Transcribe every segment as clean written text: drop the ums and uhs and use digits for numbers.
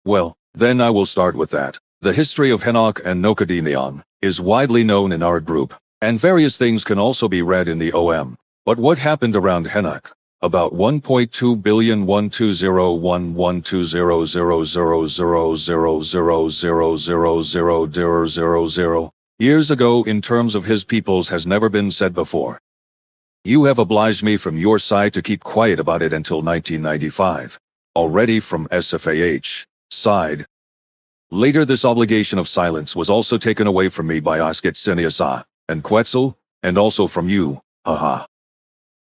Well, then I will start with that. The history of Henoch and Nokadinion is widely known in our group, and various things can also be read in the OM. But what happened around Henoch? About 1.2 billion 1201120000000000000 years ago in terms of his peoples has never been said before. You have obliged me from your side to keep quiet about it until 1995. Already from SFAH side. Later this obligation of silence was also taken away from me by Osket Siniasa and Quetzal, and also from you, haha.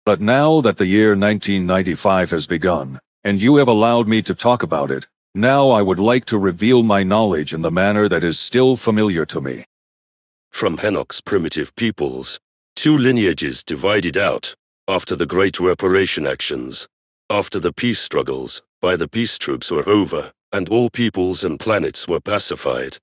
But now that the year 1995 has begun, and you have allowed me to talk about it, now I would like to reveal my knowledge in the manner that is still familiar to me. From Henoch's primitive peoples, two lineages divided out, after the Great Reparation actions, after the peace struggles by the peace troops were over, and all peoples and planets were pacified.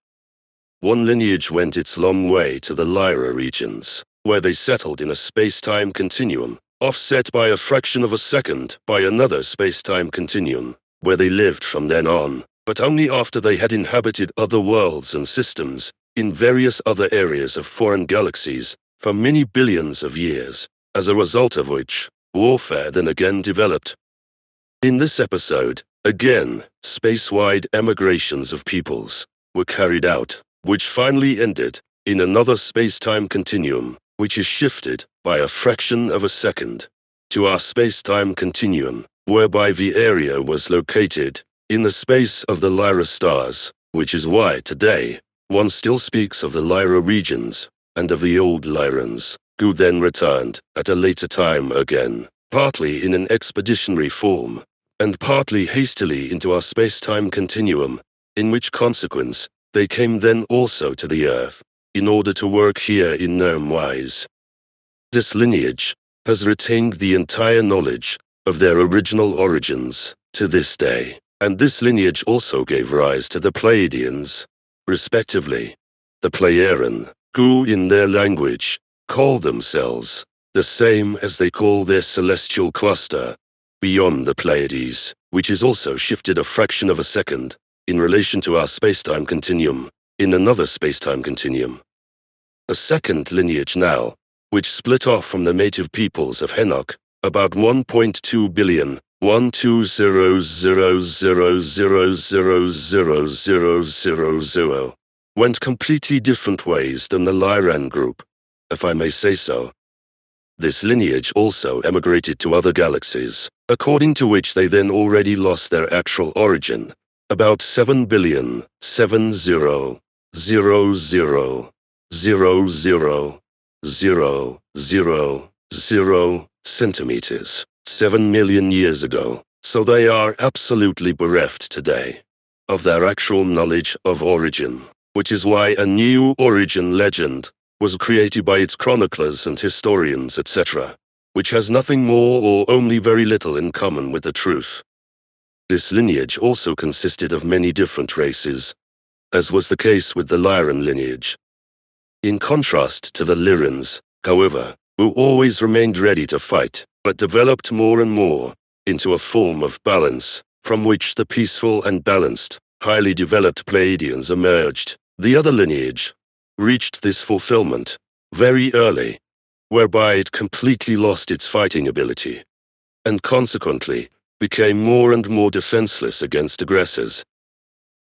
One lineage went its long way to the Lyra regions, where they settled in a space-time continuum, offset by a fraction of a second by another space-time continuum, where they lived from then on, but only after they had inhabited other worlds and systems in various other areas of foreign galaxies for many billions of years, as a result of which, warfare then again developed. In this episode, again, space-wide emigrations of peoples were carried out, which finally ended in another space-time continuum, which is shifted by a fraction of a second to our space-time continuum, whereby the area was located in the space of the Lyra stars, which is why today one still speaks of the Lyra regions and of the old Lyrans, who then returned at a later time again, partly in an expeditionary form, and partly hastily into our space-time continuum, in which consequence they came then also to the Earth, in order to work here in Gnome-wise. This lineage has retained the entire knowledge of their original origins to this day, and this lineage also gave rise to the Pleiadians, respectively, the Pleiaren, who in their language call themselves the same as they call their celestial cluster, beyond the Pleiades, which is also shifted a fraction of a second in relation to our spacetime continuum, in another spacetime continuum. A second lineage now, which split off from the native peoples of Henoch, about 1.2 billion 12000000000, went completely different ways than the Lyran group, if I may say so. This lineage also emigrated to other galaxies, according to which they then already lost their actual origin, about 7,700,000,000,000 centimeters, 7 million years ago, so they are absolutely bereft today of their actual knowledge of origin, which is why a new origin legend was created by its chroniclers and historians, etc., which has nothing more or only very little in common with the truth. This lineage also consisted of many different races, as was the case with the Lyran lineage. In contrast to the Lyrans, however, who always remained ready to fight, but developed more and more into a form of balance, from which the peaceful and balanced, highly developed Pleiadians emerged, the other lineage reached this fulfillment very early, whereby it completely lost its fighting ability, and consequently became more and more defenseless against aggressors.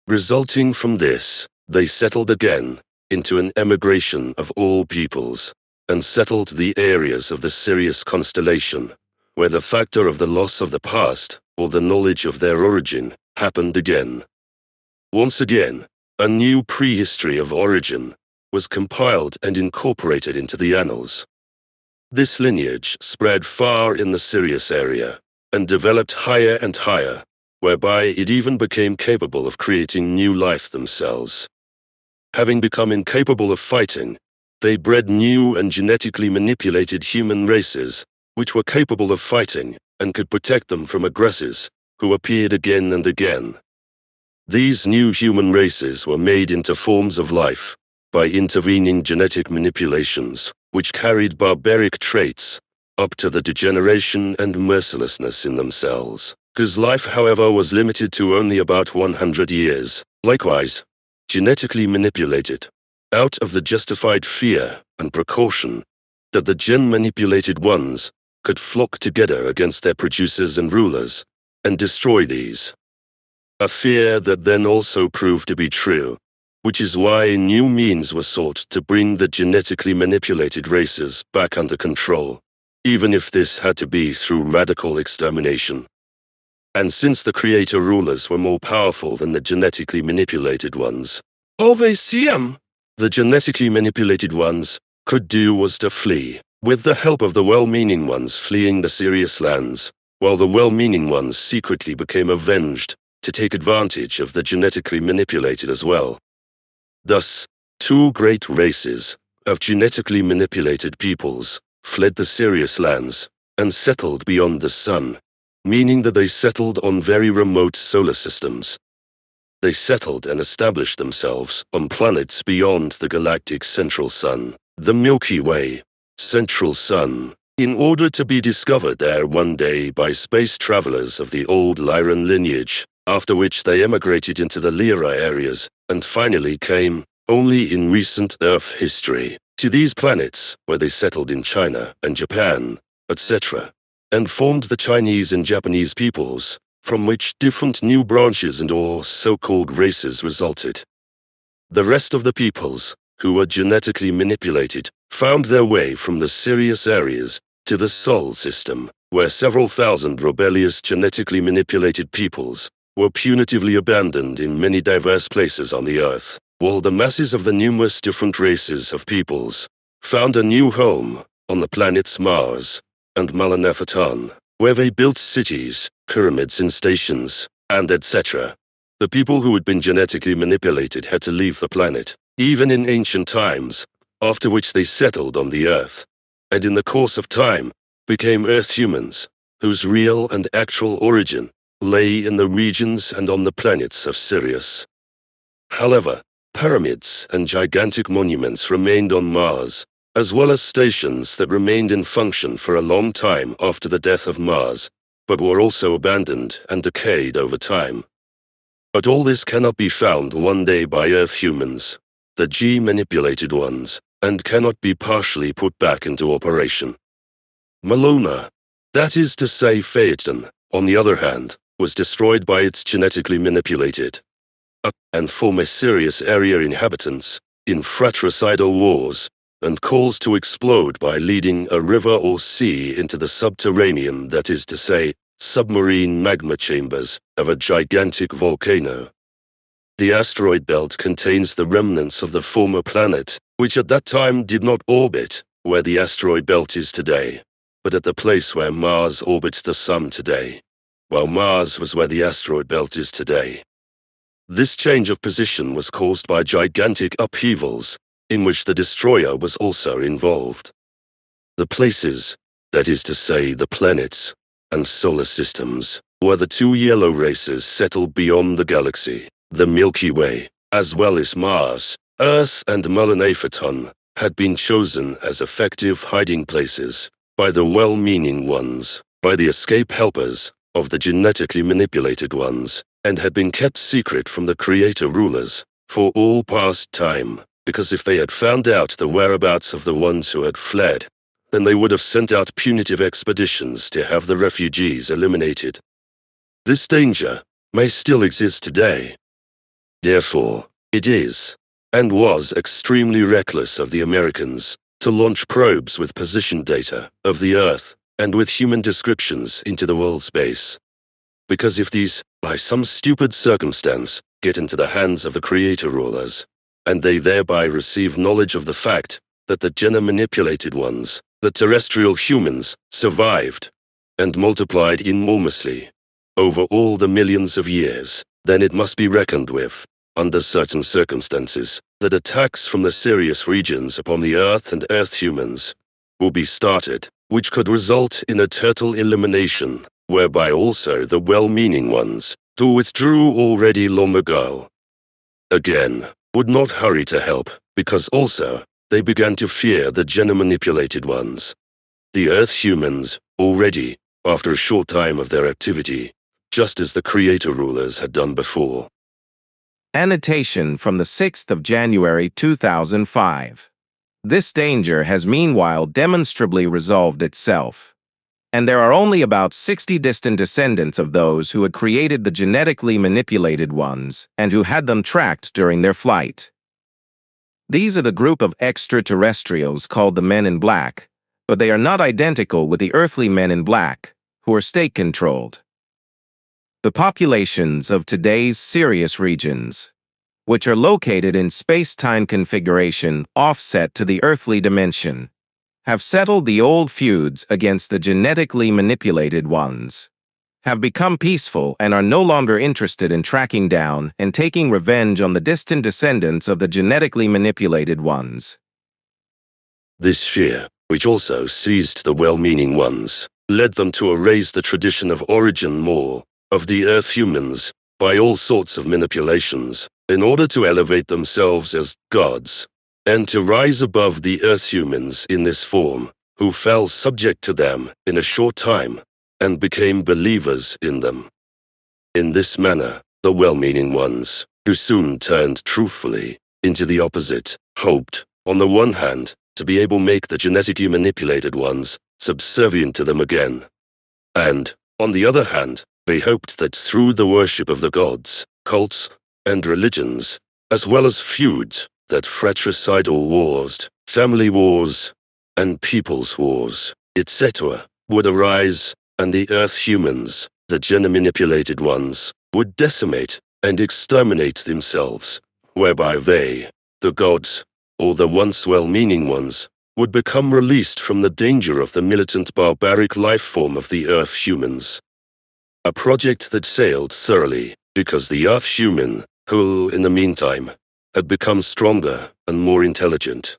Resulting from this, they settled again into an emigration of all peoples, and settled the areas of the Sirius constellation, where the factor of the loss of the past, or the knowledge of their origin, happened again. Once again, a new prehistory of origin was compiled and incorporated into the annals. This lineage spread far in the Sirius area, and developed higher and higher, whereby it even became capable of creating new life themselves. Having become incapable of fighting, they bred new and genetically manipulated human races, which were capable of fighting and could protect them from aggressors, who appeared again and again. These new human races were made into forms of life by intervening genetic manipulations, which carried barbaric traits up to the degeneration and mercilessness in themselves, Because life, however, was limited to only about 100 years. Likewise, genetically manipulated, out of the justified fear and precaution that the gen-manipulated ones could flock together against their producers and rulers and destroy these. A fear that then also proved to be true, which is why new means were sought to bring the genetically manipulated races back under control, even if this had to be through radical extermination. And since the creator rulers were more powerful than the genetically manipulated ones, the genetically manipulated ones could do was to flee, with the help of the well-meaning ones fleeing the Sirius lands, while the well-meaning ones secretly became avenged to take advantage of the genetically manipulated as well. Thus, two great races of genetically manipulated peoples fled the Sirius lands and settled beyond the sun, meaning that they settled on very remote solar systems. They settled and established themselves on planets beyond the galactic central sun, the Milky Way, central sun, in order to be discovered there one day by space travelers of the old Lyran lineage, after which they emigrated into the Lyra areas and finally came, only in recent Earth history, to these planets where they settled in China and Japan, etc., and formed the Chinese and Japanese peoples, from which different new branches and or so-called races resulted. The rest of the peoples, who were genetically manipulated, found their way from the Sirius areas to the Sol system, where several thousand rebellious genetically manipulated peoples were punitively abandoned in many diverse places on the Earth, while the masses of the numerous different races of peoples found a new home on the planets Mars and Malanephatan, where they built cities, pyramids and stations, and etc. The people who had been genetically manipulated had to leave the planet, even in ancient times, after which they settled on the Earth, and in the course of time became Earth humans, whose real and actual origin lay in the regions and on the planets of Sirius. However, pyramids and gigantic monuments remained on Mars, as well as stations that remained in function for a long time after the death of Mars, but were also abandoned and decayed over time. But all this cannot be found one day by Earth humans, the G-manipulated ones, and cannot be partially put back into operation. Malona, that is to say Phaeton, on the other hand, was destroyed by its genetically manipulated and former Sirius area inhabitants in fratricidal wars, and calls to explode by leading a river or sea into the subterranean, that is to say, submarine magma chambers of a gigantic volcano. The asteroid belt contains the remnants of the former planet, which at that time did not orbit where the asteroid belt is today, but at the place where Mars orbits the Sun today, while Mars was where the asteroid belt is today. This change of position was caused by gigantic upheavals, in which the destroyer was also involved. The places, that is to say the planets and solar systems, where the two yellow races settled beyond the galaxy, the Milky Way, as well as Mars, Earth and Malanephatan, had been chosen as effective hiding places by the well-meaning ones, by the escape helpers of the genetically manipulated ones, and had been kept secret from the creator rulers for all past time, because if they had found out the whereabouts of the ones who had fled, then they would have sent out punitive expeditions to have the refugees eliminated. This danger may still exist today. Therefore, it is, and was extremely reckless of the Americans to launch probes with position data of the Earth and with human descriptions into the world space. Because if these, by some stupid circumstance, get into the hands of the creator rulers, and they thereby receive knowledge of the fact that the gene-manipulated ones, the terrestrial humans, survived and multiplied enormously over all the millions of years, then it must be reckoned with, under certain circumstances, that attacks from the Sirius regions upon the Earth and Earth humans will be started, which could result in a total elimination, whereby also the well-meaning ones, who withdrew already long ago, again, would not hurry to help, because also they began to fear the gene-manipulated ones. The Earth humans, already, after a short time of their activity, just as the creator rulers had done before. Annotation from the 6th of January 2005. This danger has meanwhile demonstrably resolved itself, and there are only about 60 distant descendants of those who had created the genetically manipulated ones and who had them tracked during their flight. These are the group of extraterrestrials called the Men in Black, but they are not identical with the earthly Men in Black, who are state-controlled. The populations of today's Sirius regions, which are located in space-time configuration offset to the earthly dimension, have settled the old feuds against the genetically manipulated ones, have become peaceful and are no longer interested in tracking down and taking revenge on the distant descendants of the genetically manipulated ones. This fear, which also seized the well-meaning ones, led them to erase the tradition of origin more of the Earth humans by all sorts of manipulations in order to elevate themselves as gods and to rise above the Earth humans in this form, who fell subject to them in a short time and became believers in them. In this manner, the well-meaning ones, who soon turned truthfully into the opposite, hoped, on the one hand, to be able to make the genetically manipulated ones subservient to them again, and, on the other hand, they hoped that through the worship of the gods, cults, and religions, as well as feuds, that fratricidal wars, family wars, and people's wars, etc., would arise, and the Earth humans, the gene-manipulated ones, would decimate and exterminate themselves, whereby they, the gods, or the once well-meaning ones, would become released from the danger of the militant barbaric life form of the Earth humans. A project that sailed thoroughly, because the Earth human, who, in the meantime, had become stronger and more intelligent,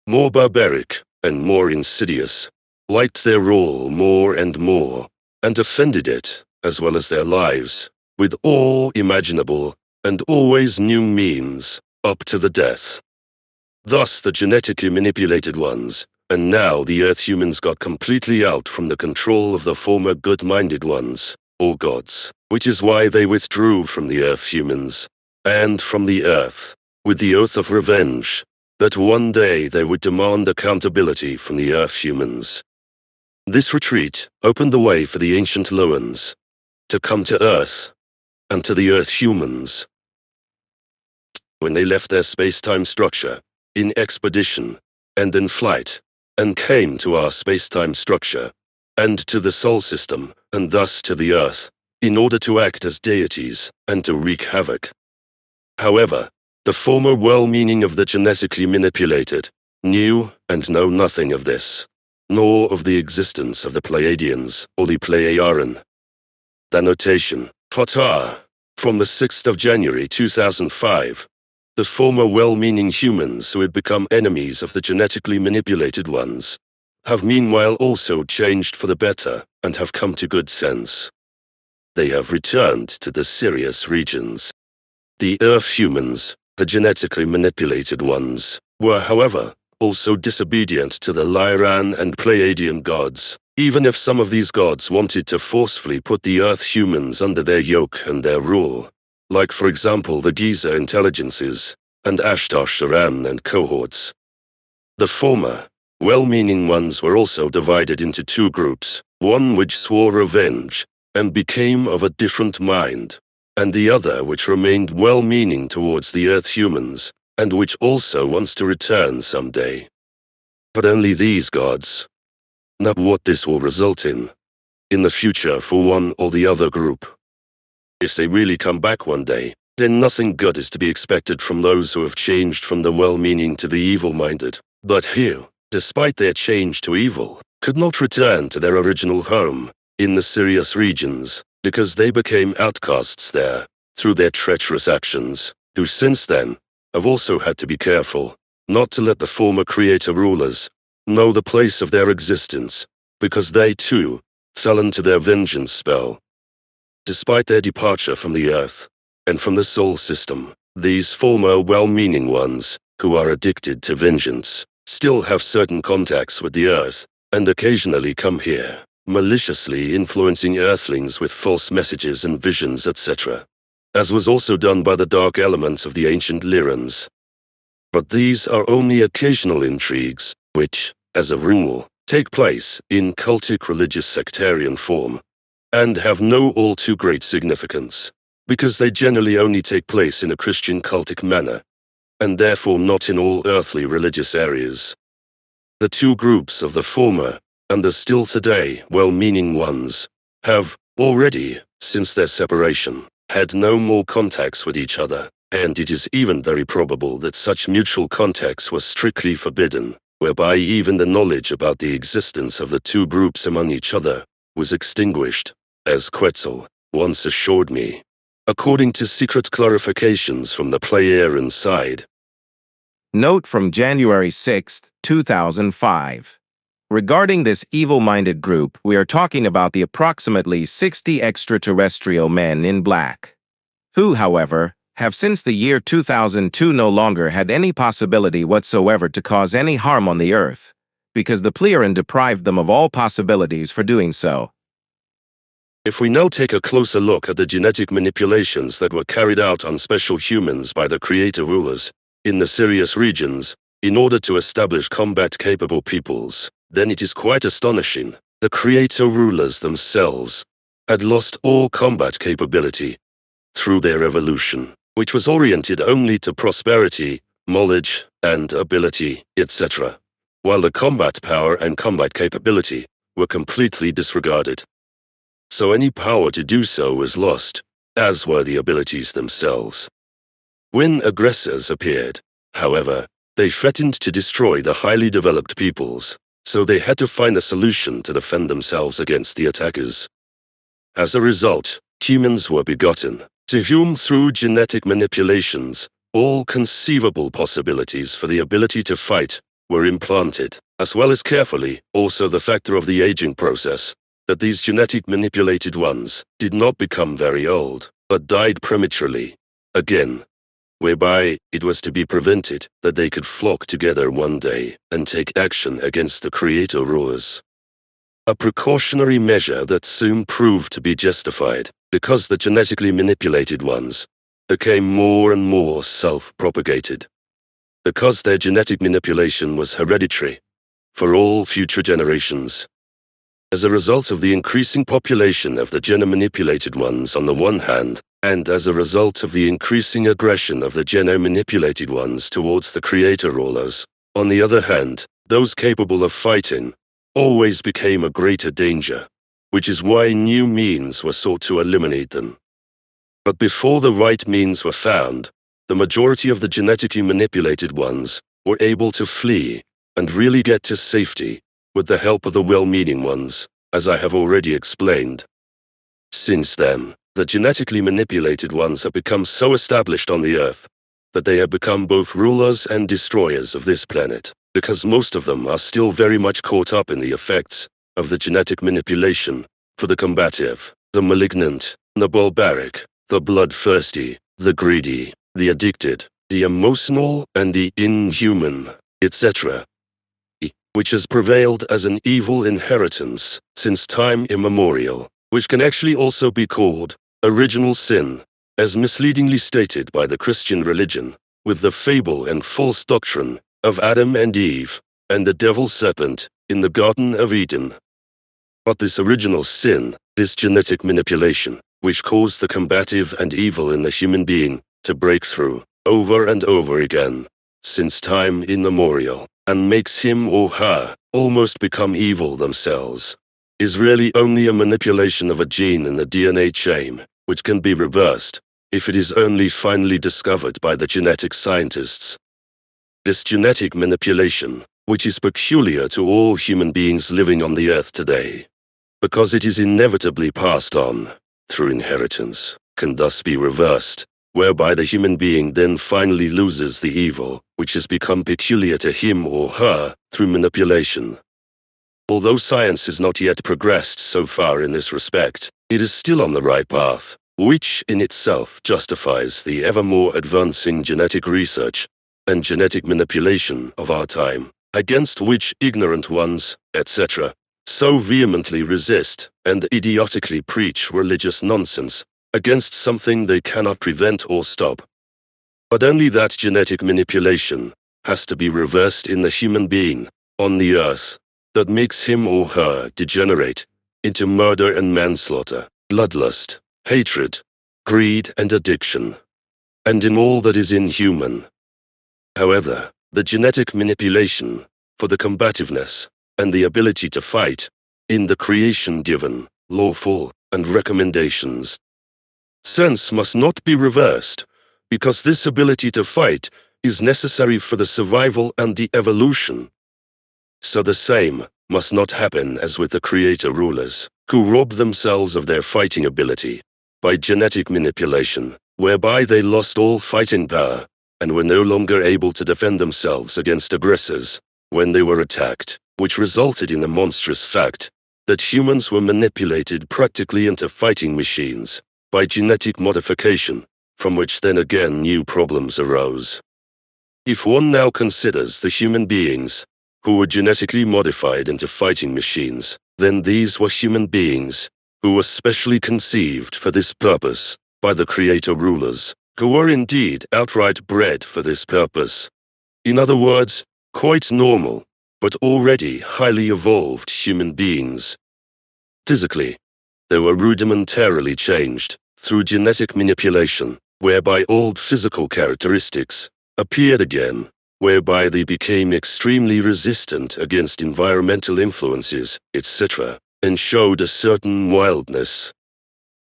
more barbaric and more insidious, liked their role more and more, and defended it, as well as their lives, with all imaginable and always new means, up to the death. Thus the genetically manipulated ones, and now the Earth humans got completely out from the control of the former good-minded ones, or gods, which is why they withdrew from the Earth humans, and from the Earth, with the oath of revenge, that one day they would demand accountability from the Earth humans. This retreat opened the way for the ancient Loans to come to Earth, and to the Earth humans. When they left their space-time structure, in expedition, and in flight, and came to our space-time structure, and to the Sol system, and thus to the Earth, in order to act as deities, and to wreak havoc. However, the former well-meaning of the genetically manipulated knew and know nothing of this, nor of the existence of the Pleiadians, or the Pleiaren. The notation, Fatah, from the 6th of January 2005, the former well-meaning humans who had become enemies of the genetically manipulated ones, have meanwhile also changed for the better and have come to good sense. They have returned to the Sirius regions. The Earth humans, the genetically manipulated ones, were, however, also disobedient to the Lyran and Pleiadian gods, even if some of these gods wanted to forcefully put the Earth humans under their yoke and their rule, like for example the Giza intelligences, and Ashtar Sharan and cohorts. The former, well-meaning ones were also divided into two groups, one which swore revenge, and became of a different mind, and the other which remained well-meaning towards the Earth humans, and which also wants to return someday. But only these gods know what this will result in the future for one or the other group. If they really come back one day, then nothing good is to be expected from those who have changed from the well-meaning to the evil-minded, but who, despite their change to evil, could not return to their original home in the Sirius regions, because they became outcasts there through their treacherous actions, who since then have also had to be careful not to let the former creator rulers know the place of their existence, because they too fell into their vengeance spell. Despite their departure from the Earth and from the Sol system, these former well-meaning ones, who are addicted to vengeance, still have certain contacts with the Earth and occasionally come here, maliciously influencing Earthlings with false messages and visions, etc., as was also done by the dark elements of the ancient Lyrans. But these are only occasional intrigues, which, as a rule, take place in cultic religious sectarian form, and have no all too great significance, because they generally only take place in a Christian cultic manner, and therefore not in all earthly religious areas. The two groups of the former, and the still today well-meaning ones, have already, since their separation, had no more contacts with each other, and it is even very probable that such mutual contacts were strictly forbidden, whereby even the knowledge about the existence of the two groups among each other was extinguished, as Quetzal once assured me, according to secret clarifications from the Pleiadian side. Note from January 6, 2005. Regarding this evil-minded group, we are talking about the approximately 60 extraterrestrial men in black, who, however, have since the year 2002 no longer had any possibility whatsoever to cause any harm on the Earth, because the Pleiadian deprived them of all possibilities for doing so. If we now take a closer look at the genetic manipulations that were carried out on special humans by the creator rulers in the Sirius regions in order to establish combat-capable peoples, then it is quite astonishing. The creator rulers themselves had lost all combat capability through their evolution, which was oriented only to prosperity, knowledge, and ability, etc., while the combat power and combat capability were completely disregarded. So any power to do so was lost, as were the abilities themselves. When aggressors appeared, however, they threatened to destroy the highly developed peoples, so they had to find a solution to defend themselves against the attackers. As a result, humans were begotten, to whom through genetic manipulations, all conceivable possibilities for the ability to fight were implanted, as well as carefully also the factor of the aging process, that these genetic manipulated ones did not become very old, but died prematurely, again, whereby it was to be prevented that they could flock together one day and take action against the creator rulers. A precautionary measure that soon proved to be justified, because the genetically manipulated ones became more and more self-propagated, because their genetic manipulation was hereditary for all future generations. As a result of the increasing population of the geno-manipulated ones on the one hand, and as a result of the increasing aggression of the geno-manipulated ones towards the creator rulers, on the other hand, those capable of fighting always became a greater danger, which is why new means were sought to eliminate them. But before the right means were found, the majority of the genetically manipulated ones were able to flee and really get to safety with the help of the well-meaning ones, as I have already explained. Since then, the genetically manipulated ones have become so established on the Earth that they have become both rulers and destroyers of this planet, because most of them are still very much caught up in the effects of the genetic manipulation for the combative, the malignant, the barbaric, the bloodthirsty, the greedy, the addicted, the emotional, and the inhuman, etc., which has prevailed as an evil inheritance since time immemorial, which can actually also be called original sin, as misleadingly stated by the Christian religion, with the fable and false doctrine of Adam and Eve, and the devil serpent in the Garden of Eden. But this original sin, this genetic manipulation, which caused the combative and evil in the human being to break through over and over again, since time immemorial, and makes him or her almost become evil themselves, is really only a manipulation of a gene in the DNA chain, which can be reversed if it is only finally discovered by the genetic scientists. This genetic manipulation, which is peculiar to all human beings living on the Earth today, because it is inevitably passed on through inheritance, can thus be reversed, whereby the human being then finally loses the evil, which has become peculiar to him or her through manipulation. Although science has not yet progressed so far in this respect, it is still on the right path, which in itself justifies the ever more advancing genetic research and genetic manipulation of our time, against which ignorant ones, etc., so vehemently resist and idiotically preach religious nonsense against something they cannot prevent or stop. But only that genetic manipulation has to be reversed in the human being on the earth that makes him or her degenerate into murder and manslaughter, bloodlust, hatred, greed and addiction, and in all that is inhuman. However, the genetic manipulation for the combativeness and the ability to fight in the creation given, lawful, and recommendations sense must not be reversed, because this ability to fight is necessary for the survival and the evolution. So the same must not happen as with the creator rulers, who robbed themselves of their fighting ability by genetic manipulation, whereby they lost all fighting power and were no longer able to defend themselves against aggressors when they were attacked, which resulted in the monstrous fact that humans were manipulated practically into fighting machines by genetic modification, from which then again new problems arose. If one now considers the human beings who were genetically modified into fighting machines, then these were human beings who were specially conceived for this purpose by the creator rulers, who were indeed outright bred for this purpose. In other words, quite normal, but already highly evolved human beings. Physically, they were rudimentarily changed through genetic manipulation, whereby old physical characteristics appeared again, whereby they became extremely resistant against environmental influences, etc., and showed a certain wildness.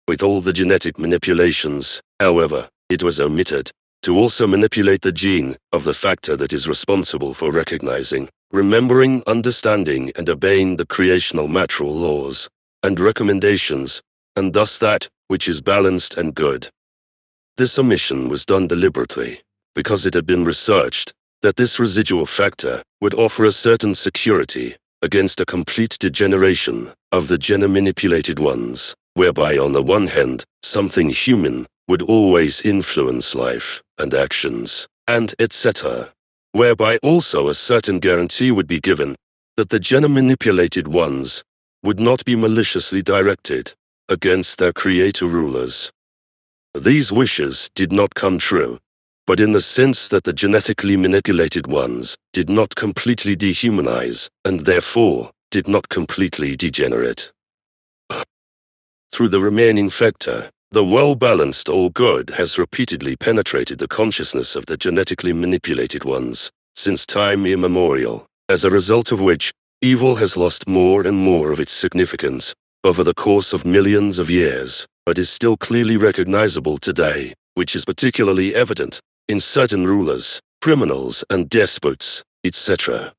With all the genetic manipulations, however, it was omitted to also manipulate the gene of the factor that is responsible for recognizing, remembering, understanding, and obeying the creational natural laws and recommendations, and thus that which is balanced and good. This omission was done deliberately, because it had been researched that this residual factor would offer a certain security against a complete degeneration of the gene-manipulated ones, whereby on the one hand, something human would always influence life and actions, and etc., whereby also a certain guarantee would be given that the gene-manipulated ones would not be maliciously directed against their creator rulers. These wishes did not come true, but in the sense that the genetically manipulated ones did not completely dehumanize, and therefore did not completely degenerate. Through the remaining factor, the well-balanced all-good has repeatedly penetrated the consciousness of the genetically manipulated ones since time immemorial, as a result of which evil has lost more and more of its significance over the course of millions of years, but is still clearly recognizable today, which is particularly evident in certain rulers, criminals, and despots, etc.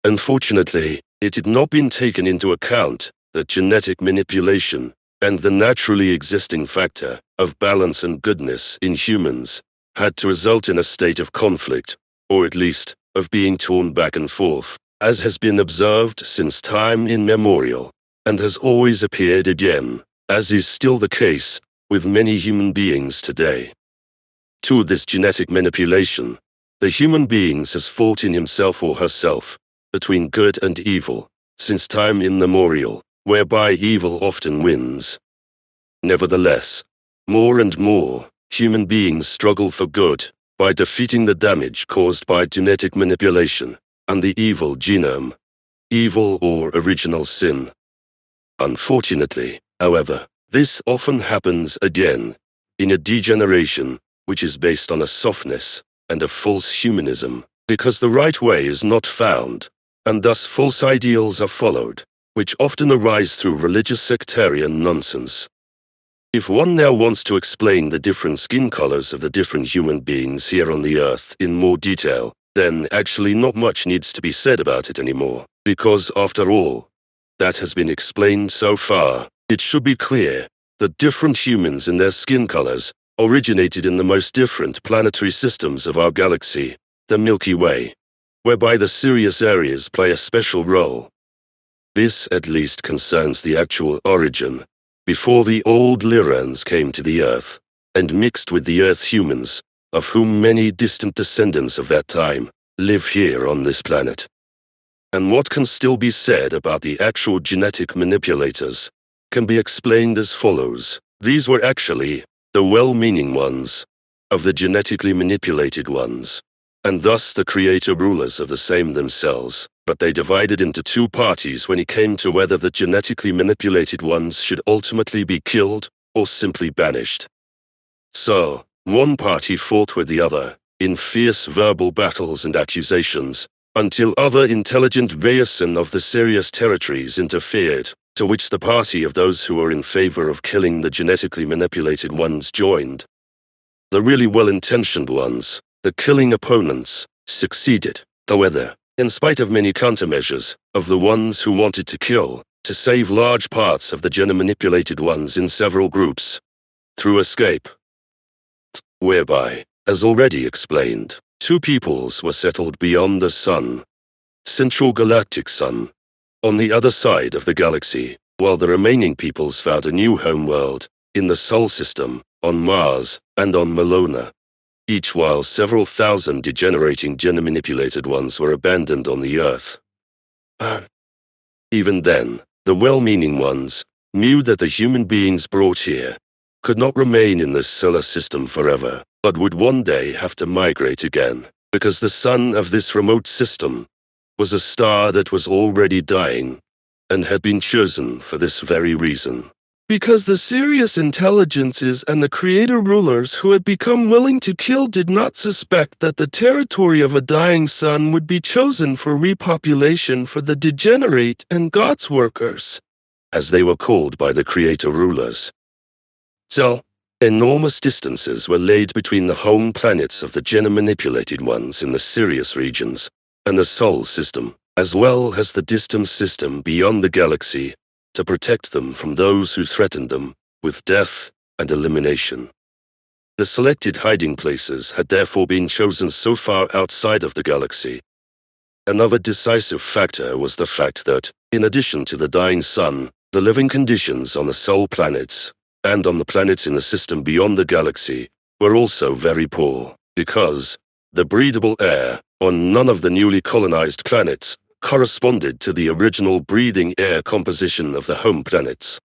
Unfortunately, it had not been taken into account that genetic manipulation and the naturally existing factor of balance and goodness in humans had to result in a state of conflict, or at least of being torn back and forth, as has been observed since time immemorial, and has always appeared again, as is still the case with many human beings today. To this genetic manipulation, the human beings has fought in himself or herself between good and evil since time immemorial, whereby evil often wins. Nevertheless, more and more human beings struggle for good by defeating the damage caused by genetic manipulation and the evil genome, evil or original sin. Unfortunately, however, this often happens again in a degeneration which is based on a softness and a false humanism, because the right way is not found, and thus false ideals are followed, which often arise through religious sectarian nonsense. If one now wants to explain the different skin colors of the different human beings here on the earth in more detail, then actually not much needs to be said about it anymore, because after all that has been explained so far, it should be clear that different humans and their skin colors originated in the most different planetary systems of our galaxy, the Milky Way, whereby the Sirius areas play a special role. This at least concerns the actual origin, before the old Lyrans came to the Earth, and mixed with the Earth humans, of whom many distant descendants of that time live here on this planet. and what can still be said about the actual genetic manipulators can be explained as follows. These were actually the well-meaning ones of the genetically manipulated ones, and thus the creator rulers of the same themselves, but they divided into two parties when it came to whether the genetically manipulated ones should ultimately be killed or simply banished. So, one party fought with the other in fierce verbal battles and accusations, until other intelligent Vaesen of the Sirius territories interfered, to which the party of those who were in favor of killing the genetically manipulated ones joined. The really well-intentioned ones, the killing opponents, succeeded, however, in spite of many countermeasures, of the ones who wanted to kill, to save large parts of the gene-manipulated ones in several groups, through escape, whereby, as already explained, two peoples were settled beyond the Sun, Central Galactic Sun, on the other side of the galaxy, while the remaining peoples found a new homeworld, in the Sol system, on Mars, and on Melona, each while several thousand degenerating gene-manipulated ones were abandoned on the Earth. Even then, the well-meaning ones knew that the human beings brought here could not remain in this solar system forever, but would one day have to migrate again, because the sun of this remote system was a star that was already dying, and had been chosen for this very reason. Because the Sirius intelligences and the creator rulers who had become willing to kill did not suspect that the territory of a dying sun would be chosen for repopulation for the degenerate and God's workers, as they were called by the creator rulers. So, enormous distances were laid between the home planets of the gene-manipulated ones in the Sirius regions and the Sol system, as well as the distant system beyond the galaxy, to protect them from those who threatened them with death and elimination. The selected hiding places had therefore been chosen so far outside of the galaxy. Another decisive factor was the fact that, in addition to the dying sun, the living conditions on the Sol planets and on the planets in the system beyond the galaxy were also very poor, because the breathable air on none of the newly colonized planets corresponded to the original breathing air composition of the home planets.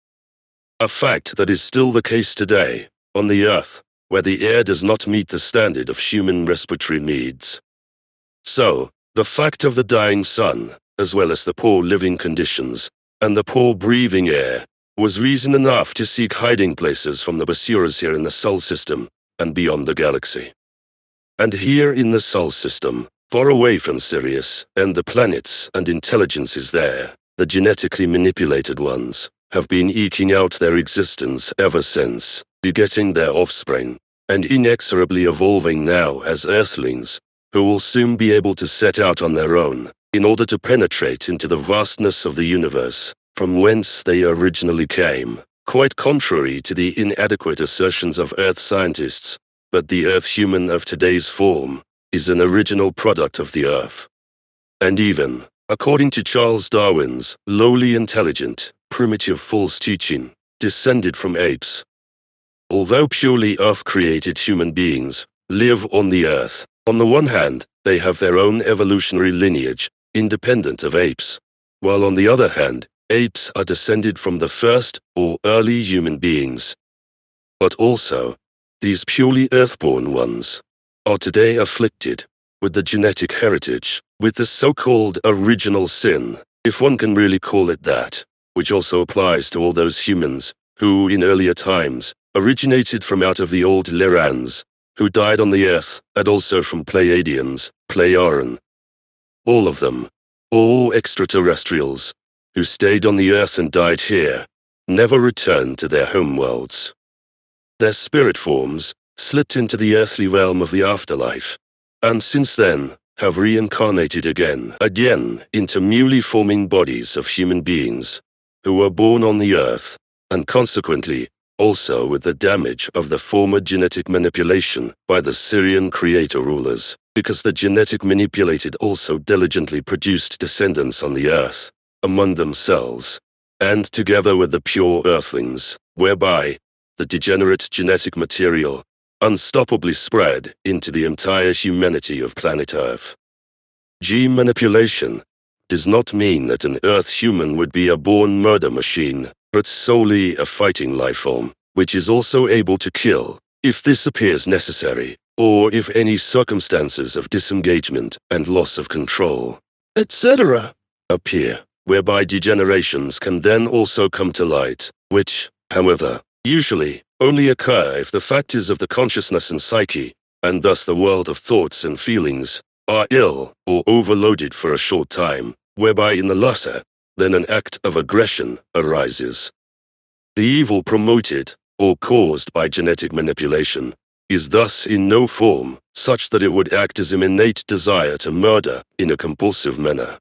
A fact that is still the case today, on the Earth, where the air does not meet the standard of human respiratory needs. So, the fact of the dying sun, as well as the poor living conditions, and the poor breathing air, was reason enough to seek hiding places from the Basuras here in the Sol system, and beyond the galaxy. And here in the Sol system, far away from Sirius, and the planets and intelligences there, the genetically manipulated ones, have been eking out their existence ever since, begetting their offspring, and inexorably evolving now as Earthlings, who will soon be able to set out on their own, in order to penetrate into the vastness of the universe, from whence they originally came, quite contrary to the inadequate assertions of Earth scientists, but the Earth human of today's form is an original product of the Earth. And even, according to Charles Darwin's lowly intelligent, primitive false teaching, descended from apes. Although purely Earth-created human beings live on the Earth, on the one hand, they have their own evolutionary lineage, independent of apes, while on the other hand, apes are descended from the first or early human beings. But also, these purely earthborn ones are today afflicted with the genetic heritage, with the so-called original sin, if one can really call it that, which also applies to all those humans who, in earlier times, originated from out of the old Lerans, who died on the Earth, and also from Pleiadians, Pleiaren. All of them, all extraterrestrials, who stayed on the Earth and died here, never returned to their homeworlds. Their spirit forms slipped into the earthly realm of the afterlife, and since then have reincarnated again into newly forming bodies of human beings, who were born on the Earth, and consequently also with the damage of the former genetic manipulation by the Syrian creator rulers, because the genetic manipulated also diligently produced descendants on the Earth, among themselves, and together with the pure Earthlings, whereby the degenerate genetic material unstoppably spread into the entire humanity of planet Earth. Gene manipulation does not mean that an Earth human would be a born murder machine, but solely a fighting life form, which is also able to kill, if this appears necessary, or if any circumstances of disengagement and loss of control, etc., appear, whereby degenerations can then also come to light, which, however, usually only occur if the factors of the consciousness and psyche, and thus the world of thoughts and feelings, are ill or overloaded for a short time, whereby in the latter, then an act of aggression arises. The evil promoted or caused by genetic manipulation is thus in no form such that it would act as an innate desire to murder in a compulsive manner.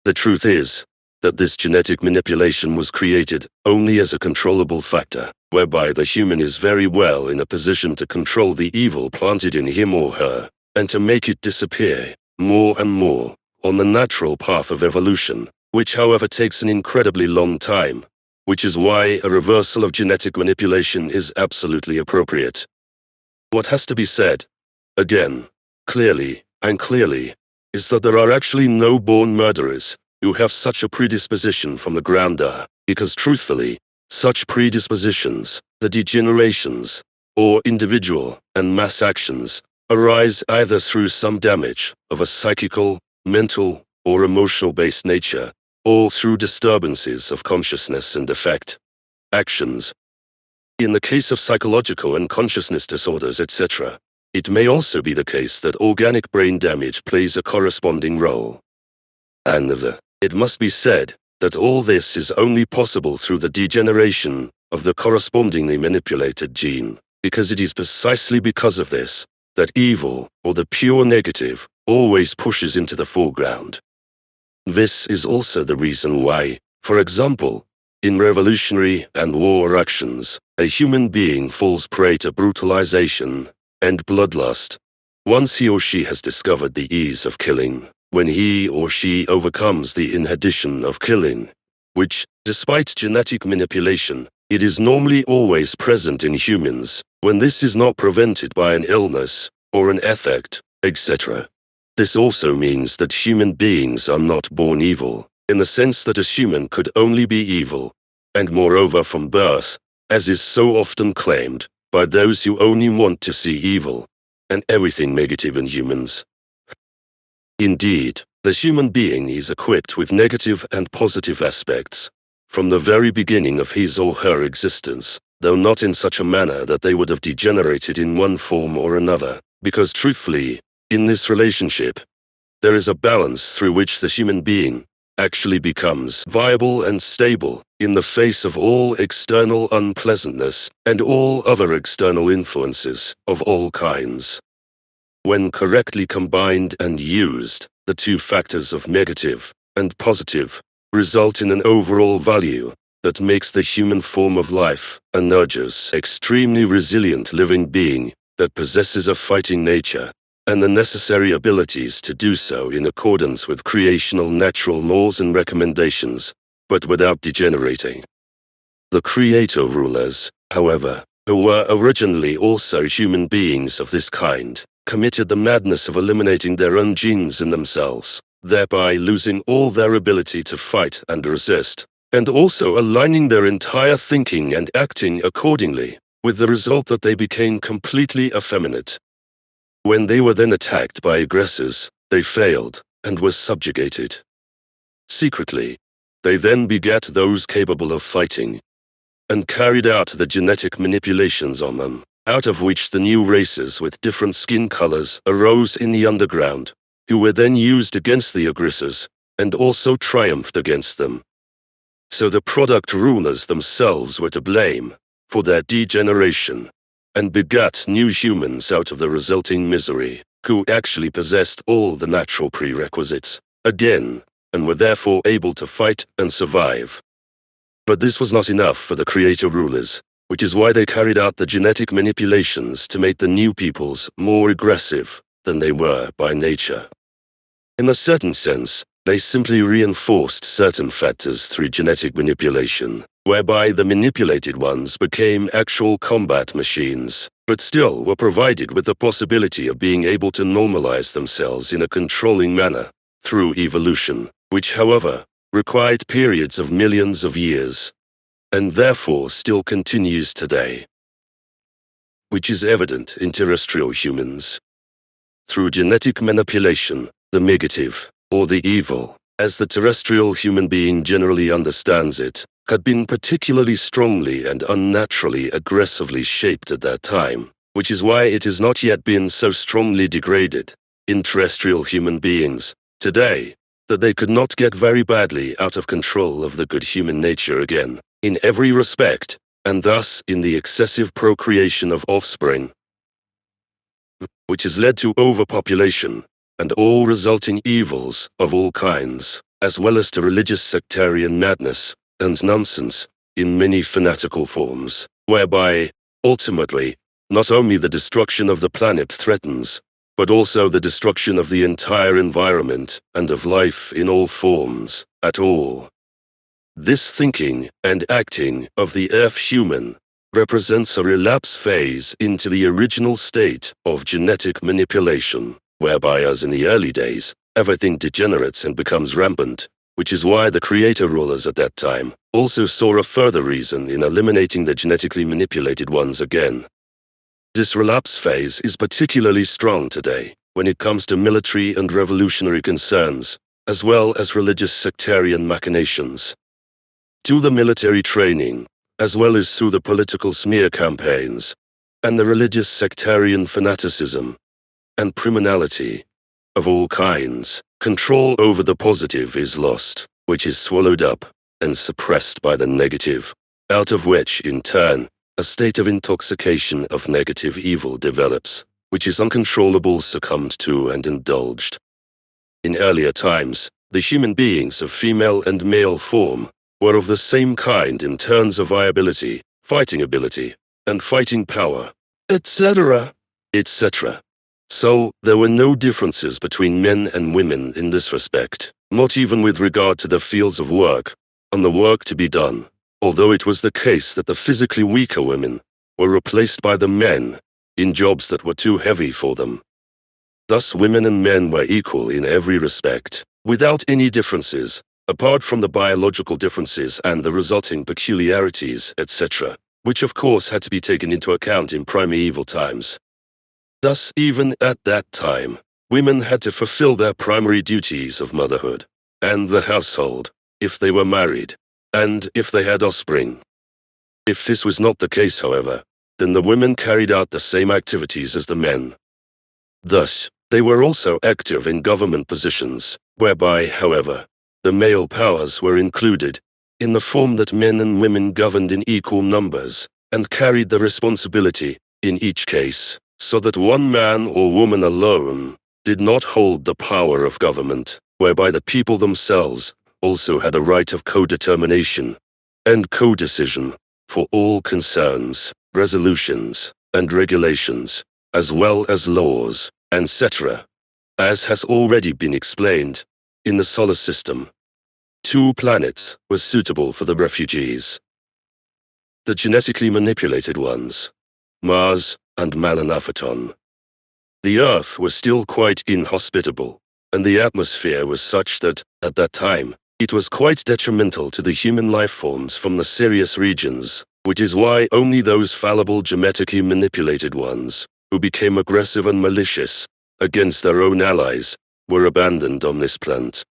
The truth is that this genetic manipulation was created only as a controllable factor, whereby the human is very well in a position to control the evil planted in him or her, and to make it disappear more and more on the natural path of evolution, which however takes an incredibly long time, which is why a reversal of genetic manipulation is absolutely appropriate. What has to be said, again, clearly and clearly, is that there are actually no born murderers who have such a predisposition from the ground up, because truthfully, such predispositions, the degenerations, or individual and mass actions, arise either through some damage of a psychical, mental, or emotional-based nature, or through disturbances of consciousness and effect actions. In the case of psychological and consciousness disorders, etc., it may also be the case that organic brain damage plays a corresponding role. And it must be said that all this is only possible through the degeneration of the correspondingly manipulated gene, because it is precisely because of this that evil, or the pure negative, always pushes into the foreground. This is also the reason why, for example, in revolutionary and war actions, a human being falls prey to brutalization and bloodlust once he or she has discovered the ease of killing, when he or she overcomes the inhibition of killing, which, despite genetic manipulation, it is normally always present in humans, when this is not prevented by an illness or an affect, etc. This also means that human beings are not born evil, in the sense that a human could only be evil, and moreover from birth, as is so often claimed by those who only want to see evil and everything negative in humans. Indeed, the human being is equipped with negative and positive aspects from the very beginning of his or her existence, though not in such a manner that they would have degenerated in one form or another, because truthfully, in this relationship, there is a balance through which the human being actually becomes viable and stable in the face of all external unpleasantness and all other external influences of all kinds. When correctly combined and used, the two factors of negative and positive result in an overall value that makes the human form of life a nurturous, extremely resilient living being that possesses a fighting nature and the necessary abilities to do so in accordance with creational natural laws and recommendations, but without degenerating. The creator rulers, however, who were originally also human beings of this kind, committed the madness of eliminating their own genes in themselves, thereby losing all their ability to fight and resist, and also aligning their entire thinking and acting accordingly, with the result that they became completely effeminate. When they were then attacked by aggressors, they failed and were subjugated. Secretly, they then begat those capable of fighting, and carried out the genetic manipulations on them, out of which the new races with different skin colors arose in the underground, who were then used against the aggressors, and also triumphed against them. So the product rulers themselves were to blame for their degeneration, and begat new humans out of the resulting misery, who actually possessed all the natural prerequisites, again, and were therefore able to fight and survive. But this was not enough for the creator rulers, which is why they carried out the genetic manipulations to make the new peoples more aggressive than they were by nature. In a certain sense, they simply reinforced certain factors through genetic manipulation, whereby the manipulated ones became actual combat machines, but still were provided with the possibility of being able to normalize themselves in a controlling manner through evolution, which, however, required periods of millions of years, and therefore still continues today, which is evident in terrestrial humans. Through genetic manipulation, the negative, or the evil, as the terrestrial human being generally understands it, had been particularly strongly and unnaturally aggressively shaped at that time, which is why it has not yet been so strongly degraded in terrestrial human beings today that they could not get very badly out of control of the good human nature again, in every respect, and thus in the excessive procreation of offspring, which has led to overpopulation and all resulting evils of all kinds, as well as to religious sectarian madness and nonsense in many fanatical forms, whereby, ultimately, not only the destruction of the planet threatens, but also the destruction of the entire environment and of life in all forms, at all. This thinking and acting of the Earth human represents a relapse phase into the original state of genetic manipulation, whereby, as in the early days, everything degenerates and becomes rampant, which is why the creator rulers at that time also saw a further reason in eliminating the genetically manipulated ones again. This relapse phase is particularly strong today when it comes to military and revolutionary concerns, as well as religious sectarian machinations. To the military training, as well as through the political smear campaigns, and the religious sectarian fanaticism, and criminality of all kinds, control over the positive is lost, which is swallowed up and suppressed by the negative, out of which, in turn, a state of intoxication of negative evil develops, which is uncontrollable, succumbed to, and indulged. In earlier times, the human beings of female and male form were of the same kind in terms of viability, fighting ability, and fighting power, etc., etc. So, there were no differences between men and women in this respect, not even with regard to the fields of work, and the work to be done, although it was the case that the physically weaker women were replaced by the men in jobs that were too heavy for them. Thus women and men were equal in every respect, without any differences, apart from the biological differences and the resulting peculiarities, etc., which of course had to be taken into account in primeval times. Thus, even at that time, women had to fulfill their primary duties of motherhood and the household, if they were married, and if they had offspring. If this was not the case, however, then the women carried out the same activities as the men. Thus, they were also active in government positions, whereby, however, the male powers were included, in the form that men and women governed in equal numbers, and carried the responsibility, in each case, so that one man or woman alone did not hold the power of government, whereby the people themselves also had a right of co-determination and co-decision for all concerns, resolutions, and regulations, as well as laws, etc., as has already been explained. In the solar system, 2 planets were suitable for the refugees. The genetically manipulated ones, Mars and Malanaphaton. The Earth was still quite inhospitable, and the atmosphere was such that, at that time, it was quite detrimental to the human life forms from the Sirius regions, which is why only those fallible genetically manipulated ones, who became aggressive and malicious against their own allies, were abandoned on this planet.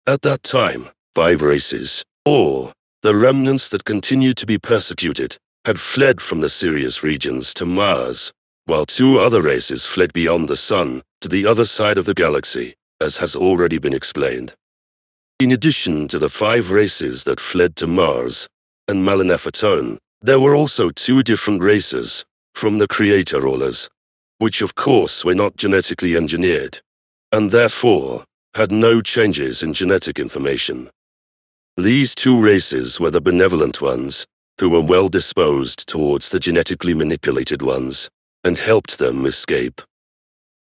At that time, 5 races, or the remnants that continued to be persecuted, had fled from the Sirius regions to Mars, while 2 other races fled beyond the Sun to the other side of the galaxy, as has already been explained. In addition to the 5 races that fled to Mars and Malanaphaton, there were also 2 different races from the creator rulers, which of course were not genetically engineered, and therefore had no changes in genetic information. These 2 races were the benevolent ones, who were well disposed towards the genetically manipulated ones, and helped them escape.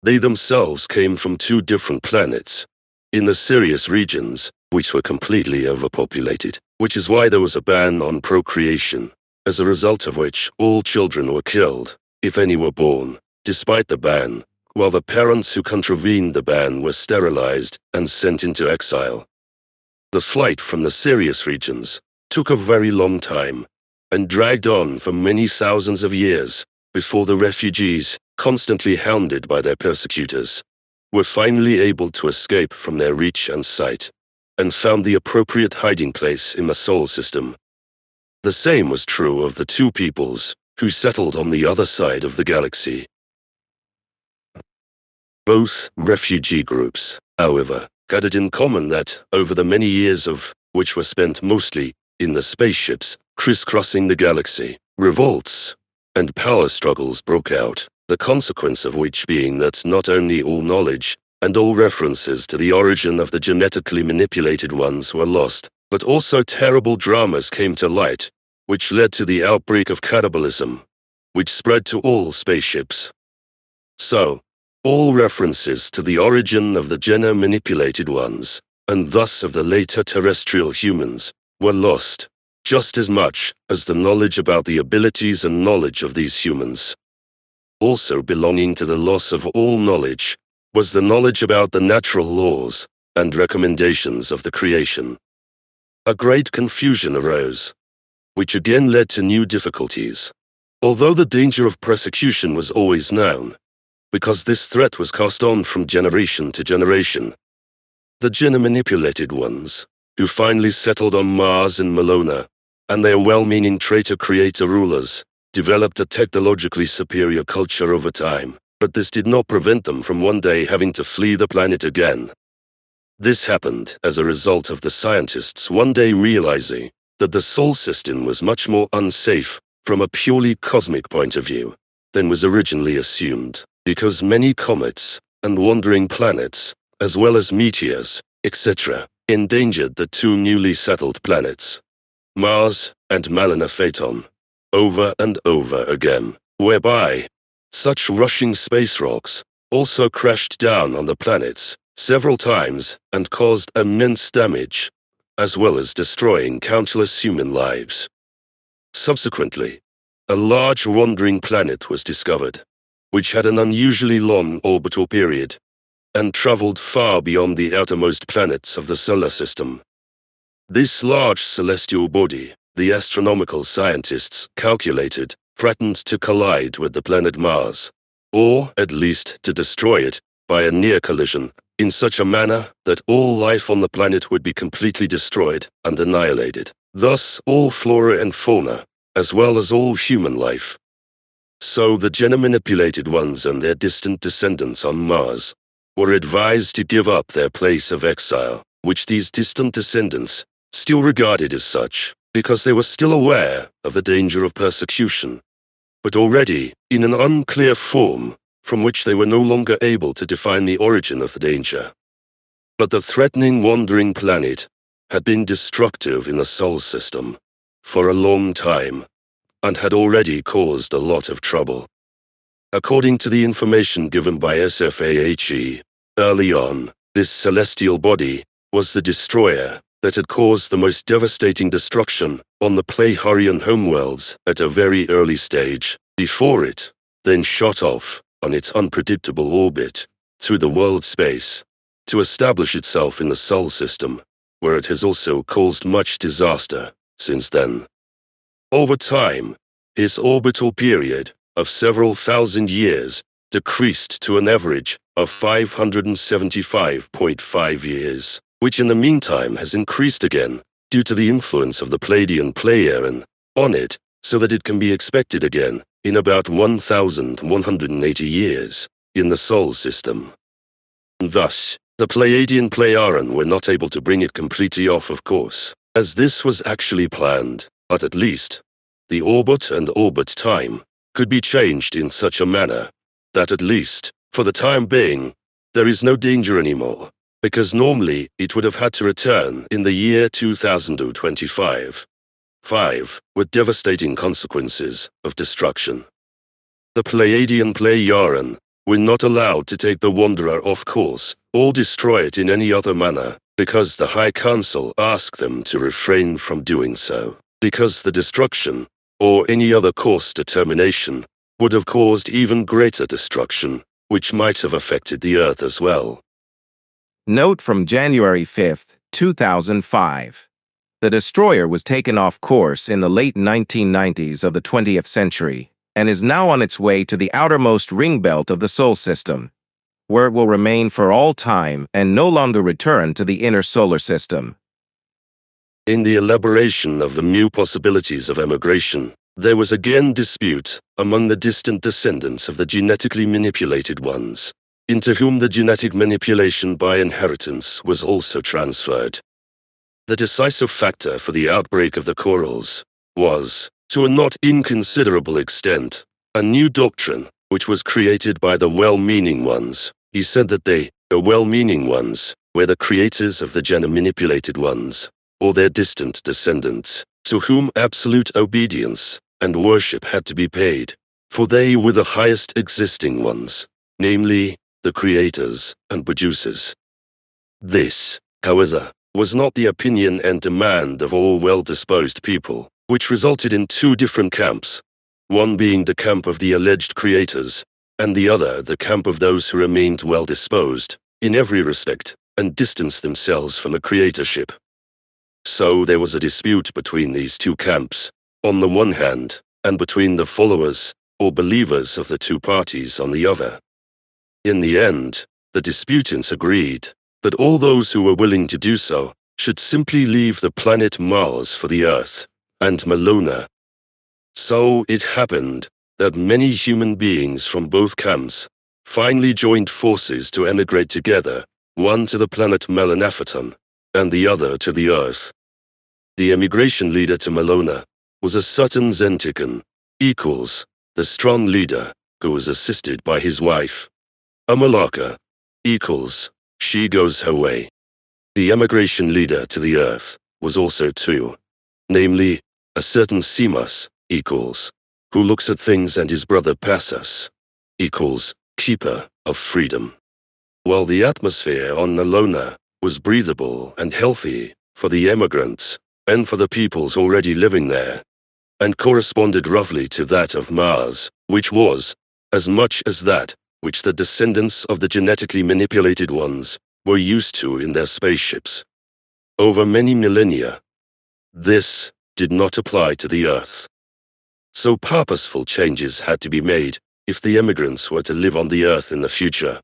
They themselves came from 2 different planets, in the Sirius regions, which were completely overpopulated, which is why there was a ban on procreation, as a result of which all children were killed, if any were born, despite the ban, while the parents who contravened the ban were sterilized and sent into exile. The flight from the Sirius regions took a very long time and dragged on for many thousands of years before the refugees, constantly hounded by their persecutors, were finally able to escape from their reach and sight and found the appropriate hiding place in the Sol system. The same was true of the two peoples who settled on the other side of the galaxy. Both refugee groups, however, had it in common that, over the many years of which were spent mostly in the spaceships crisscrossing the galaxy, revolts and power struggles broke out, the consequence of which being that not only all knowledge and all references to the origin of the genetically manipulated ones were lost, but also terrible dramas came to light, which led to the outbreak of cannibalism, which spread to all spaceships. So, all references to the origin of the genome-manipulated ones, and thus of the later terrestrial humans, were lost, just as much as the knowledge about the abilities and knowledge of these humans. Also belonging to the loss of all knowledge was the knowledge about the natural laws and recommendations of the creation. A great confusion arose, which again led to new difficulties. Although the danger of persecution was always known, because this threat was passed on from generation to generation, the genome-manipulated ones, who finally settled on Mars and Melona, and their well-meaning traitor-creator rulers, developed a technologically superior culture over time, but this did not prevent them from one day having to flee the planet again. This happened as a result of the scientists one day realizing that the Sol system was much more unsafe from a purely cosmic point of view than was originally assumed, because many comets and wandering planets, as well as meteors, etc., endangered the two newly settled planets, Mars and Melona Phaeton, over and over again, whereby such rushing space rocks also crashed down on the planets several times and caused immense damage, as well as destroying countless human lives. Subsequently, a large wandering planet was discovered, which had an unusually long orbital period, and traveled far beyond the outermost planets of the solar system. This large celestial body, the astronomical scientists calculated, threatened to collide with the planet Mars, or at least to destroy it by a near collision, in such a manner that all life on the planet would be completely destroyed and annihilated, thus all flora and fauna, as well as all human life. So the genome-manipulated ones and their distant descendants on Mars were advised to give up their place of exile, which these distant descendants still regarded as such, because they were still aware of the danger of persecution, but already in an unclear form from which they were no longer able to define the origin of the danger. But the threatening wandering planet had been destructive in the Sol system for a long time, and had already caused a lot of trouble. According to the information given by SFAHE, early on, this celestial body was the destroyer that had caused the most devastating destruction on the Pleiadian homeworlds at a very early stage, before it then shot off on its unpredictable orbit through the world space to establish itself in the Sol system, where it has also caused much disaster since then. Over time, his orbital period of several thousand years decreased to an average of 575.5 years, which in the meantime has increased again due to the influence of the Pleiadian Pleiaren on it, so that it can be expected again in about 1,180 years in the Sol system. Thus, the Pleiadian Pleiaren were not able to bring it completely off, of course, as this was actually planned, but at least the orbit and orbit time could be changed in such a manner that at least, for the time being, there is no danger anymore, because normally it would have had to return in the year 2025, with devastating consequences of destruction. The Pleiadian Pleiaren were not allowed to take the Wanderer off course or destroy it in any other manner, because the High Council asked them to refrain from doing so, because the destruction, or any other course determination, would have caused even greater destruction, which might have affected the Earth as well. Note from January 5, 2005. The destroyer was taken off course in the late 1990s of the 20th century and is now on its way to the outermost ring belt of the Sol system, where it will remain for all time and no longer return to the inner solar system. In the elaboration of the new possibilities of emigration, there was again dispute among the distant descendants of the genetically manipulated ones, into whom the genetic manipulation by inheritance was also transferred. The decisive factor for the outbreak of the quarrels was, to a not inconsiderable extent, a new doctrine which was created by the well-meaning ones. He said that they, the well-meaning ones, were the creators of the gene-manipulated ones, or their distant descendants, to whom absolute obedience and worship had to be paid, for they were the highest existing ones, namely, the creators and producers. This, however, was not the opinion and demand of all well-disposed people, which resulted in two different camps, one being the camp of the alleged creators, and the other the camp of those who remained well-disposed, in every respect, and distanced themselves from the creatorship. So there was a dispute between these two camps, on the one hand, and between the followers, or believers of the two parties on the other. In the end, the disputants agreed that all those who were willing to do so should simply leave the planet Mars for the Earth and Melona. So it happened that many human beings from both camps finally joined forces to emigrate together, one to the planet Melanaphaton and the other to the Earth. The emigration leader to Melona was a certain Zentikon, equals the strong leader, who was assisted by his wife. A Malaka, equals she goes her way. The emigration leader to the Earth was also two, namely, a certain Simas, equals who looks at things, and his brother Passus, equals keeper of freedom. While the atmosphere on Melona was breathable and healthy for the emigrants and for the peoples already living there, and corresponded roughly to that of Mars, which was, as much as that which the descendants of the genetically manipulated ones were used to in their spaceships. Over many millennia, this did not apply to the Earth. So purposeful changes had to be made if the emigrants were to live on the Earth in the future.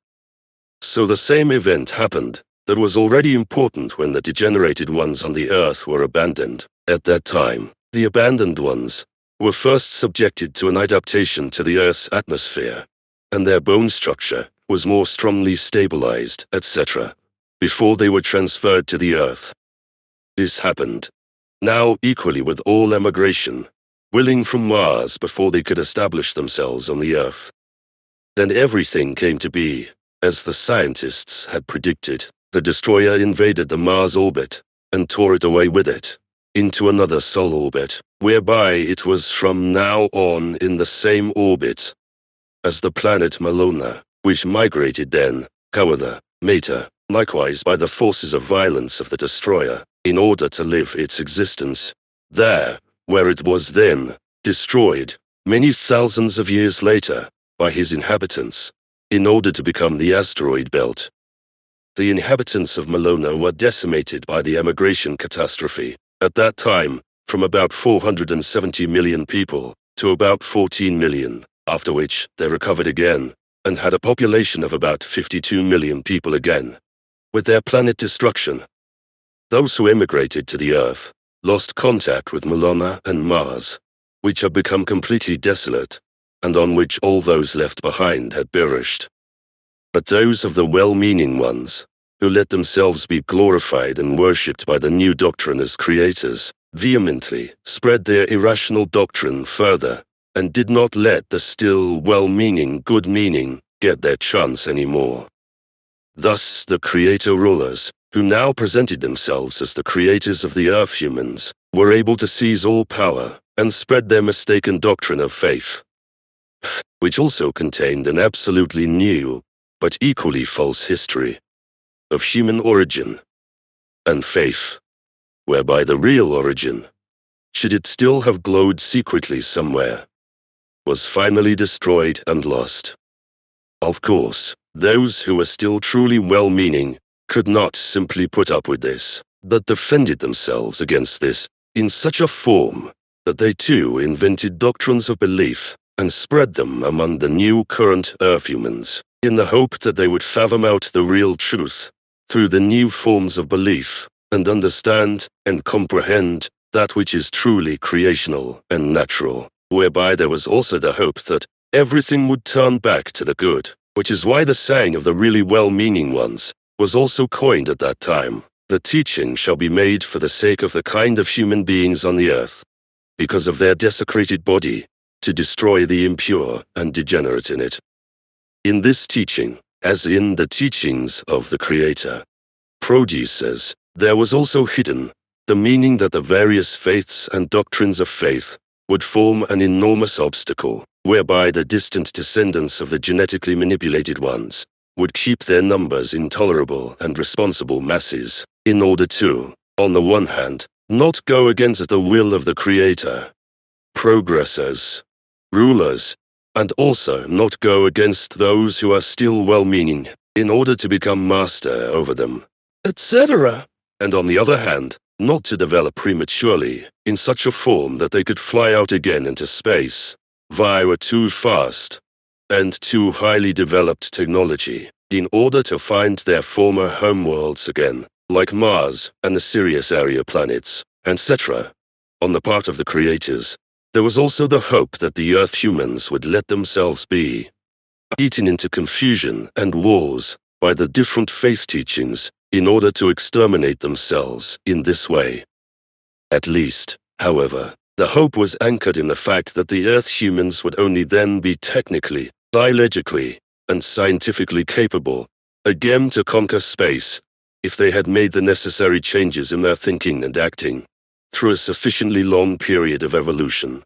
So the same event happened that was already important when the degenerated ones on the Earth were abandoned. At that time, the abandoned ones were first subjected to an adaptation to the Earth's atmosphere, and their bone structure was more strongly stabilized, etc., before they were transferred to the Earth. This happened now equally with all emigration, willing from Mars before they could establish themselves on the Earth. Then everything came to be, as the scientists had predicted. The destroyer invaded the Mars orbit and tore it away with it into another Sol orbit, whereby it was from now on in the same orbit as the planet Melona, which migrated then, however, Meta, likewise by the forces of violence of the destroyer, in order to live its existence there, where it was then destroyed, many thousands of years later, by his inhabitants, in order to become the asteroid belt. The inhabitants of Melona were decimated by the emigration catastrophe, at that time, from about 470 million people to about 14 million, after which they recovered again, and had a population of about 52 million people again. With their planet destruction, those who emigrated to the Earth lost contact with Melona and Mars, which had become completely desolate, and on which all those left behind had perished. But those of the well-meaning ones, who let themselves be glorified and worshipped by the new doctrine as creators, vehemently spread their irrational doctrine further, and did not let the still well-meaning good meaning get their chance anymore. Thus the creator rulers, who now presented themselves as the creators of the Earth humans, were able to seize all power and spread their mistaken doctrine of faith, which also contained an absolutely new, but equally false history of human origin and faith, whereby the real origin, should it still have glowed secretly somewhere, was finally destroyed and lost. Of course, those who were still truly well-meaning could not simply put up with this. that defended themselves against this in such a form that they too invented doctrines of belief and spread them among the new current Earthhumans, in the hope that they would fathom out the real truth through the new forms of belief and understand and comprehend that which is truly creational and natural, whereby there was also the hope that everything would turn back to the good, which is why the saying of the really well-meaning ones was also coined at that time. The teaching shall be made for the sake of the kind of human beings on the earth, because of their desecrated body, to destroy the impure and degenerate in it. In this teaching, as in the teachings of the Creator, Proteus says, there was also hidden the meaning that the various faiths and doctrines of faith would form an enormous obstacle, whereby the distant descendants of the genetically manipulated ones would keep their numbers intolerable and responsible masses, in order to, on the one hand, not go against the will of the Creator, progressors, rulers, and also not go against those who are still well-meaning, in order to become master over them, etc. And on the other hand, not to develop prematurely, in such a form that they could fly out again into space, via too fast and too highly developed technology, in order to find their former homeworlds again, like Mars and the Sirius area planets, etc. On the part of the creators, there was also the hope that the Earth humans would let themselves be eaten into confusion and wars by the different faith teachings in order to exterminate themselves in this way. At least, however, the hope was anchored in the fact that the Earth humans would only then be technically, biologically, and scientifically capable again to conquer space if they had made the necessary changes in their thinking and acting through a sufficiently long period of evolution.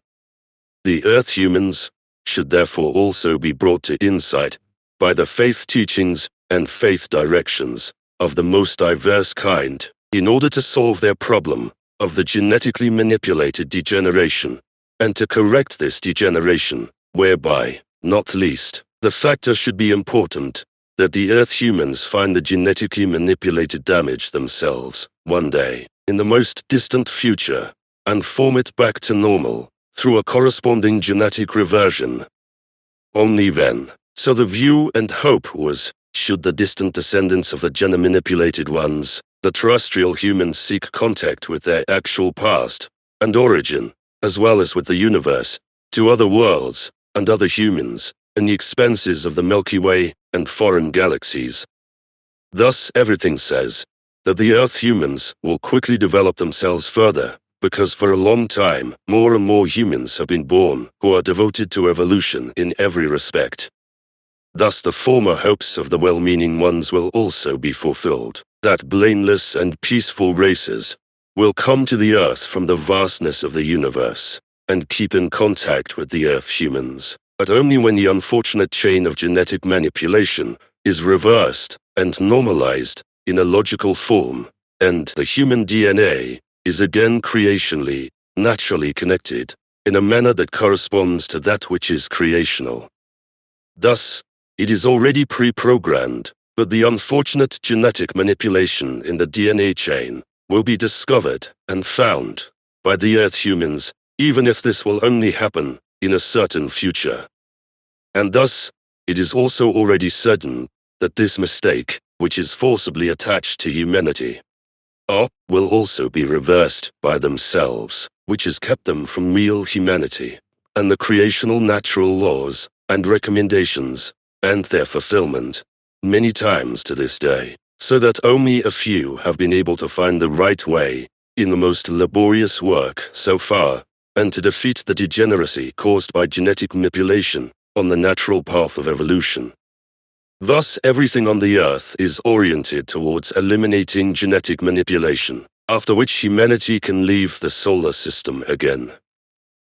The Earth humans should therefore also be brought to insight by the faith teachings and faith directions of the most diverse kind in order to solve their problem of the genetically manipulated degeneration, and to correct this degeneration, whereby, not least, the factor should be important that the Earth humans find the genetically manipulated damage themselves, one day, in the most distant future, and form it back to normal, through a corresponding genetic reversion. Only then, so the view and hope was, should the distant descendants of the gene-manipulated ones, the terrestrial humans, seek contact with their actual past and origin, as well as with the universe, to other worlds and other humans, in the expanses of the Milky Way and foreign galaxies. Thus everything says that the Earth humans will quickly develop themselves further, because for a long time, more and more humans have been born who are devoted to evolution in every respect. Thus the former hopes of the well-meaning ones will also be fulfilled, that blameless and peaceful races will come to the Earth from the vastness of the universe, and keep in contact with the Earth humans, but only when the unfortunate chain of genetic manipulation is reversed and normalized in a logical form, and the human DNA is again creationally, naturally connected, in a manner that corresponds to that which is creational. Thus, it is already pre-programmed, but the unfortunate genetic manipulation in the DNA chain will be discovered and found by the Earth humans, even if this will only happen in a certain future. And thus, it is also already certain that this mistake, which is forcibly attached to humanity, will also be reversed by themselves, which has kept them from real humanity, and the creational natural laws and recommendations, and their fulfillment, many times to this day, so that only a few have been able to find the right way in the most laborious work so far, and to defeat the degeneracy caused by genetic manipulation on the natural path of evolution. Thus, everything on the Earth is oriented towards eliminating genetic manipulation, after which humanity can leave the solar system again.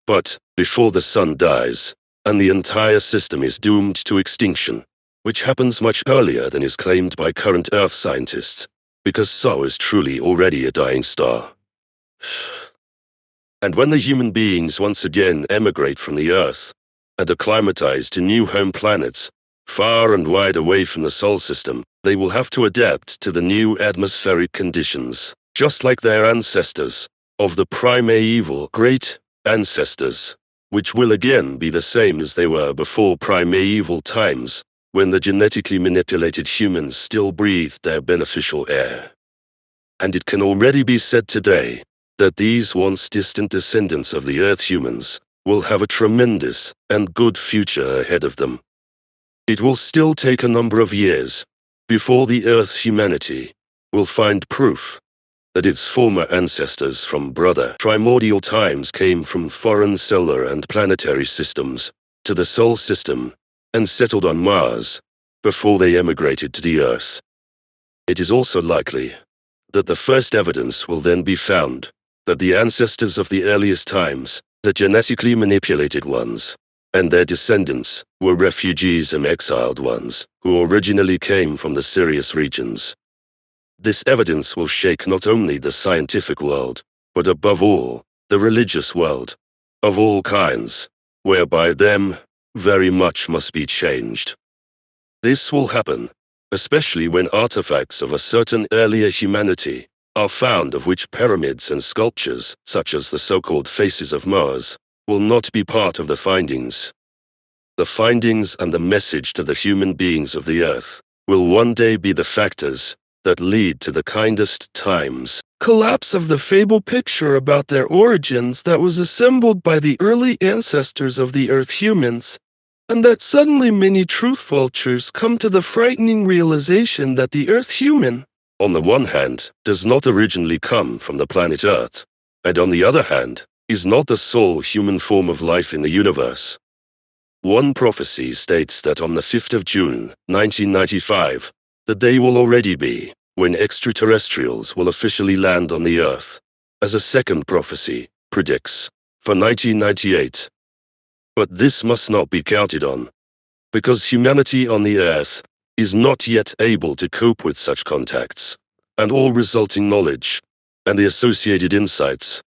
But, before the sun dies, and the entire system is doomed to extinction, which happens much earlier than is claimed by current Earth scientists, because Sol is truly already a dying star. And when the human beings once again emigrate from the Earth, and acclimatize to new home planets, far and wide away from the Sol system, they will have to adapt to the new atmospheric conditions, just like their ancestors, of the primeval great ancestors, which will again be the same as they were before primeval times, when the genetically manipulated humans still breathed their beneficial air. And it can already be said today that these once distant descendants of the Earth humans will have a tremendous and good future ahead of them. It will still take a number of years before the Earth humanity will find proof that its former ancestors from brother primordial times came from foreign solar and planetary systems to the Sol system and settled on Mars before they emigrated to the Earth. It is also likely that the first evidence will then be found that the ancestors of the earliest times, the genetically manipulated ones, and their descendants were refugees and exiled ones who originally came from the Sirius regions. This evidence will shake not only the scientific world, but above all, the religious world, of all kinds, whereby them very much must be changed. This will happen, especially when artifacts of a certain earlier humanity are found, of which pyramids and sculptures, such as the so-called faces of Mars, will not be part of the findings. The findings and the message to the human beings of the Earth will one day be the factors that lead to the kindest times collapse of the fable picture about their origins that was assembled by the early ancestors of the Earth humans, and that suddenly many truth vultures come to the frightening realization that the Earth human, on the one hand, does not originally come from the planet Earth, and on the other hand, is not the sole human form of life in the universe. One prophecy states that on the 5th of June, 1995, the day will already be when extraterrestrials will officially land on the Earth, as a second prophecy predicts for 1998. But this must not be counted on, because humanity on the Earth is not yet able to cope with such contacts, and all resulting knowledge, and the associated insights.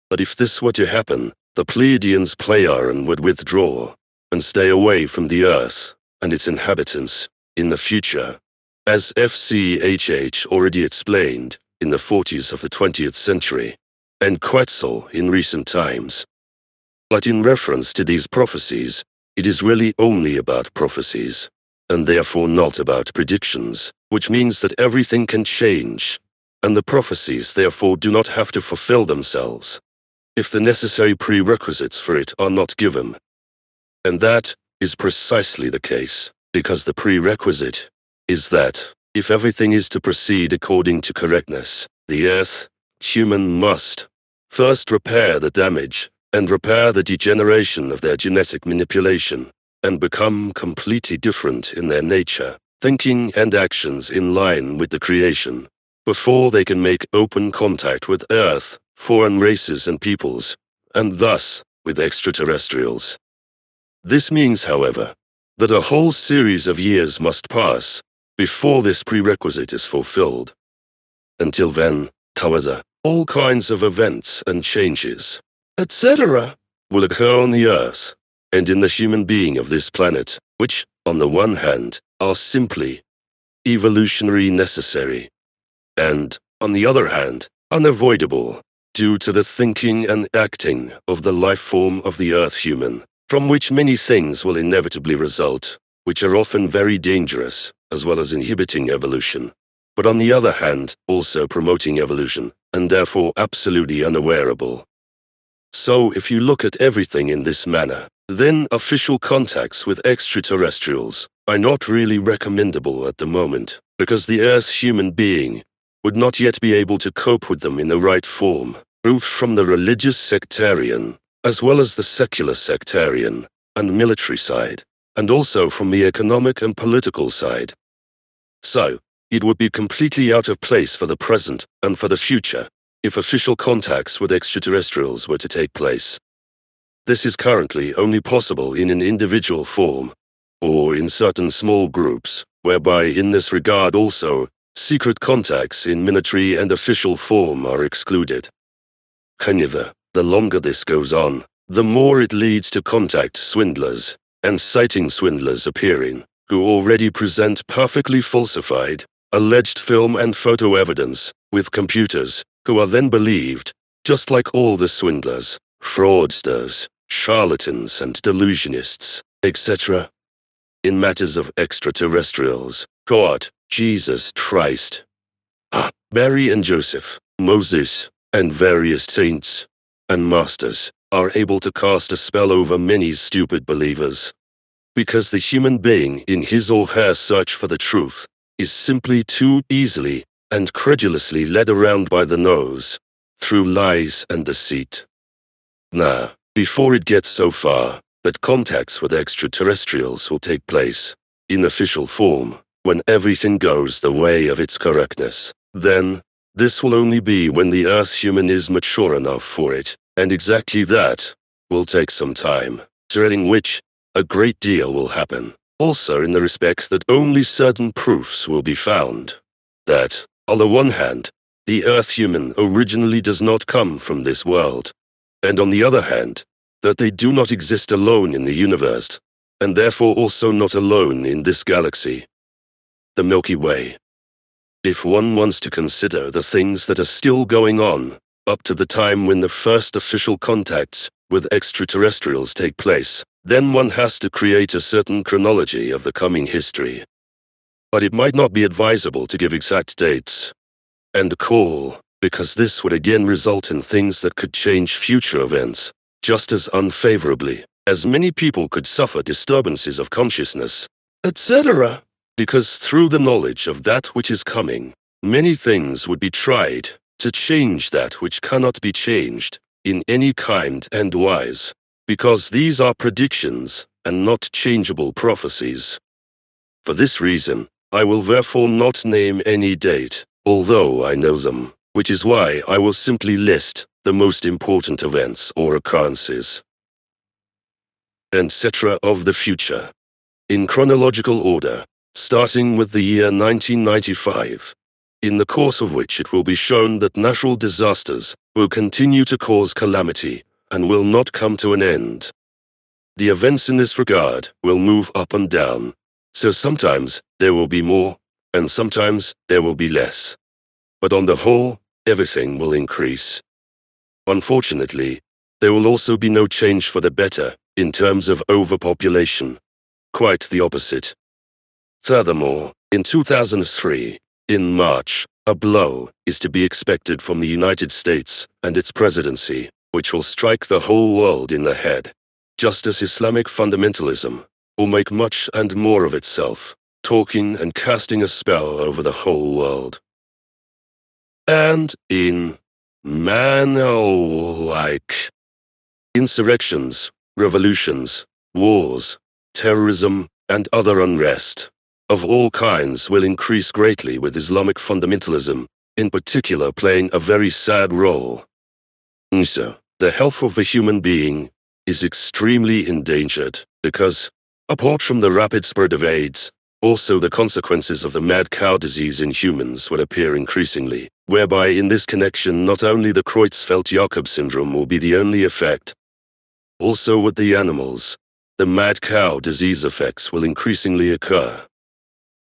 But if this were to happen, the Pleiadians Pleiaren would withdraw, and stay away from the Earth and its inhabitants in the future, as FCHH already explained in the 40s of the 20th century, and Quetzal in recent times. But in reference to these prophecies, it is really only about prophecies, and therefore not about predictions, which means that everything can change, and the prophecies therefore do not have to fulfill themselves, if the necessary prerequisites for it are not given. And that is precisely the case, because the prerequisite is that, if everything is to proceed according to correctness, the Earth human must first repair the damage and repair the degeneration of their genetic manipulation, and become completely different in their nature, thinking and actions in line with the creation, before they can make open contact with Earth, foreign races and peoples, and thus with extraterrestrials. This means, however, that a whole series of years must pass before this prerequisite is fulfilled. Until then, however, all kinds of events and changes, etc., will occur on the Earth and in the human being of this planet, which, on the one hand, are simply evolutionary necessary, and, on the other hand, unavoidable, due to the thinking and acting of the life form of the Earth human, from which many things will inevitably result, which are often very dangerous, as well as inhibiting evolution, but on the other hand, also promoting evolution, and therefore absolutely unawareable. So if you look at everything in this manner, then official contacts with extraterrestrials are not really recommendable at the moment, because the Earth human being would not yet be able to cope with them in the right form, proof from the religious sectarian, as well as the secular sectarian and military side, and also from the economic and political side. So, it would be completely out of place for the present and for the future if official contacts with extraterrestrials were to take place. This is currently only possible in an individual form, or in certain small groups, whereby in this regard also, secret contacts in military and official form are excluded. However, the longer this goes on, the more it leads to contact swindlers and sighting swindlers appearing, who already present perfectly falsified, alleged film and photo evidence with computers, who are then believed, just like all the swindlers, fraudsters, charlatans and delusionists, etc. In matters of extraterrestrials, God, Jesus Christ, Mary and Joseph, Moses, and various saints and masters are able to cast a spell over many stupid believers, because the human being in his or her search for the truth is simply too easily and credulously led around by the nose, through lies and deceit. Now, before it gets so far that contacts with extraterrestrials will take place, in official form, when everything goes the way of its correctness, then, this will only be when the Earth human is mature enough for it, and exactly that will take some time, during which a great deal will happen, also in the respect that only certain proofs will be found. That, on the one hand, the Earth human originally does not come from this world, and on the other hand, that they do not exist alone in the universe, and therefore also not alone in this galaxy, the Milky Way. If one wants to consider the things that are still going on, up to the time when the first official contacts with extraterrestrials take place, then one has to create a certain chronology of the coming history. But it might not be advisable to give exact dates and call, because this would again result in things that could change future events, just as unfavorably, as many people could suffer disturbances of consciousness, etc. Because through the knowledge of that which is coming, many things would be tried to change that which cannot be changed in any kind and wise, because these are predictions and not changeable prophecies. For this reason, I will therefore not name any date, although I know them, which is why I will simply list the most important events or occurrences, etc. of the future, in chronological order, starting with the year 1995, in the course of which it will be shown that natural disasters will continue to cause calamity and will not come to an end. The events in this regard will move up and down, so sometimes there will be more, and sometimes there will be less. But on the whole, everything will increase. Unfortunately, there will also be no change for the better in terms of overpopulation. Quite the opposite. Furthermore, in 2003, in March, a blow is to be expected from the United States and its presidency, which will strike the whole world in the head, just as Islamic fundamentalism will make much and more of itself, talking and casting a spell over the whole world. And in man-like insurrections, revolutions, wars, terrorism, and other unrest of all kinds will increase greatly, with Islamic fundamentalism, in particular, playing a very sad role. So, the health of the human being is extremely endangered, because, apart from the rapid spread of AIDS, also the consequences of the mad cow disease in humans will appear increasingly, whereby in this connection not only the Creutzfeldt-Jakob syndrome will be the only effect, also with the animals, the mad cow disease effects will increasingly occur.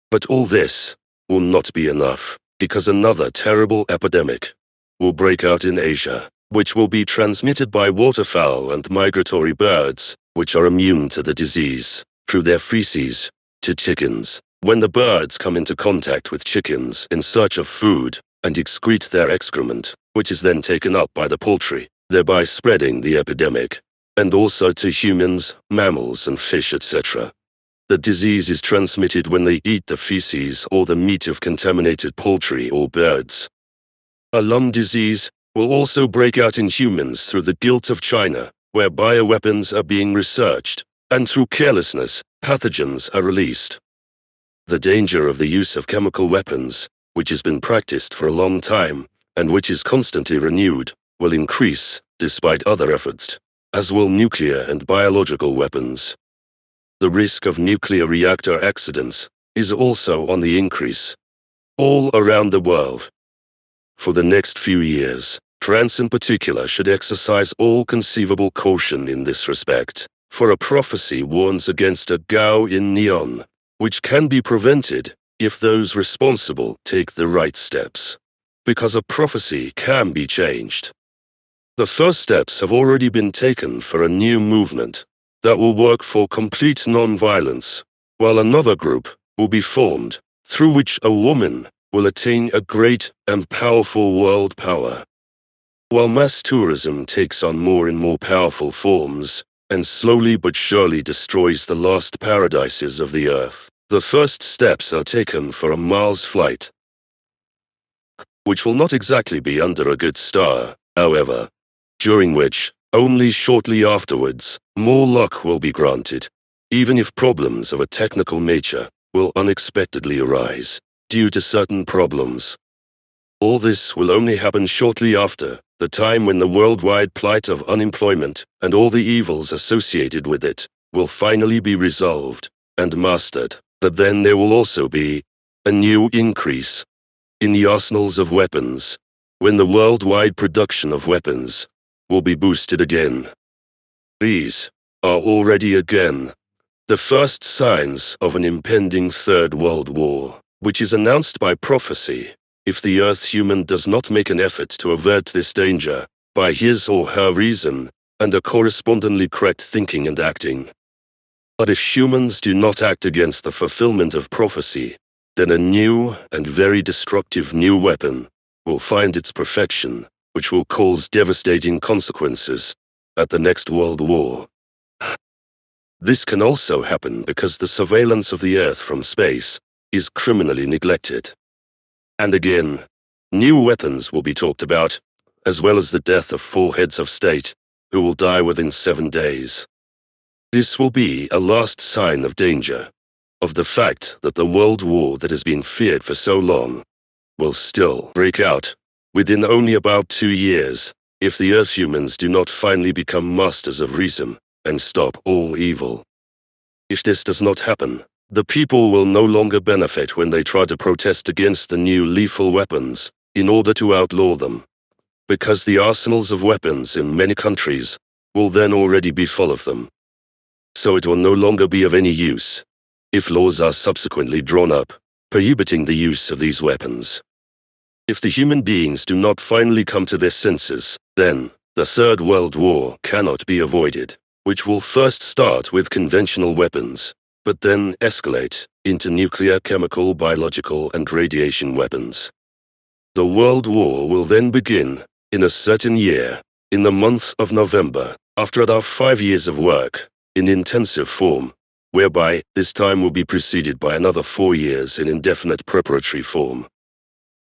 But all this will not be enough, because another terrible epidemic will break out in Asia, which will be transmitted by waterfowl and migratory birds, which are immune to the disease, through their feces, to chickens. When the birds come into contact with chickens in search of food, and excrete their excrement, which is then taken up by the poultry, thereby spreading the epidemic, and also to humans, mammals and fish, etc. The disease is transmitted when they eat the feces or the meat of contaminated poultry or birds. A lung disease will also break out in humans through the guilt of China, where bioweapons are being researched, and through carelessness, pathogens are released. The danger of the use of chemical weapons, which has been practiced for a long time, and which is constantly renewed, will increase, despite other efforts, as will nuclear and biological weapons. The risk of nuclear reactor accidents is also on the increase, all around the world. For the next few years, France in particular should exercise all conceivable caution in this respect, for a prophecy warns against a gao in neon, which can be prevented if those responsible take the right steps. Because a prophecy can be changed. The first steps have already been taken for a new movement that will work for complete non-violence, while another group will be formed through which a woman will attain a great and powerful world power. While mass tourism takes on more and more powerful forms, and slowly but surely destroys the last paradises of the earth, the first steps are taken for a Mars flight, which will not exactly be under a good star, however, during which, only shortly afterwards, more luck will be granted, even if problems of a technical nature will unexpectedly arise due to certain problems. All this will only happen shortly after the time when the worldwide plight of unemployment and all the evils associated with it will finally be resolved and mastered. But then there will also be a new increase in the arsenals of weapons, when the worldwide production of weapons will be boosted again. These are already again the first signs of an impending Third World War, which is announced by prophecy if the Earth human does not make an effort to avert this danger by his or her reason and a correspondingly correct thinking and acting. But if humans do not act against the fulfillment of prophecy, then a new and very destructive new weapon will find its perfection, which will cause devastating consequences at the next World War. This can also happen because the surveillance of the Earth from space is criminally neglected. And again, new weapons will be talked about, as well as the death of 4 heads of state, who will die within 7 days. This will be a last sign of danger, of the fact that the world war that has been feared for so long will still break out within only about 2 years, if the Earth humans do not finally become masters of reason and stop all evil. If this does not happen, the people will no longer benefit when they try to protest against the new lethal weapons in order to outlaw them, because the arsenals of weapons in many countries will then already be full of them. So it will no longer be of any use if laws are subsequently drawn up prohibiting the use of these weapons. If the human beings do not finally come to their senses, then the Third World War cannot be avoided, which will first start with conventional weapons, but then escalate into nuclear, chemical, biological, and radiation weapons. The World War will then begin in a certain year, in the month of November, after about 5 years of work, in intensive form, whereby this time will be preceded by another 4 years in indefinite preparatory form.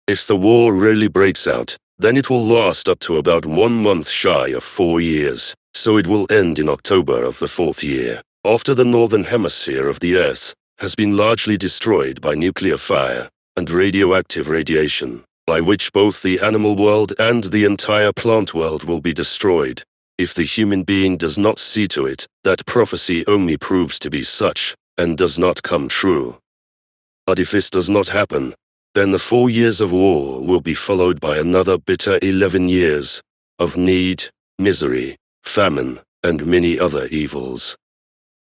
If the war really breaks out, then it will last up to about 1 month shy of 4 years, so it will end in October of the 4th year, after the northern hemisphere of the Earth has been largely destroyed by nuclear fire and radioactive radiation, by which both the animal world and the entire plant world will be destroyed, if the human being does not see to it that prophecy only proves to be such, and does not come true. But if this does not happen, then the 4 years of war will be followed by another bitter 11 years of need, misery, famine, and many other evils.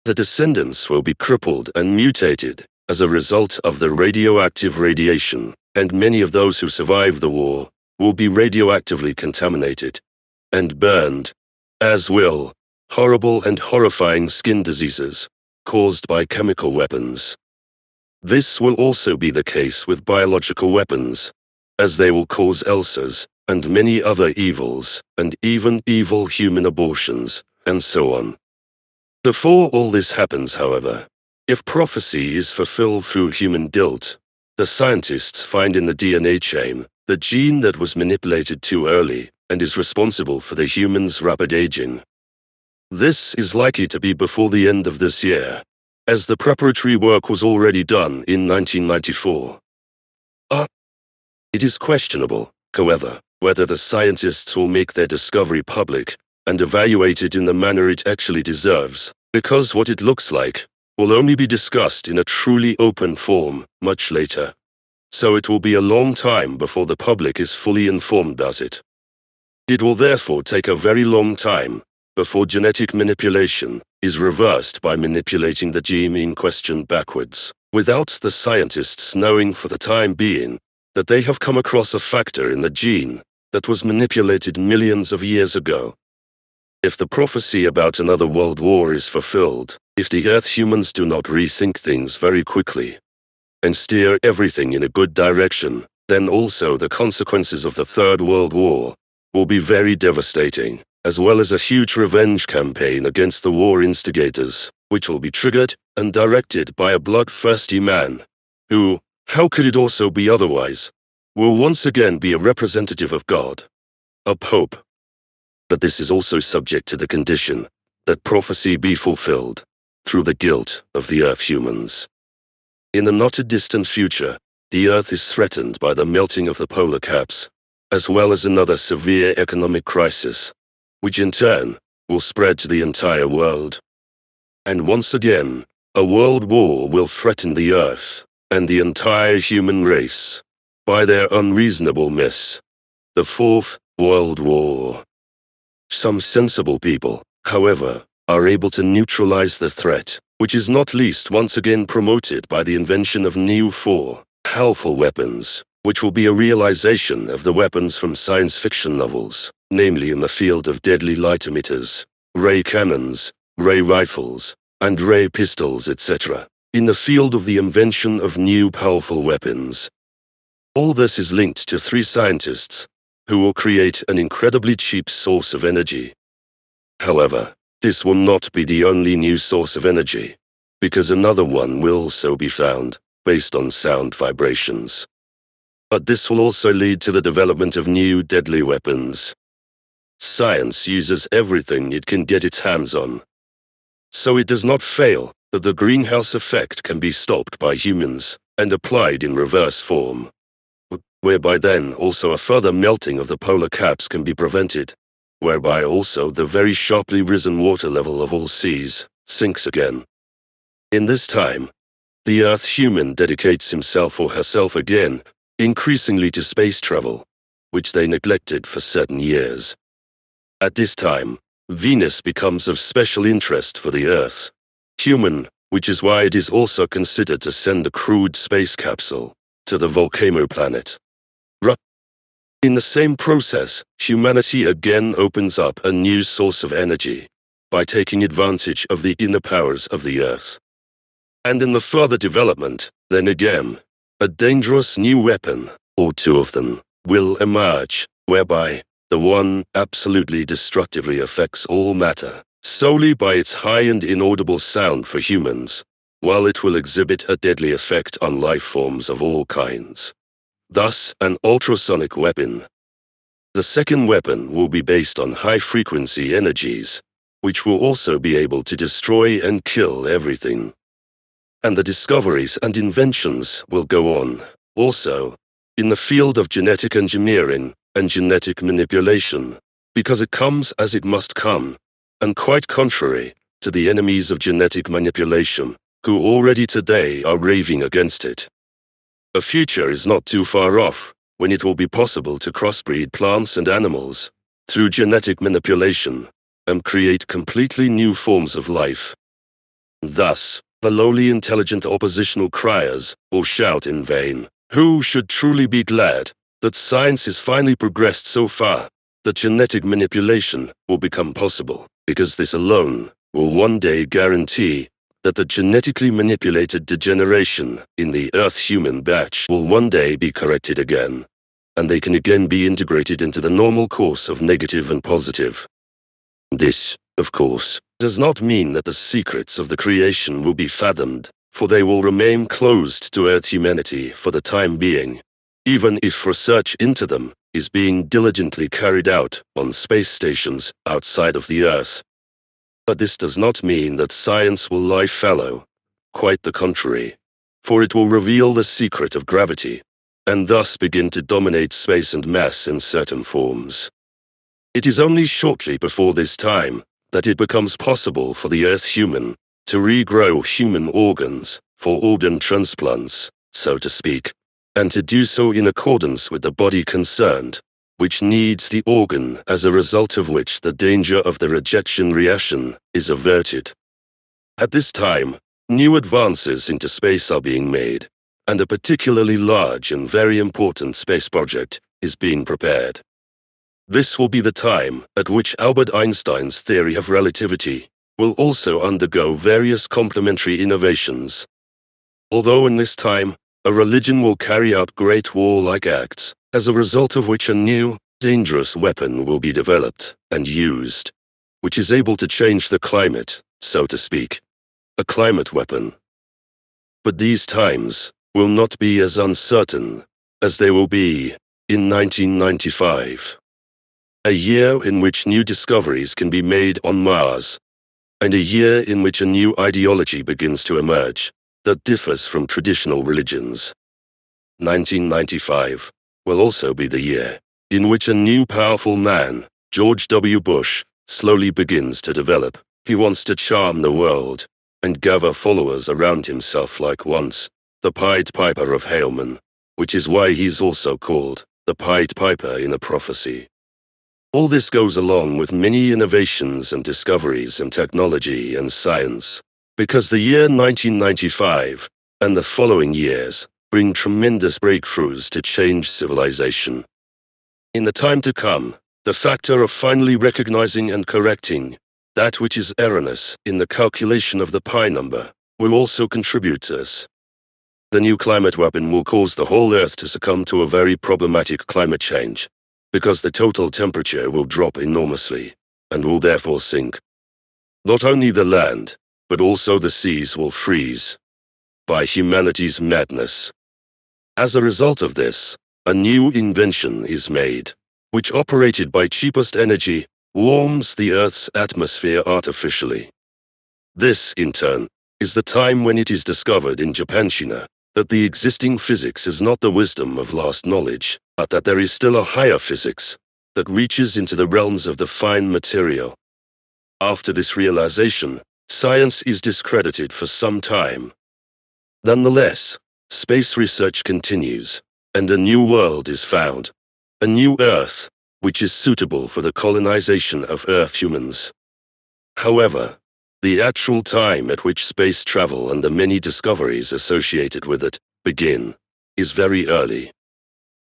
The descendants will be crippled and mutated as a result of the radioactive radiation, and many of those who survive the war will be radioactively contaminated and burned, as will horrible and horrifying skin diseases caused by chemical weapons. This will also be the case with biological weapons, as they will cause ulcers and many other evils, and even evil human abortions, and so on. Before all this happens, however, if prophecy is fulfilled through human guilt, the scientists find in the DNA chain the gene that was manipulated too early and is responsible for the human's rapid aging. This is likely to be before the end of this year, as the preparatory work was already done in 1994. It is questionable, however, whether the scientists will make their discovery public and evaluate it in the manner it actually deserves, because what it looks like will only be discussed in a truly open form much later. So it will be a long time before the public is fully informed about it. It will therefore take a very long time before genetic manipulation is reversed by manipulating the gene in question backwards. without the scientists knowing for the time being that they have come across a factor in the gene that was manipulated millions of years ago. If the prophecy about another world war is fulfilled, if the Earth humans do not rethink things very quickly and steer everything in a good direction, then also the consequences of the Third World War will be very devastating, as well as a huge revenge campaign against the war instigators, which will be triggered and directed by a bloodthirsty man, who, how could it also be otherwise, will once again be a representative of God, a pope. But this is also subject to the condition that prophecy be fulfilled through the guilt of the Earth humans. In the not-too-distant future, the Earth is threatened by the melting of the polar caps, as well as another severe economic crisis, which in turn will spread to the entire world. And once again, a world war will threaten the Earth and the entire human race by their unreasonableness, the Fourth World War. Some sensible people, however, are able to neutralize the threat, which is not least once again promoted by the invention of new powerful weapons, which will be a realization of the weapons from science fiction novels, namely in the field of deadly light emitters, ray cannons, ray rifles, and ray pistols, etc., in the field of the invention of new powerful weapons. All this is linked to three scientists who will create an incredibly cheap source of energy. However, this will not be the only new source of energy, because another one will also be found, based on sound vibrations. But this will also lead to the development of new deadly weapons. Science uses everything it can get its hands on. So it does not fail that the greenhouse effect can be stopped by humans and applied in reverse form, whereby then also a further melting of the polar caps can be prevented, whereby also the very sharply risen water level of all seas sinks again. In this time, the Earth human dedicates himself or herself again, increasingly to space travel, which they neglected for certain years. At this time, Venus becomes of special interest for the Earth human, which is why it is also considered to send a crewed space capsule to the volcano planet. In the same process, humanity again opens up a new source of energy by taking advantage of the inner powers of the Earth. And in the further development, then again, a dangerous new weapon, or two of them, will emerge, whereby the one absolutely destructively affects all matter, solely by its high and inaudible sound for humans, while it will exhibit a deadly effect on life forms of all kinds. Thus, an ultrasonic weapon. The second weapon will be based on high-frequency energies, which will also be able to destroy and kill everything. And the discoveries and inventions will go on, also, in the field of genetic engineering and genetic manipulation, because it comes as it must come, and quite contrary to the enemies of genetic manipulation, who already today are raving against it. The future is not too far off, when it will be possible to crossbreed plants and animals through genetic manipulation and create completely new forms of life. Thus, the lowly intelligent oppositional criers will shout in vain, who should truly be glad that science has finally progressed so far that genetic manipulation will become possible, because this alone will one day guarantee that the genetically manipulated degeneration in the Earth human batch will one day be corrected again, and they can again be integrated into the normal course of negative and positive. This, of course, does not mean that the secrets of the creation will be fathomed, for they will remain closed to Earth humanity for the time being, even if research into them is being diligently carried out on space stations outside of the Earth. But this does not mean that science will lie fallow, quite the contrary, for it will reveal the secret of gravity, and thus begin to dominate space and mass in certain forms. It is only shortly before this time that it becomes possible for the Earth human to regrow human organs for organ transplants, so to speak, and to do so in accordance with the body concerned, which needs the organ, as a result of which the danger of the rejection reaction is averted. At this time, New advances into space are being made, and a particularly large and very important space project is being prepared. This will be the time at which Albert Einstein's theory of relativity will also undergo various complementary innovations. Although in this time, a religion will carry out great war-like acts, as a result of which a new, dangerous weapon will be developed and used, which is able to change the climate, so to speak. A climate weapon. But these times will not be as uncertain as they will be in 1995. A year in which new discoveries can be made on Mars, and a year in which a new ideology begins to emerge that differs from traditional religions. 1995 will also be the year in which a new powerful man, George W. Bush, slowly begins to develop. He wants to charm the world and gather followers around himself like once, the Pied Piper of Haleman, which is why he's also called the Pied Piper in a prophecy. All this goes along with many innovations and discoveries in technology and science, because the year 1995 and the following years bring tremendous breakthroughs to change civilization. In the time to come, the factor of finally recognizing and correcting that which is erroneous in the calculation of the pi number will also contribute to this. The new climate weapon will cause the whole Earth to succumb to a very problematic climate change, because the total temperature will drop enormously, and will therefore sink. Not only the land, but also the seas will freeze, by humanity's madness. As a result of this, a new invention is made, which operated by cheapest energy, warms the Earth's atmosphere artificially. This, in turn, is the time when it is discovered in Japanshina that the existing physics is not the wisdom of last knowledge, but that there is still a higher physics that reaches into the realms of the fine material. After this realization, science is discredited for some time. Nonetheless, space research continues, and a new world is found, a new Earth, which is suitable for the colonization of Earth humans. However, the actual time at which space travel and the many discoveries associated with it begin is very early.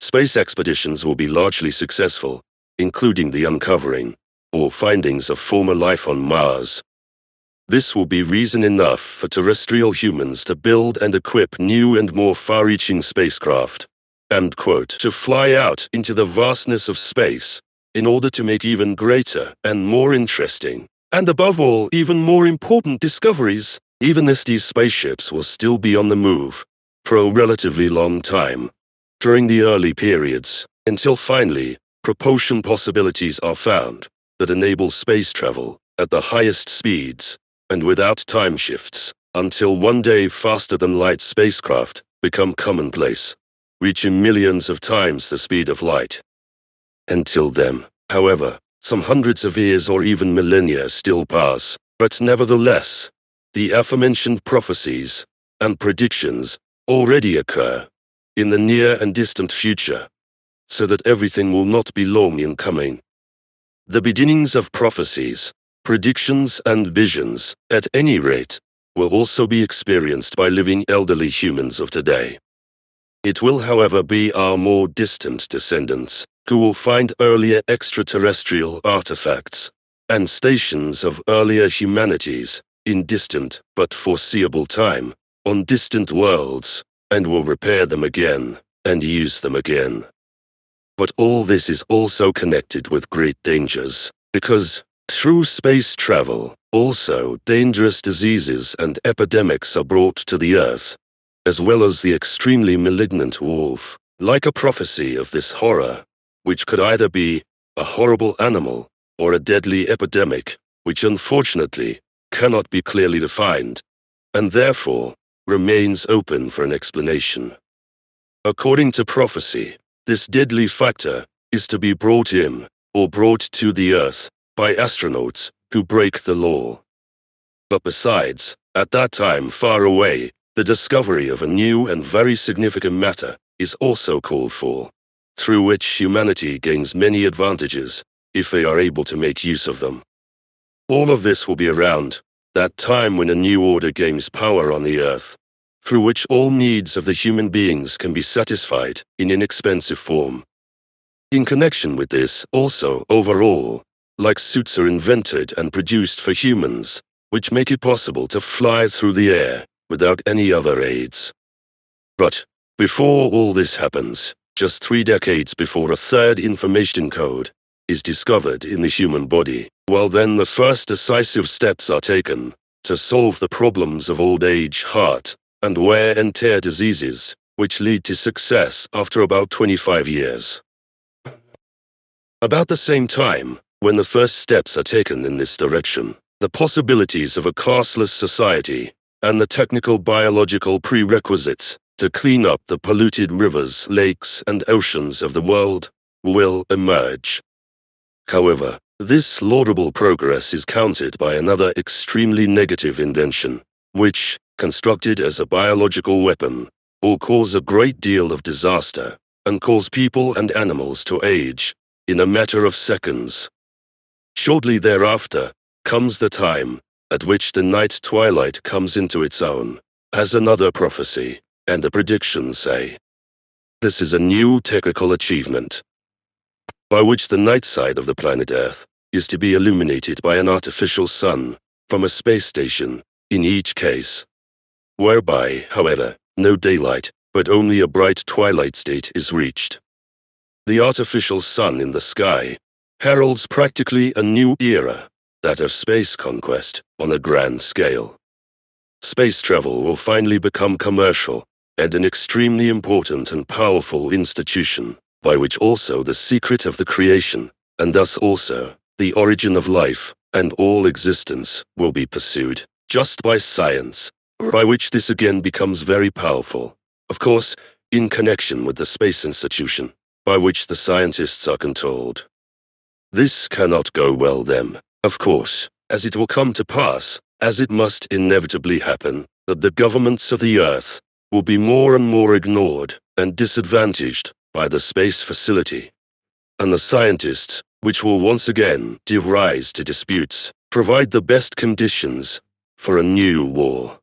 Space expeditions will be largely successful, including the uncovering or findings of former life on Mars. This will be reason enough for terrestrial humans to build and equip new and more far-reaching spacecraft, to fly out into the vastness of space in order to make even greater and more interesting, and above all, even more important discoveries. Even as these spaceships will still be on the move for a relatively long time, during the early periods, until finally, propulsion possibilities are found that enable space travel at the highest speeds and without time shifts, until one day faster-than-light spacecraft become commonplace, reaching millions of times the speed of light. Until then, however, some hundreds of years or even millennia still pass, but nevertheless, the aforementioned prophecies and predictions already occur in the near and distant future, so that everything will not be long in coming. The beginnings of prophecies, predictions and visions, at any rate, will also be experienced by living elderly humans of today. It will, however, be our more distant descendants who will find earlier extraterrestrial artifacts and stations of earlier humanities in distant but foreseeable time on distant worlds, and will repair them again and use them again. But all this is also connected with great dangers, because through space travel, also dangerous diseases and epidemics are brought to the Earth, as well as the extremely malignant wolf, like a prophecy of this horror, which could either be a horrible animal or a deadly epidemic, which unfortunately cannot be clearly defined, and therefore remains open for an explanation. According to prophecy, this deadly factor is to be brought in, or brought to the Earth, by astronauts who break the law. But besides, at that time far away, the discovery of a new and very significant matter is also called for, through which humanity gains many advantages, if they are able to make use of them. All of this will be around that time when a new order gains power on the Earth, through which all needs of the human beings can be satisfied in inexpensive form. In connection with this, also, overall, like suits are invented and produced for humans, which make it possible to fly through the air without any other aids. But before all this happens, just 3 decades before a third information code is discovered in the human body, well then the first decisive steps are taken to solve the problems of old age, heart, and wear and tear diseases, which lead to success after about 25 years. About the same time, when the first steps are taken in this direction, the possibilities of a classless society and the technical biological prerequisites to clean up the polluted rivers, lakes, and oceans of the world will emerge. However, this laudable progress is countered by another extremely negative invention, which, constructed as a biological weapon, will cause a great deal of disaster and cause people and animals to age in a matter of seconds. Shortly thereafter comes the time at which the night twilight comes into its own, as another prophecy and the predictions say. This is a new technical achievement, by which the night side of the planet Earth is to be illuminated by an artificial sun from a space station in each case, whereby, however, no daylight, but only a bright twilight state is reached. The artificial sun in the sky heralds practically a new era, that of space conquest on a grand scale. Space travel will finally become commercial and an extremely important and powerful institution, by which also the secret of the creation, and thus also the origin of life and all existence, will be pursued, just by science, by which this again becomes very powerful, of course, in connection with the space institution, by which the scientists are controlled. This cannot go well then, of course, as it will come to pass, as it must inevitably happen, that the governments of the Earth will be more and more ignored and disadvantaged by the space facility, and the scientists, which will once again give rise to disputes, provide the best conditions for a new war.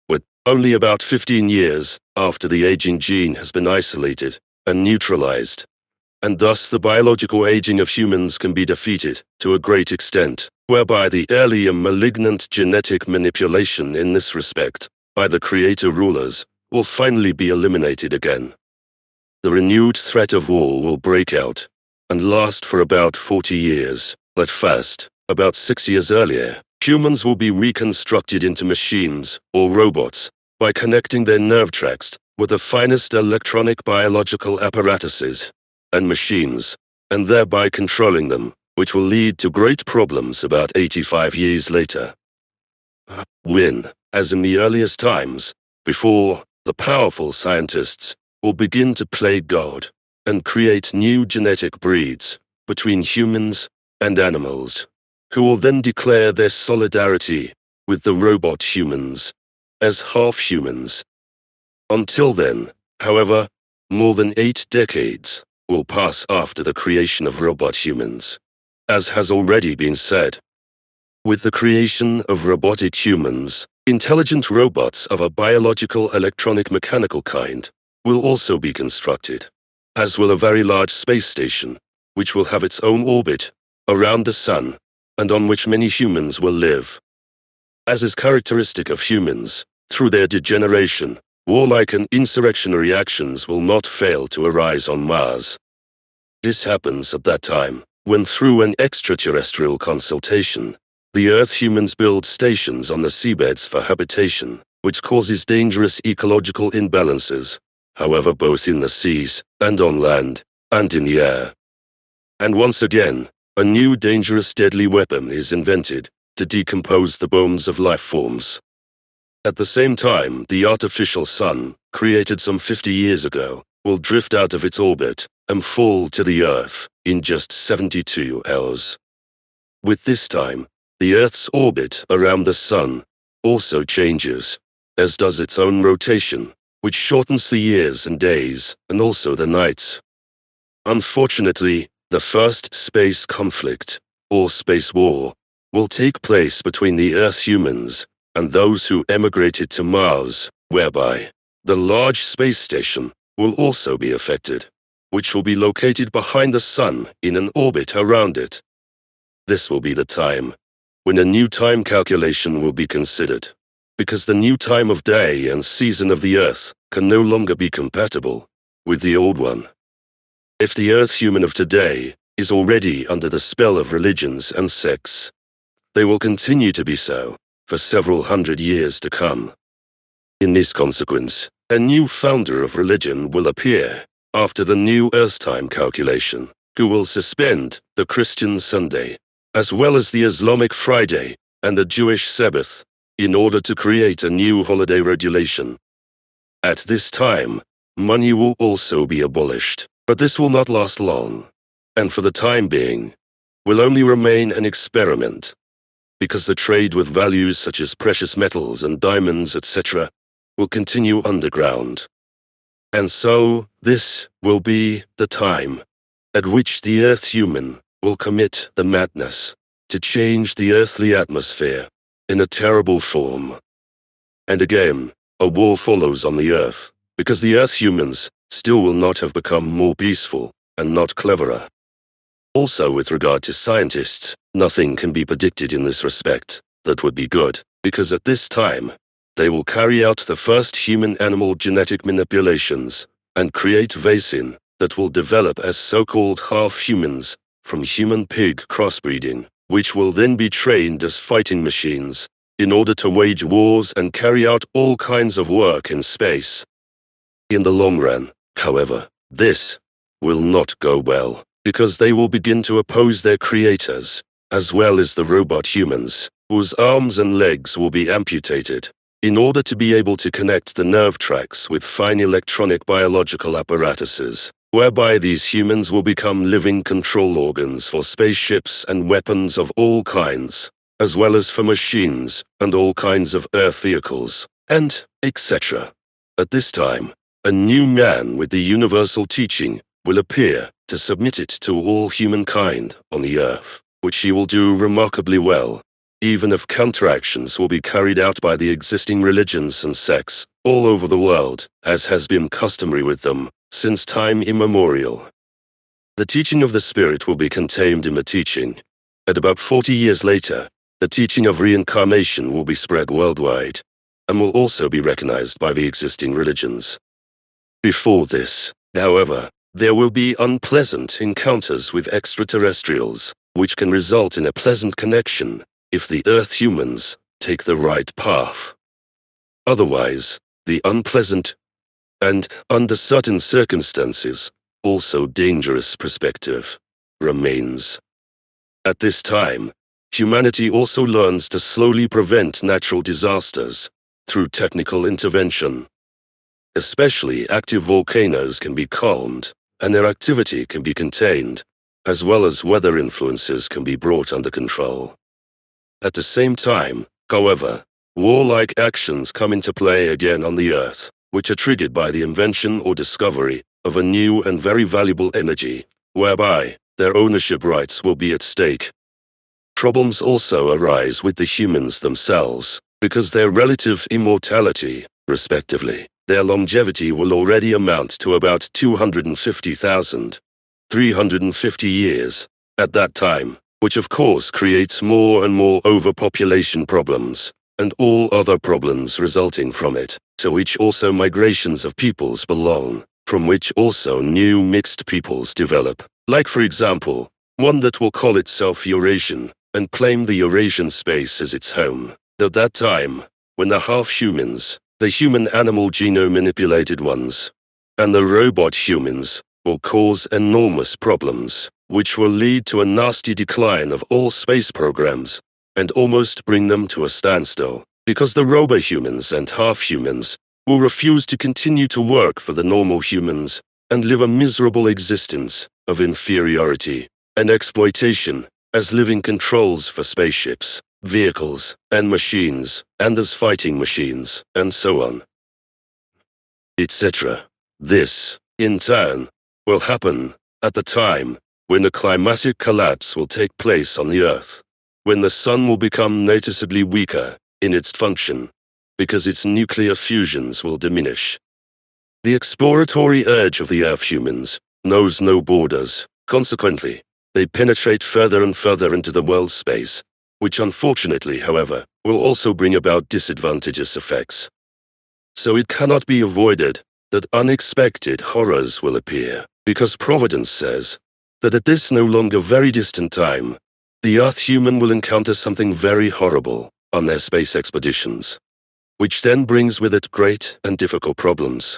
With only about 15 years after the aging gene has been isolated and neutralized, and thus the biological aging of humans can be defeated to a great extent, whereby the early and malignant genetic manipulation in this respect by the creator rulers will finally be eliminated again. The renewed threat of war will break out and last for about 40 years. At first, about 6 years earlier, humans will be reconstructed into machines or robots by connecting their nerve tracts with the finest electronic biological apparatuses and machines, and thereby controlling them, which will lead to great problems about 85 years later. When, as in the earliest times, before, the powerful scientists will begin to play God and create new genetic breeds between humans and animals, who will then declare their solidarity with the robot humans as half-humans. Until then, however, more than 8 decades will pass after the creation of robot humans, as has already been said. With the creation of robotic humans, intelligent robots of a biological electronic mechanical kind will also be constructed, as will a very large space station, which will have its own orbit around the sun, and on which many humans will live. As is characteristic of humans, through their degeneration, warlike and insurrectionary actions will not fail to arise on Mars. This happens at that time, when through an extraterrestrial consultation, the Earth humans build stations on the seabeds for habitation, which causes dangerous ecological imbalances, however both in the seas, and on land, and in the air. And once again, a new dangerous deadly weapon is invented to decompose the bones of life forms. At the same time, the artificial sun, created some 50 years ago, will drift out of its orbit and fall to the Earth in just 72 hours. With this time, the Earth's orbit around the sun also changes, as does its own rotation, which shortens the years and days, and also the nights. Unfortunately, the first space conflict, or space war, will take place between the Earth humans and those who emigrated to Mars, whereby the large space station will also be affected, which will be located behind the Sun in an orbit around it. This will be the time when a new time calculation will be considered, because the new time of day and season of the Earth can no longer be compatible with the old one. If the Earth human of today is already under the spell of religions and sects, they will continue to be so for several hundred years to come. In this consequence, a new founder of religion will appear after the new Earth time calculation, who will suspend the Christian Sunday, as well as the Islamic Friday and the Jewish Sabbath, in order to create a new holiday regulation. At this time, money will also be abolished, but this will not last long, and for the time being, will only remain an experiment, because the trade with values such as precious metals and diamonds, etc., will continue underground. And so, this will be the time at which the Earth human will commit the madness to change the earthly atmosphere in a terrible form. And again, a war follows on the Earth, because the Earth humans still will not have become more peaceful and not cleverer. Also, with regard to scientists, nothing can be predicted in this respect that would be good, because at this time, they will carry out the first human-animal genetic manipulations and create vaccine that will develop as so-called half-humans from human-pig crossbreeding, which will then be trained as fighting machines in order to wage wars and carry out all kinds of work in space. In the long run, however, this will not go well, because they will begin to oppose their creators, as well as the robot humans, whose arms and legs will be amputated, in order to be able to connect the nerve tracks with fine electronic biological apparatuses, whereby these humans will become living control organs for spaceships and weapons of all kinds, as well as for machines and all kinds of Earth vehicles, and etc. At this time, a new man with the universal teaching will appear to submit it to all humankind on the Earth, which he will do remarkably well, even if counteractions will be carried out by the existing religions and sects all over the world, as has been customary with them since time immemorial. The teaching of the Spirit will be contained in the teaching. At about 40 years later, the teaching of reincarnation will be spread worldwide, and will also be recognized by the existing religions. Before this, however, there will be unpleasant encounters with extraterrestrials, which can result in a pleasant connection if the Earth humans take the right path. Otherwise, the unpleasant and, under certain circumstances, also dangerous perspective remains. At this time, humanity also learns to slowly prevent natural disasters through technical intervention. Especially active volcanoes can be calmed, and their activity can be contained, as well as weather influences can be brought under control. At the same time, however, warlike actions come into play again on the Earth, which are triggered by the invention or discovery of a new and very valuable energy, whereby their ownership rights will be at stake. Problems also arise with the humans themselves, because their relative immortality, respectively, their longevity will already amount to about 250,000, 350 years, at that time, which of course creates more and more overpopulation problems, and all other problems resulting from it, to which also migrations of peoples belong, from which also new mixed peoples develop, like for example, one that will call itself Eurasian, and claim the Eurasian space as its home. At that time, when the half-humans, the human-animal genome-manipulated ones, and the robot humans will cause enormous problems, which will lead to a nasty decline of all space programs, and almost bring them to a standstill, because the robo-humans and half-humans will refuse to continue to work for the normal humans and live a miserable existence of inferiority and exploitation as living controls for spaceships, vehicles, and machines, and as fighting machines, and so on, etc. This, in turn, will happen at the time when the climatic collapse will take place on the Earth, when the sun will become noticeably weaker in its function, because its nuclear fusions will diminish. The exploratory urge of the Earth humans knows no borders. Consequently, they penetrate further and further into the world's space, which unfortunately, however, will also bring about disadvantageous effects. So it cannot be avoided that unexpected horrors will appear, because Providence says that at this no longer very distant time, the Earth human will encounter something very horrible on their space expeditions, which then brings with it great and difficult problems.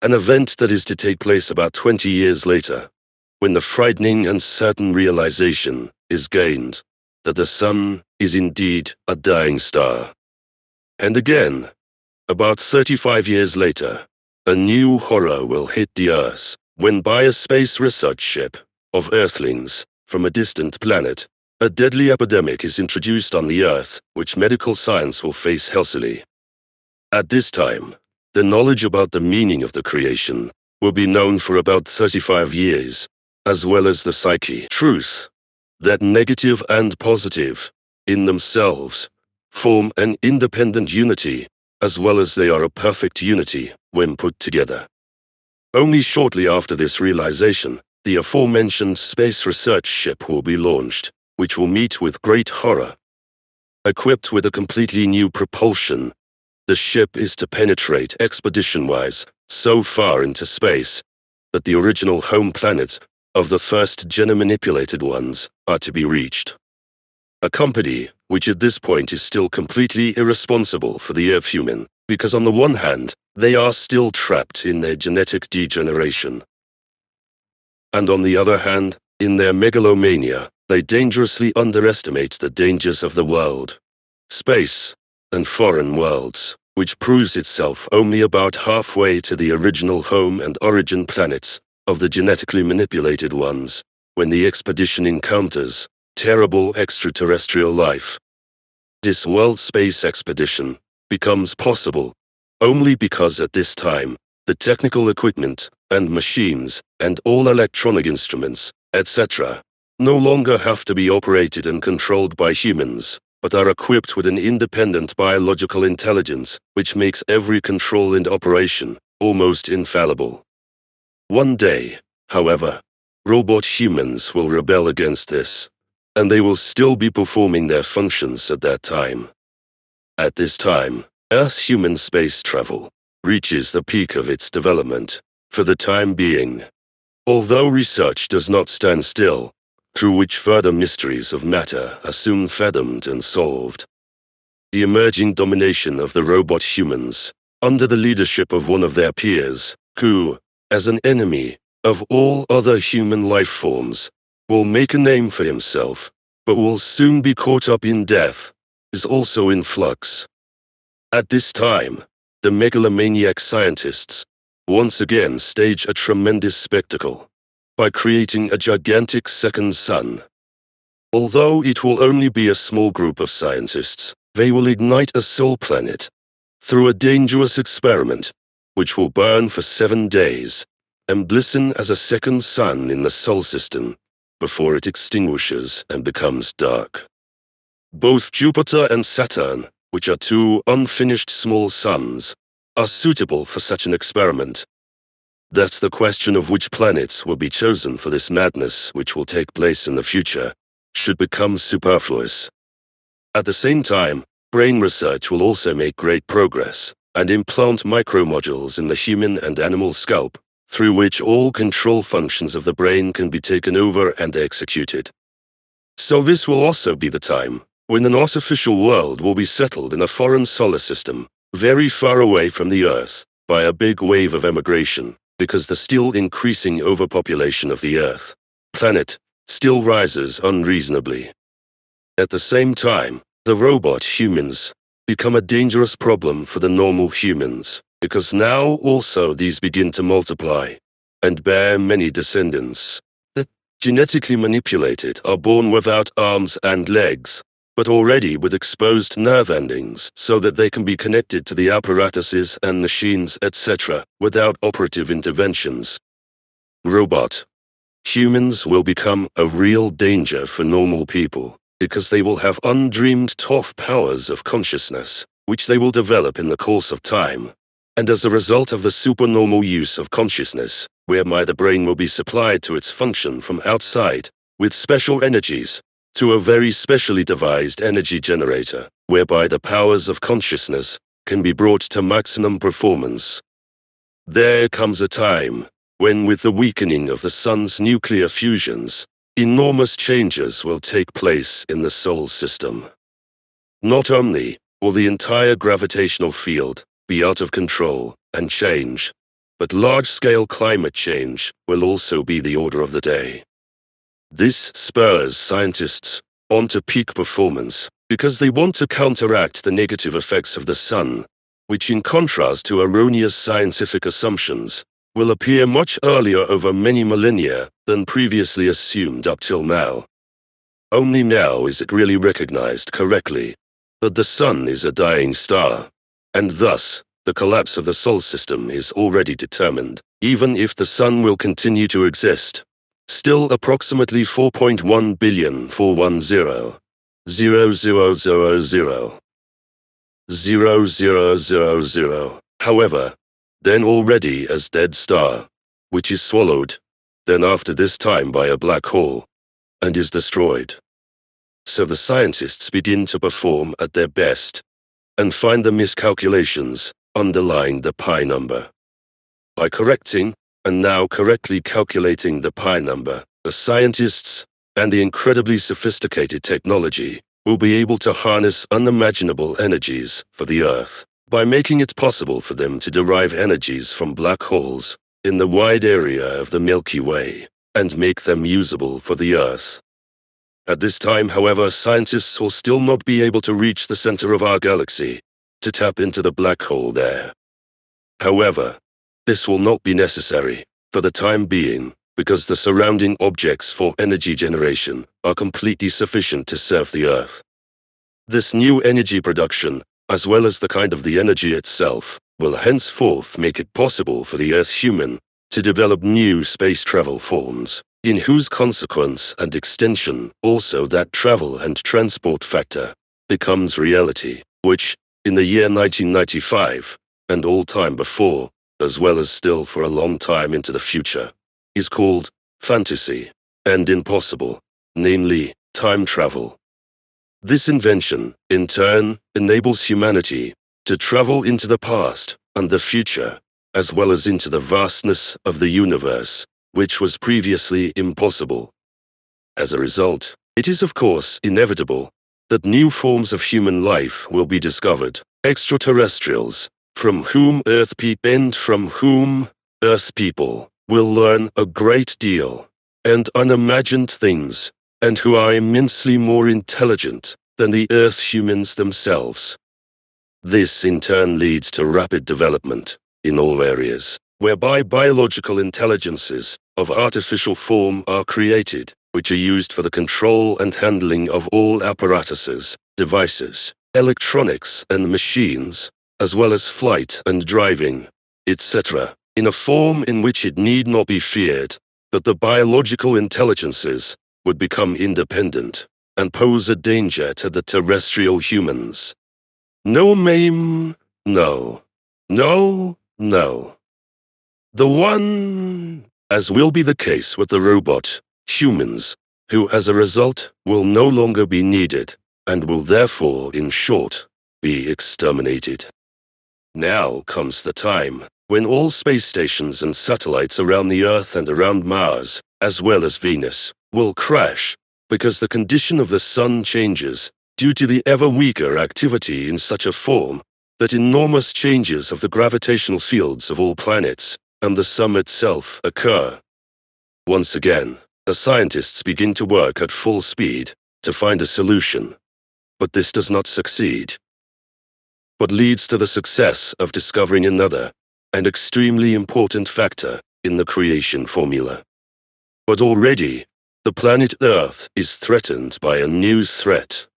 An event that is to take place about 20 years later, when the frightening and certain realization is gained that the sun is indeed a dying star. And again, about 35 years later, a new horror will hit the Earth when by a space research ship of Earthlings from a distant planet, a deadly epidemic is introduced on the Earth which medical science will face healthily. At this time, the knowledge about the meaning of the creation will be known for about 35 years, as well as the psyche truth, that negative and positive, in themselves, form an independent unity, as well as they are a perfect unity when put together. Only shortly after this realization, the aforementioned space research ship will be launched, which will meet with great horror. Equipped with a completely new propulsion, the ship is to penetrate expedition-wise so far into space that the original home planets of the first gene-manipulated ones are to be reached. A company which at this point is still completely irresponsible for the Earth human, because on the one hand, they are still trapped in their genetic degeneration, and on the other hand, in their megalomania, they dangerously underestimate the dangers of the world, space, and foreign worlds, which proves itself only about halfway to the original home and origin planets of the genetically manipulated ones, when the expedition encounters terrible extraterrestrial life. This world space expedition becomes possible only because at this time, the technical equipment and machines and all electronic instruments, etc., no longer have to be operated and controlled by humans, but are equipped with an independent biological intelligence which makes every control and operation almost infallible. One day, however, robot humans will rebel against this, and they will still be performing their functions at that time. At this time, Earth's human space travel reaches the peak of its development for the time being, although research does not stand still, through which further mysteries of matter are soon fathomed and solved. The emerging domination of the robot humans, under the leadership of one of their peers, who, as an enemy of all other human life forms, will make a name for himself, but will soon be caught up in death, is also in flux. At this time, the megalomaniac scientists once again stage a tremendous spectacle by creating a gigantic second sun. Although it will only be a small group of scientists, they will ignite a soul planet through a dangerous experiment which will burn for 7 days and glisten as a second sun in the Sol system before it extinguishes and becomes dark. Both Jupiter and Saturn, which are 2 unfinished small suns, are suitable for such an experiment. That's the question of which planets will be chosen for this madness which will take place in the future, should become superfluous. At the same time, brain research will also make great progress, and implant micromodules in the human and animal scalp, through which all control functions of the brain can be taken over and executed. So this will also be the time when an artificial world will be settled in a foreign solar system, very far away from the Earth, by a big wave of emigration, because the still increasing overpopulation of the Earth planet still rises unreasonably. At the same time, the robot humans become a dangerous problem for the normal humans, because now also these begin to multiply and bear many descendants. The genetically manipulated are born without arms and legs, but already with exposed nerve endings so that they can be connected to the apparatuses and machines, etc., without operative interventions. Robot humans will become a real danger for normal people, because they will have undreamed tough powers of consciousness, which they will develop in the course of time. And as a result of the supernormal use of consciousness, whereby the brain will be supplied to its function from outside, with special energies, to a very specially devised energy generator, whereby the powers of consciousness can be brought to maximum performance. There comes a time when, with the weakening of the sun's nuclear fusions, enormous changes will take place in the solar system. Not only will the entire gravitational field be out of control and change, but large-scale climate change will also be the order of the day. This spurs scientists on to peak performance because they want to counteract the negative effects of the sun, which, in contrast to erroneous scientific assumptions, will appear much earlier over many millennia than previously assumed up till now. Only now is it really recognized correctly that the sun is a dying star, and thus the collapse of the solar system is already determined, even if the sun will continue to exist. Still approximately 4.1 billion 410 0000 however, then already as dead star, which is swallowed, then after this time by a black hole, and is destroyed. So the scientists begin to perform at their best, and find the miscalculations underlying the pi number. By correcting, and now correctly calculating the pi number, the scientists, and the incredibly sophisticated technology, will be able to harness unimaginable energies for the Earth, by making it possible for them to derive energies from black holes in the wide area of the Milky Way, and make them usable for the Earth. At this time, however, scientists will still not be able to reach the center of our galaxy to tap into the black hole there. However, this will not be necessary for the time being, because the surrounding objects for energy generation are completely sufficient to serve the Earth. This new energy production, as well as the kind of the energy itself, will henceforth make it possible for the Earth human to develop new space travel forms, in whose consequence and extension also that travel and transport factor becomes reality, which, in the year 1995, and all time before, as well as still for a long time into the future, is called fantasy and impossible, namely time travel. This invention, in turn, enables humanity to travel into the past and the future, as well as into the vastness of the universe, which was previously impossible. As a result, it is of course inevitable that new forms of human life will be discovered, extraterrestrials, from whom Earth people will learn a great deal, and unimagined things, and who are immensely more intelligent than the Earth humans themselves. This in turn leads to rapid development in all areas, whereby biological intelligences of artificial form are created, which are used for the control and handling of all apparatuses, devices, electronics and machines, as well as flight and driving, etc., in a form in which it need not be feared that the biological intelligences would become independent and pose a danger to the terrestrial humans. No, ma'am, no. No, no. The one, as will be the case with the robot, humans, who as a result will no longer be needed, and will therefore, in short, be exterminated. Now comes the time when all space stations and satellites around the Earth and around Mars, as well as Venus, will crash, because the condition of the sun changes due to the ever weaker activity in such a form that enormous changes of the gravitational fields of all planets and the sun itself occur. Once again, the scientists begin to work at full speed to find a solution, but this does not succeed, but leads to the success of discovering another and extremely important factor in the creation formula. But already, the planet Earth is threatened by a new threat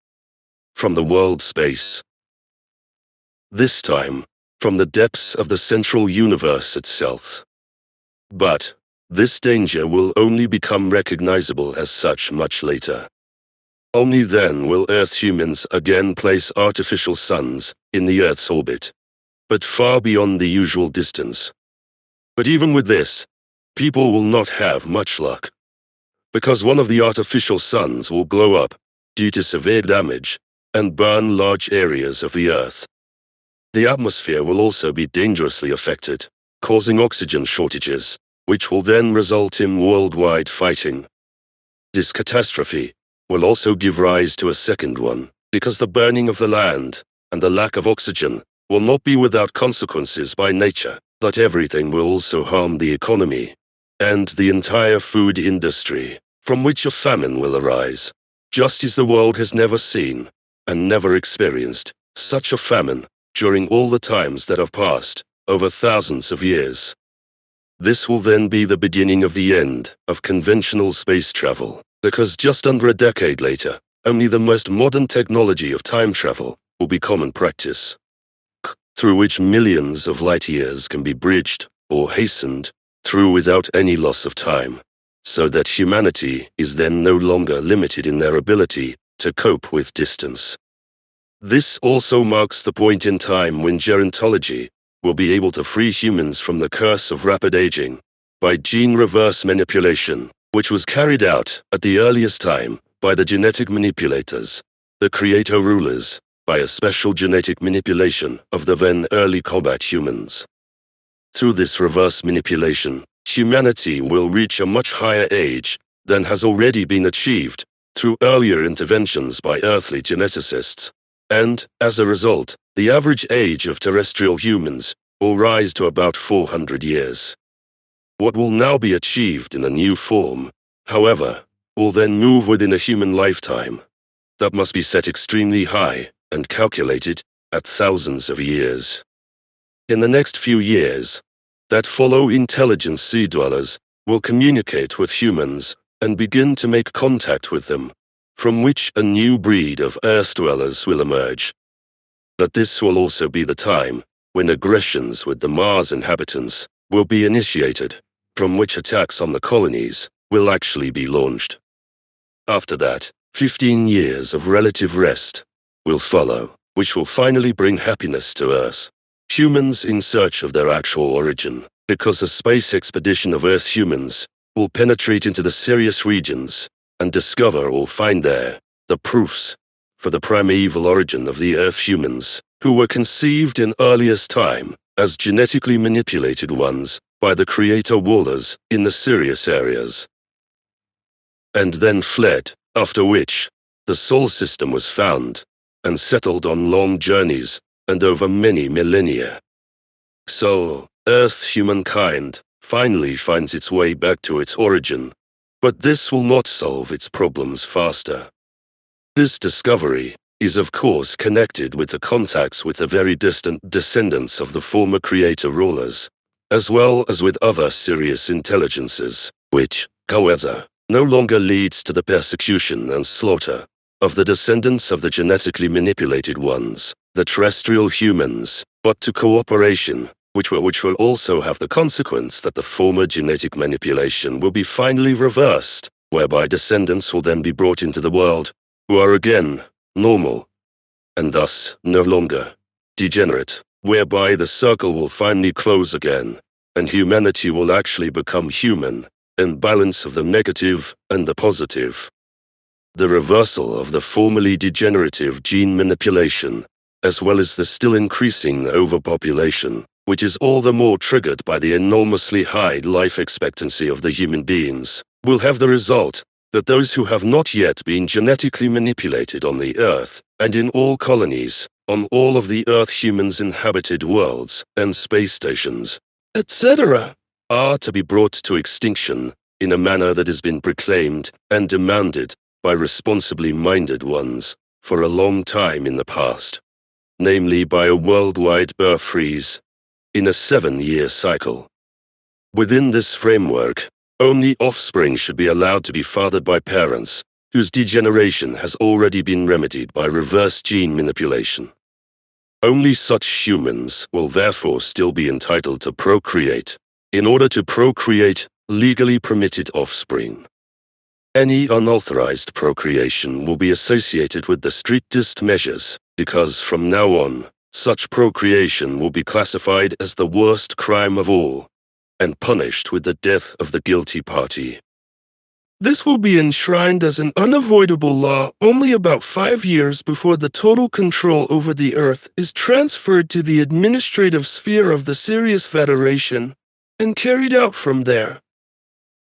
from the world space. This time, from the depths of the central universe itself. But this danger will only become recognizable as such much later. Only then will Earth humans again place artificial suns in the Earth's orbit, but far beyond the usual distance. But even with this, people will not have much luck, because one of the artificial suns will blow up due to severe damage and burn large areas of the Earth. The atmosphere will also be dangerously affected, causing oxygen shortages, which will then result in worldwide fighting. This catastrophe will also give rise to a second one, because the burning of the land and the lack of oxygen will not be without consequences by nature, but everything will also harm the economy and the entire food industry, from which a famine will arise, just as the world has never seen and never experienced such a famine during all the times that have passed over thousands of years. This will then be the beginning of the end of conventional space travel, because just under a decade later, only the most modern technology of time travel will be common practice, through which millions of light years can be bridged or hastened through without any loss of time, so that humanity is then no longer limited in their ability to cope with distance. This also marks the point in time when gerontology will be able to free humans from the curse of rapid aging by gene reverse manipulation, which was carried out at the earliest time by the genetic manipulators, the creator rulers, by a special genetic manipulation of the then early combat humans. Through this reverse manipulation, humanity will reach a much higher age than has already been achieved through earlier interventions by earthly geneticists, and, as a result, the average age of terrestrial humans will rise to about 400 years. What will now be achieved in a new form, however, will then move within a human lifetime that must be set extremely high and calculated at thousands of years. In the next few years, that follow intelligent sea dwellers will communicate with humans and begin to make contact with them, from which a new breed of Earth dwellers will emerge. But this will also be the time when aggressions with the Mars inhabitants will be initiated, from which attacks on the colonies will actually be launched. After that, 15 years of relative rest will follow, which will finally bring happiness to Earth. Humans in search of their actual origin, because a space expedition of Earth humans will penetrate into the Sirius regions and discover or find there the proofs for the primeval origin of the Earth humans, who were conceived in earliest time as genetically manipulated ones by the creator rulers in the Sirius areas, and then fled, after which the Sol system was found and settled on long journeys and over many millennia. So, Earth humankind finally finds its way back to its origin, but this will not solve its problems faster. This discovery is of course connected with the contacts with the very distant descendants of the former creator rulers, as well as with other Sirius intelligences, which, however, no longer leads to the persecution and slaughter of the descendants of the genetically manipulated ones, the terrestrial humans, but to cooperation, which will also have the consequence that the former genetic manipulation will be finally reversed, whereby descendants will then be brought into the world, who are again normal, and thus no longer degenerate, whereby the circle will finally close again, and humanity will actually become human, in balance of the negative and the positive. The reversal of the formerly degenerative gene manipulation, as well as the still increasing overpopulation, which is all the more triggered by the enormously high life expectancy of the human beings, will have the result that those who have not yet been genetically manipulated on the Earth, and in all colonies, on all of the Earth humans' inhabited worlds and space stations, etc., are to be brought to extinction in a manner that has been proclaimed and demanded by responsibly minded ones for a long time in the past, namely by a worldwide birth freeze in a 7-year cycle. Within this framework, only offspring should be allowed to be fathered by parents whose degeneration has already been remedied by reverse gene manipulation. Only such humans will therefore still be entitled to procreate, in order to procreate legally permitted offspring. Any unauthorized procreation will be associated with the strictest measures, because from now on, such procreation will be classified as the worst crime of all, and punished with the death of the guilty party. This will be enshrined as an unavoidable law only about 5 years before the total control over the Earth is transferred to the administrative sphere of the Sirius Federation and carried out from there.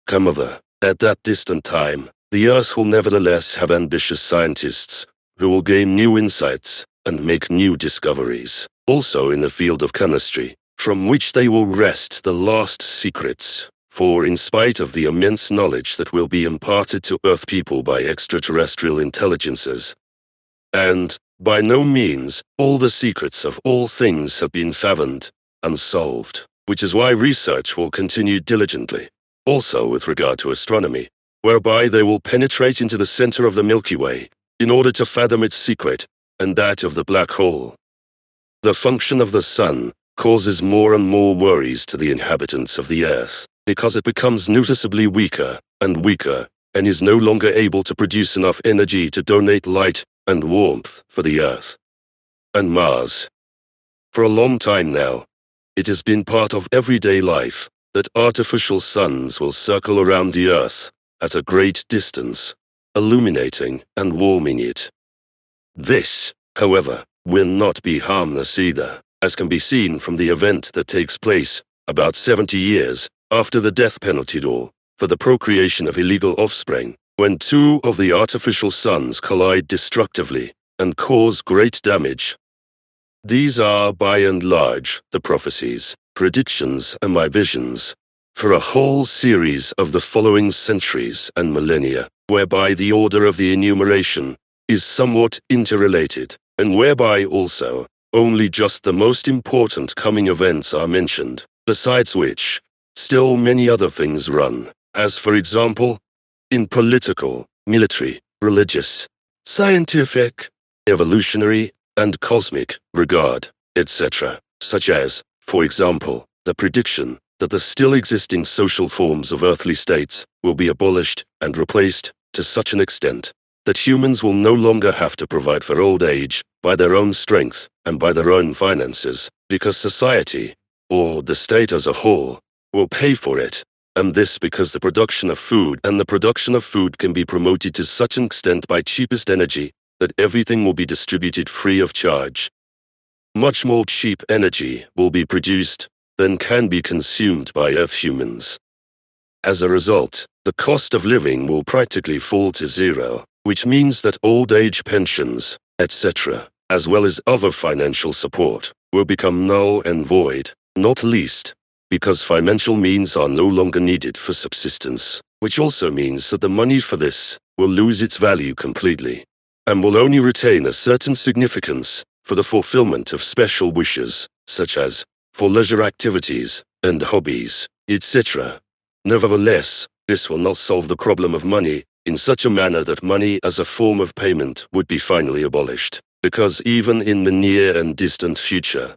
However, at that distant time, the Earth will nevertheless have ambitious scientists who will gain new insights and make new discoveries, also in the field of chemistry, from which they will wrest the lost secrets. For in spite of the immense knowledge that will be imparted to Earth people by extraterrestrial intelligences, and by no means all the secrets of all things have been fathomed and solved, which is why research will continue diligently, also with regard to astronomy, whereby they will penetrate into the center of the Milky Way in order to fathom its secret and that of the black hole. The function of the sun causes more and more worries to the inhabitants of the Earth, because it becomes noticeably weaker and is no longer able to produce enough energy to donate light and warmth for the Earth and Mars. For a long time now, it has been part of everyday life that artificial suns will circle around the Earth at a great distance, illuminating and warming it. This, however, will not be harmless either, as can be seen from the event that takes place about 70 years after the death penalty law for the procreation of illegal offspring, when two of the artificial suns collide destructively and cause great damage. These are, by and large, the prophecies, predictions, and my visions for a whole series of the following centuries and millennia, whereby the order of the enumeration is somewhat interrelated, and whereby also only just the most important coming events are mentioned, besides which, still many other things run, as for example, in political, military, religious, scientific, evolutionary, and cosmic regard, etc., such as, for example, the prediction that the still existing social forms of earthly states will be abolished and replaced to such an extent that humans will no longer have to provide for old age by their own strength and by their own finances, because society, or the state as a whole, will pay for it, and this because the production of food can be promoted to such an extent by cheapest energy that everything will be distributed free of charge. Much more cheap energy will be produced than can be consumed by Earth humans. As a result, the cost of living will practically fall to zero, which means that old age pensions, etc., as well as other financial support, will become null and void, not least because financial means are no longer needed for subsistence, which also means that the money for this will lose its value completely, and will only retain a certain significance for the fulfillment of special wishes, such as for leisure activities and hobbies, etc. Nevertheless, this will not solve the problem of money in such a manner that money as a form of payment would be finally abolished, because even in the near and distant future,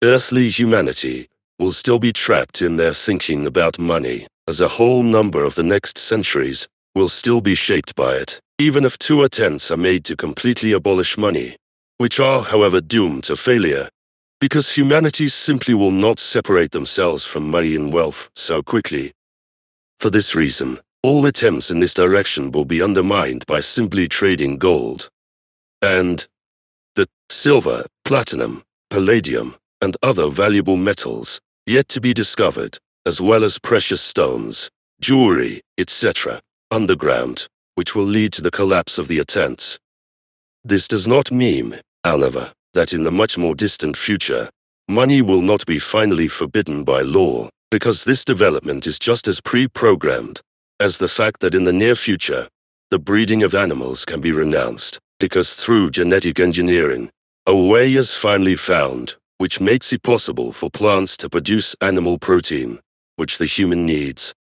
earthly humanity will still be trapped in their thinking about money, as a whole number of the next centuries will still be shaped by it, even if 2 attempts are made to completely abolish money, which are, however, doomed to failure, because humanity simply will not separate themselves from money and wealth so quickly. For this reason, all attempts in this direction will be undermined by simply trading gold and the silver, platinum, palladium, and other valuable metals yet to be discovered, as well as precious stones, jewelry, etc., underground, which will lead to the collapse of the attempts. This does not mean, however, that in the much more distant future, money will not be finally forbidden by law, because this development is just as pre-programmed as the fact that in the near future, the breeding of animals can be renounced, because through genetic engineering, a way is finally found which makes it possible for plants to produce animal protein, which the human needs.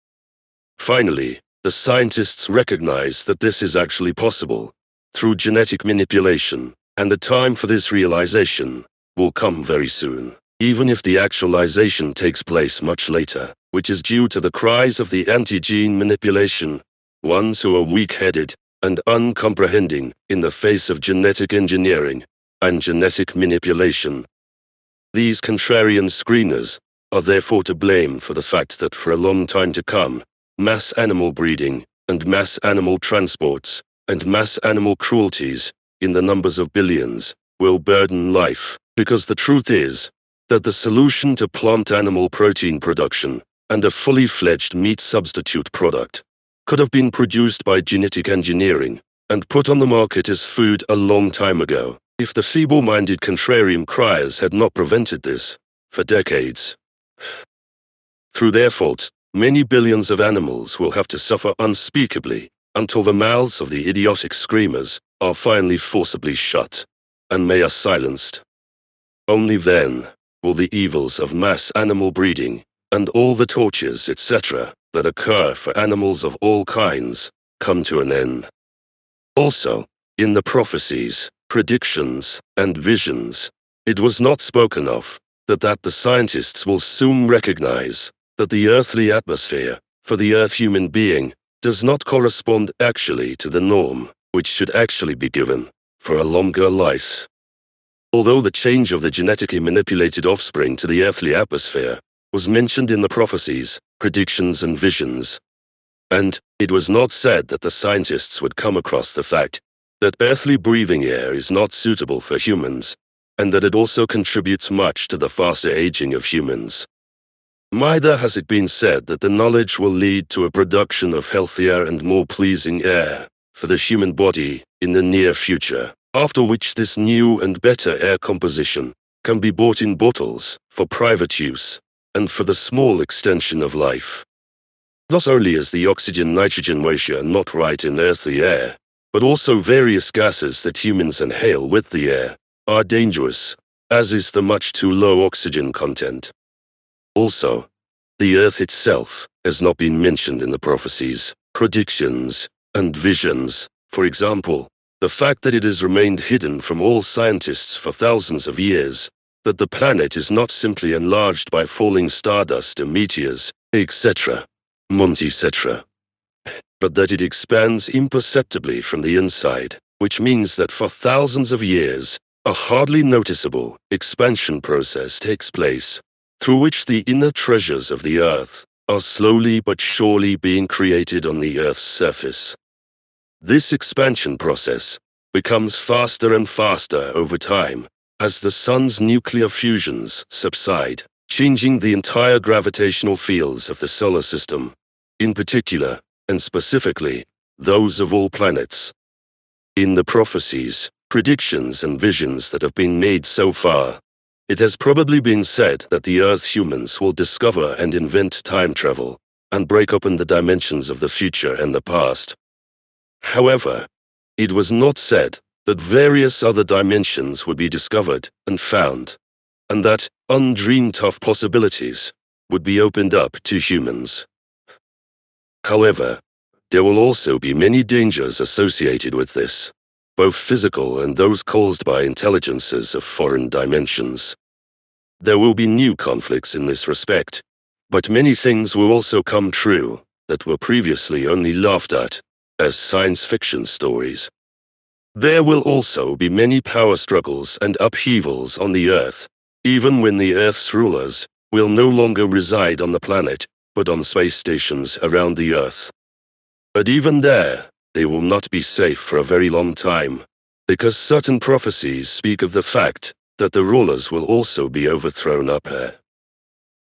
Finally, the scientists recognize that this is actually possible through genetic manipulation, and the time for this realization will come very soon, even if the actualization takes place much later, which is due to the cries of the anti-gene manipulation ones who are weak-headed and uncomprehending in the face of genetic engineering and genetic manipulation. These contrarian screeners are therefore to blame for the fact that for a long time to come, mass animal breeding and mass animal transports and mass animal cruelties in the numbers of billions will burden life, because the truth is that the solution to plant animal protein production and a fully fledged meat substitute product could have been produced by genetic engineering and put on the market as food a long time ago, if the feeble-minded contrarian criers had not prevented this for decades. Through their fault, many billions of animals will have to suffer unspeakably until the mouths of the idiotic screamers are finally forcibly shut and they are silenced. Only then will the evils of mass animal breeding and all the tortures, etc., that occur for animals of all kinds come to an end. Also, in the prophecies, predictions, and visions, it was not spoken of that the scientists will soon recognize that the earthly atmosphere for the Earth human being does not correspond actually to the norm, which should actually be given for a longer life. Although the change of the genetically manipulated offspring to the earthly atmosphere was mentioned in the prophecies, predictions, and visions, and it was not said that the scientists would come across the fact that earthly breathing air is not suitable for humans, and that it also contributes much to the faster aging of humans. Neither has it been said that the knowledge will lead to a production of healthier and more pleasing air for the human body in the near future, after which this new and better air composition can be bought in bottles for private use and for the small extension of life. Not only is the oxygen-nitrogen ratio not right in earthly air, but also various gases that humans inhale with the air are dangerous, as is the much too low oxygen content. Also, the earth itself has not been mentioned in the prophecies, predictions, and visions. For example, the fact that it has remained hidden from all scientists for thousands of years, that the planet is not simply enlarged by falling stardust and meteors, etc., etc., but that it expands imperceptibly from the inside, which means that for thousands of years, a hardly noticeable expansion process takes place, through which the inner treasures of the earth are slowly but surely being created on the earth's surface. This expansion process becomes faster and faster over time as the sun's nuclear fusions subside, changing the entire gravitational fields of the solar system, in particular, and specifically, those of all planets. In the prophecies, predictions, and visions that have been made so far, it has probably been said that the Earth humans will discover and invent time travel, and break open the dimensions of the future and the past. However, it was not said that various other dimensions would be discovered and found, and that undreamed-of possibilities would be opened up to humans. However, there will also be many dangers associated with this, both physical and those caused by intelligences of foreign dimensions. There will be new conflicts in this respect, but many things will also come true that were previously only laughed at as science fiction stories. There will also be many power struggles and upheavals on the Earth, even when the Earth's rulers will no longer reside on the planet, but on space stations around the Earth. But even there, they will not be safe for a very long time, because certain prophecies speak of the fact that the rulers will also be overthrown up here.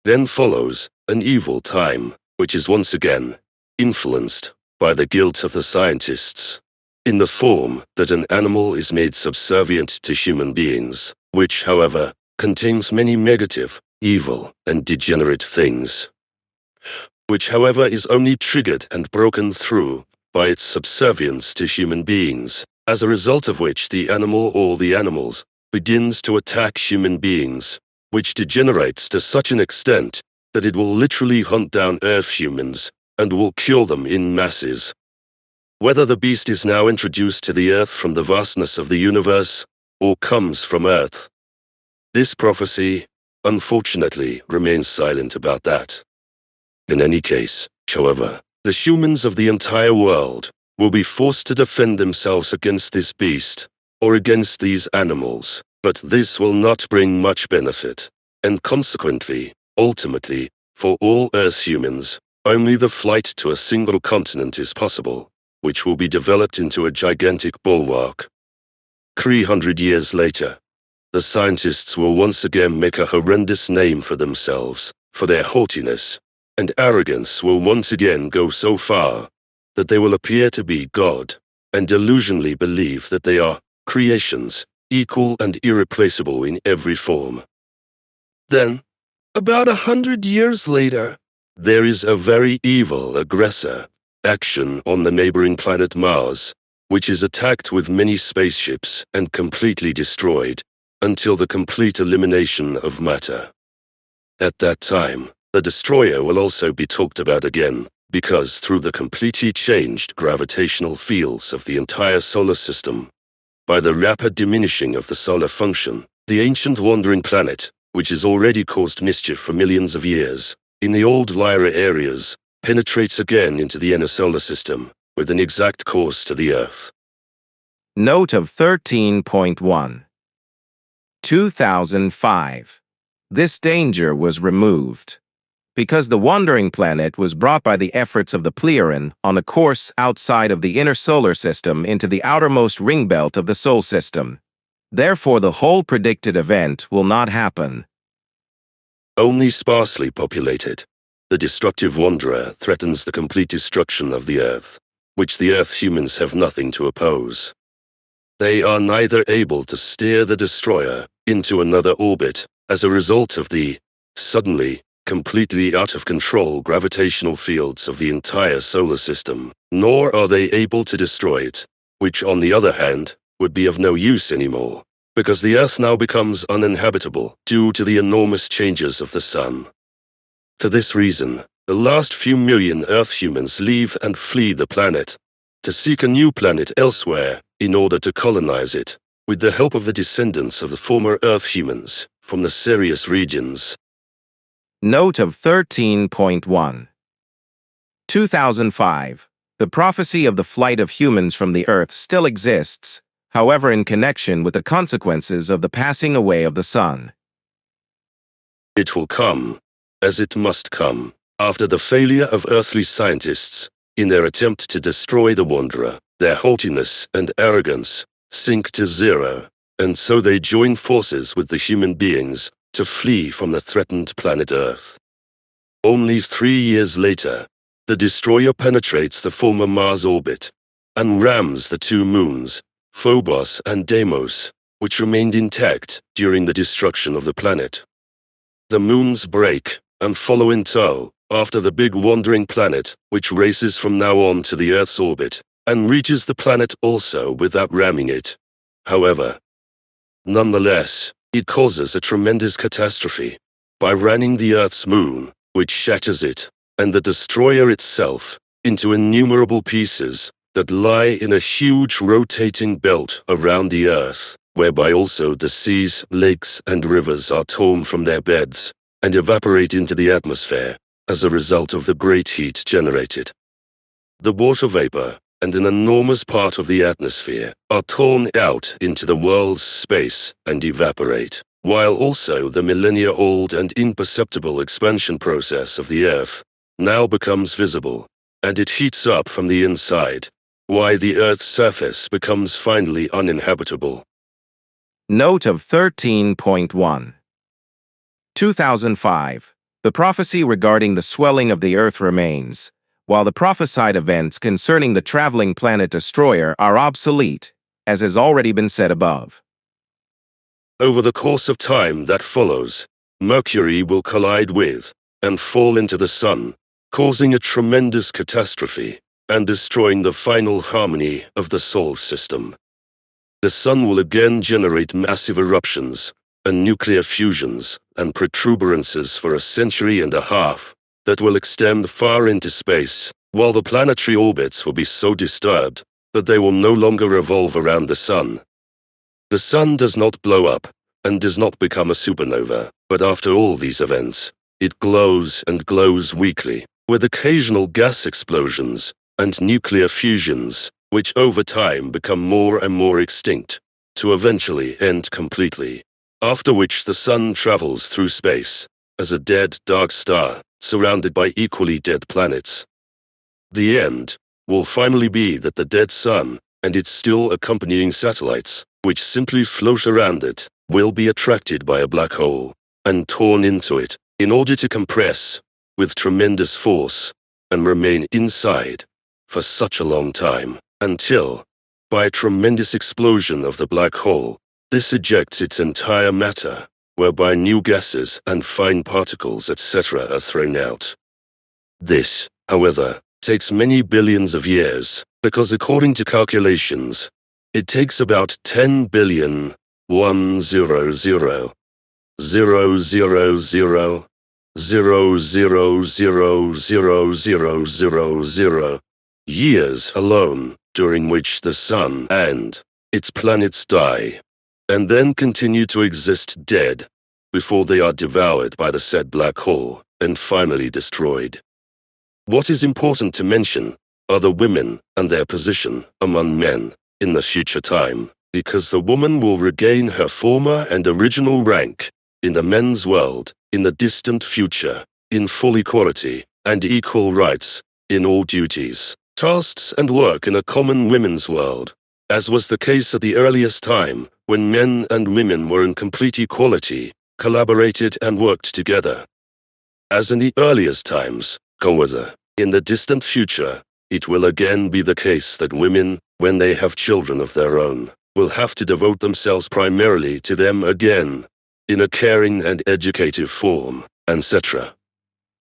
Then follows an evil time, which is once again influenced by the guilt of the scientists, in the form that an animal is made subservient to human beings, which, however, contains many negative, evil, and degenerate things, which, however, is only triggered and broken through by its subservience to human beings, as a result of which the animal or the animals begins to attack human beings, which degenerates to such an extent that it will literally hunt down Earth humans and will kill them in masses. Whether the beast is now introduced to the Earth from the vastness of the universe, or comes from Earth, this prophecy, unfortunately, remains silent about that. In any case, however, The humans of the entire world will be forced to defend themselves against this beast, or against these animals, but this will not bring much benefit, and consequently, ultimately, for all Earth humans, only the flight to a single continent is possible, which will be developed into a gigantic bulwark. 300 years later, the scientists will once again make a horrendous name for themselves, for their haughtiness, and arrogance will once again go so far that they will appear to be God, and delusionally believe that they are creations, equal and irreplaceable in every form. Then, about 100 years later, there is a very evil aggressor action on the neighboring planet Mars, which is attacked with many spaceships and completely destroyed until the complete elimination of matter. At that time, the destroyer will also be talked about again, because through the completely changed gravitational fields of the entire solar system, by the rapid diminishing of the solar function, the ancient wandering planet, which has already caused mischief for millions of years, in the old Lyra areas, penetrates again into the inner solar system, with an exact course to the Earth. Note of 13.1. 2005. This danger was removed because the wandering planet was brought by the efforts of the Pleiadian on a course outside of the inner solar system into the outermost ring belt of the Sol system. Therefore, the whole predicted event will not happen. Only sparsely populated, the destructive wanderer threatens the complete destruction of the Earth, which the Earth humans have nothing to oppose. They are neither able to steer the destroyer into another orbit as a result of the, suddenly, completely out of control gravitational fields of the entire solar system, nor are they able to destroy it, which on the other hand, would be of no use anymore, because the Earth now becomes uninhabitable due to the enormous changes of the Sun. For this reason, the last few million Earth humans leave and flee the planet, to seek a new planet elsewhere in order to colonize it, with the help of the descendants of the former Earth humans from the Sirius regions. Note of 13.1. 2005. The prophecy of the flight of humans from the Earth still exists, however in connection with the consequences of the passing away of the Sun. It will come, as it must come, after the failure of earthly scientists in their attempt to destroy the Wanderer. Their haughtiness and arrogance sink to zero, and so they join forces with the human beings to flee from the threatened planet Earth. Only 3 years later, the destroyer penetrates the former Mars orbit and rams the 2 moons, Phobos and Deimos, which remained intact during the destruction of the planet. The moons break and follow in tow after the big wandering planet, which races from now on to the Earth's orbit and reaches the planet also without ramming it. However, nonetheless, it causes a tremendous catastrophe by ramming the Earth's moon, which shatters it, and the destroyer itself, into innumerable pieces that lie in a huge rotating belt around the Earth, whereby also the seas, lakes, and rivers are torn from their beds and evaporate into the atmosphere as a result of the great heat generated. The water vapor and an enormous part of the atmosphere are torn out into the world's space and evaporate, while also the millennia-old and imperceptible expansion process of the Earth now becomes visible, and it heats up from the inside, while the Earth's surface becomes finally uninhabitable. Note of 13.1. 2005. The prophecy regarding the swelling of the Earth remains, while the prophesied events concerning the traveling planet destroyer are obsolete, as has already been said above. Over the course of time that follows, Mercury will collide with and fall into the Sun, causing a tremendous catastrophe and destroying the final harmony of the Sol system. The Sun will again generate massive eruptions and nuclear fusions and protuberances for a century and a half that will extend far into space, while the planetary orbits will be so disturbed that they will no longer revolve around the Sun. The Sun does not blow up and does not become a supernova, but after all these events, it glows and glows weakly, with occasional gas explosions and nuclear fusions, which over time become more and more extinct, to eventually end completely, after which the sun travels through space as a dead dark star surrounded by equally dead planets. The end will finally be that the dead sun and its still accompanying satellites, which simply float around it, will be attracted by a black hole and torn into it in order to compress with tremendous force and remain inside for such a long time until, by a tremendous explosion of the black hole, this ejects its entire matter, whereby new gases and fine particles, etc., are thrown out. This, however, takes many billions of years, because according to calculations, it takes about 10 billion 100,000,000,000,000,000 years alone, during which the sun and its planets die, and then continue to exist dead before they are devoured by the said black hole and finally destroyed. What is important to mention are the women and their position among men in the future time, because the woman will regain her former and original rank in the men's world in the distant future, in full equality and equal rights in all duties, tasks and work in a common women's world, as was the case at the earliest time when men and women were in complete equality, collaborated and worked together. As in the earliest times, however, in the distant future, it will again be the case that women, when they have children of their own, will have to devote themselves primarily to them again, in a caring and educative form, etc.,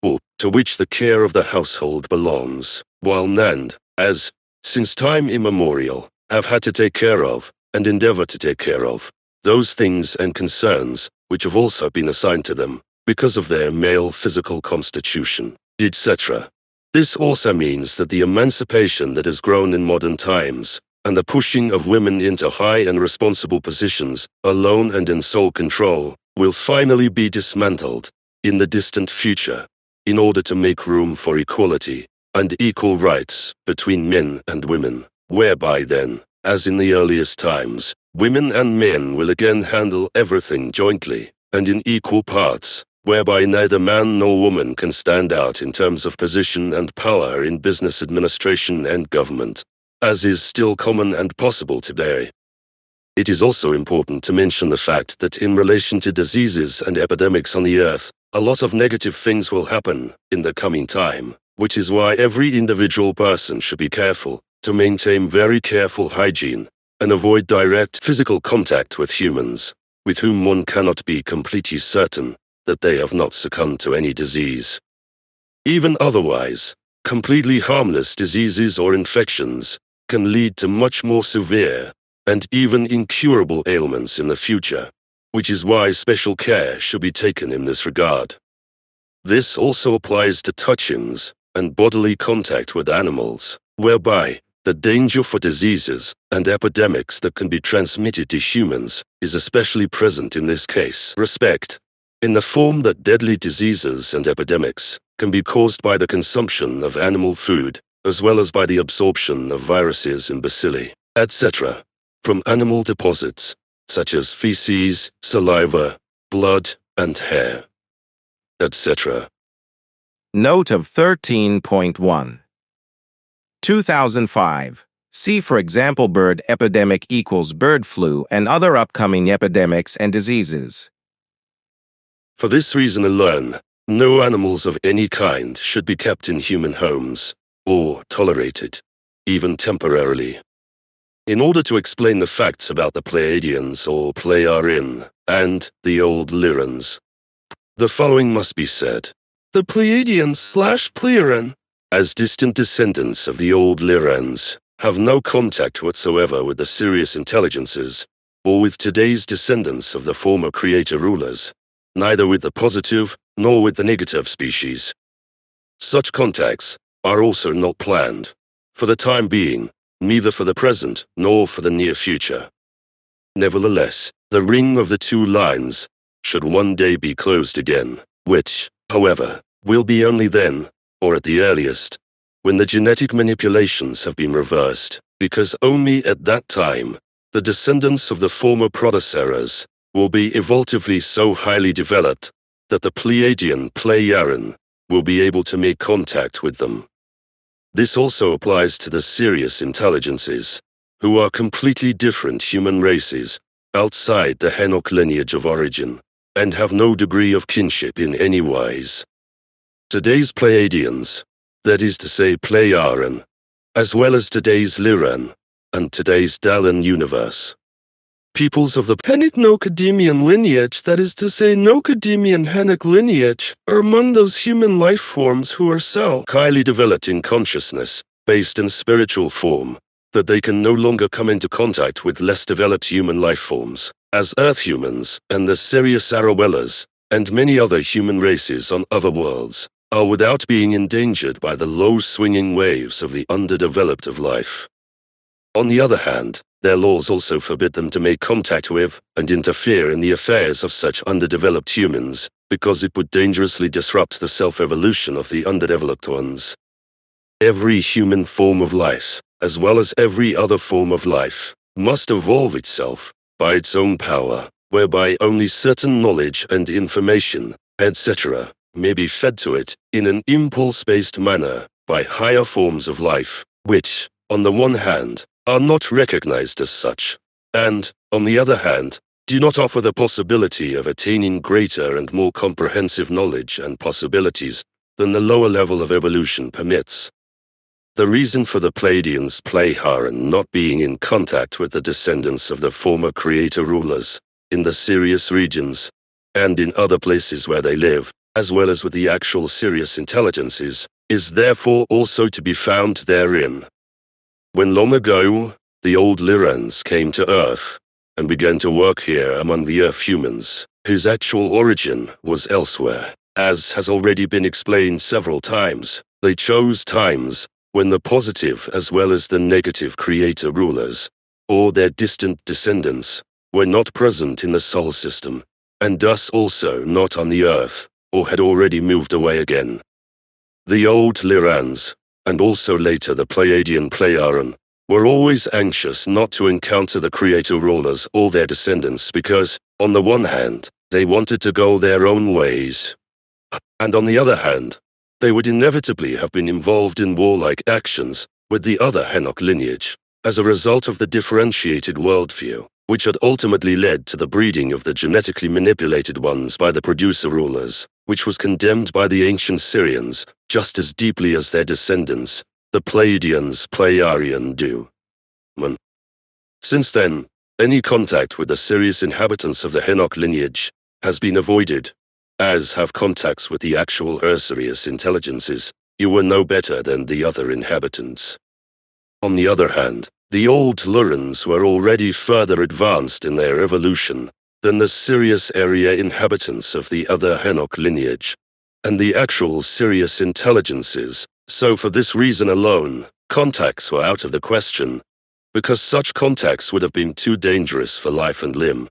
or to which the care of the household belongs, while men, as, since time immemorial, have had to take care of, and endeavor to take care of, those things and concerns which have also been assigned to them, because of their male physical constitution, etc. This also means that the emancipation that has grown in modern times, and the pushing of women into high and responsible positions, alone and in sole control, will finally be dismantled in the distant future, in order to make room for equality and equal rights between men and women, whereby then, as in the earliest times, women and men will again handle everything jointly and in equal parts, whereby neither man nor woman can stand out in terms of position and power in business administration and government, as is still common and possible today. It is also important to mention the fact that in relation to diseases and epidemics on the earth, a lot of negative things will happen in the coming time, which is why every individual person should be careful to maintain very careful hygiene and avoid direct physical contact with humans, with whom one cannot be completely certain that they have not succumbed to any disease. Even otherwise, completely harmless diseases or infections can lead to much more severe and even incurable ailments in the future, which is why special care should be taken in this regard. This also applies to touch-ins and bodily contact with animals, whereby the danger for diseases and epidemics that can be transmitted to humans is especially present in this case respect, in the form that deadly diseases and epidemics can be caused by the consumption of animal food, as well as by the absorption of viruses and bacilli, etc., from animal deposits, such as feces, saliva, blood, and hair, etc. Note of 13.1. 2005. See for example bird epidemic equals bird flu and other upcoming epidemics and diseases. For this reason alone, no animals of any kind should be kept in human homes, or tolerated, even temporarily. In order to explain the facts about the Pleiadians or Pleiarin and the old Lyrans, the following must be said. The Pleiadians/Pleiarin, as distant descendants of the old Lyrans, have no contact whatsoever with the Sirius intelligences, or with today's descendants of the former creator rulers, neither with the positive nor with the negative species. Such contacts are also not planned, for the time being, neither for the present nor for the near future. Nevertheless, the ring of the two lines should one day be closed again, which, however, will be only then or at the earliest, when the genetic manipulations have been reversed, because only at that time, the descendants of the former Protoceras will be evoltively so highly developed that the Pleiadian Pleiaren will be able to make contact with them. This also applies to the Sirius intelligences, who are completely different human races outside the Henok lineage of origin, and have no degree of kinship in any wise. Today's Pleiadians, that is to say Pleiaren, as well as today's Liran, and today's Dalan universe. Peoples of the Henok-Nocademian lineage, that is to say Nocademian Henok lineage, are among those human life forms who are so highly developed in consciousness, based in spiritual form, that they can no longer come into contact with less developed human life forms, as Earth humans and the Sirius Arawellas, and many other human races on other worlds, are without being endangered by the low swinging waves of the underdeveloped of life. On the other hand, their laws also forbid them to make contact with and interfere in the affairs of such underdeveloped humans, because it would dangerously disrupt the self-evolution of the underdeveloped ones. Every human form of life, as well as every other form of life, must evolve itself by its own power, whereby only certain knowledge and information, etc., may be fed to it in an impulse-based manner by higher forms of life, which, on the one hand, are not recognized as such, and, on the other hand, do not offer the possibility of attaining greater and more comprehensive knowledge and possibilities than the lower level of evolution permits. The reason for the Pleiadians Pleiaren not being in contact with the descendants of the former creator rulers in the Sirius regions, and in other places where they live, as well as with the actual Sirius intelligences, is therefore also to be found therein. When long ago, the old Lirans came to Earth, and began to work here among the Earth humans, whose actual origin was elsewhere, as has already been explained several times, they chose times when the positive as well as the negative creator rulers, or their distant descendants, were not present in the Sol system, and thus also not on the Earth, or had already moved away again. The old Lirans, and also later the Pleiadian Pleiaren, were always anxious not to encounter the creator rulers or their descendants because, on the one hand, they wanted to go their own ways, and on the other hand, they would inevitably have been involved in warlike actions with the other Henok lineage, as a result of the differentiated worldview, which had ultimately led to the breeding of the genetically manipulated ones by the producer rulers, which was condemned by the ancient Syrians just as deeply as their descendants, the Pleiadians Pleiaren, do. Since then, any contact with the Sirius inhabitants of the Henok lineage has been avoided, as have contacts with the actual Sirius intelligences. You were no better than the other inhabitants. On the other hand, the old Lurans were already further advanced in their evolution than the Sirius area inhabitants of the other Henok lineage, and the actual Sirius intelligences, so for this reason alone, contacts were out of the question, because such contacts would have been too dangerous for life and limb.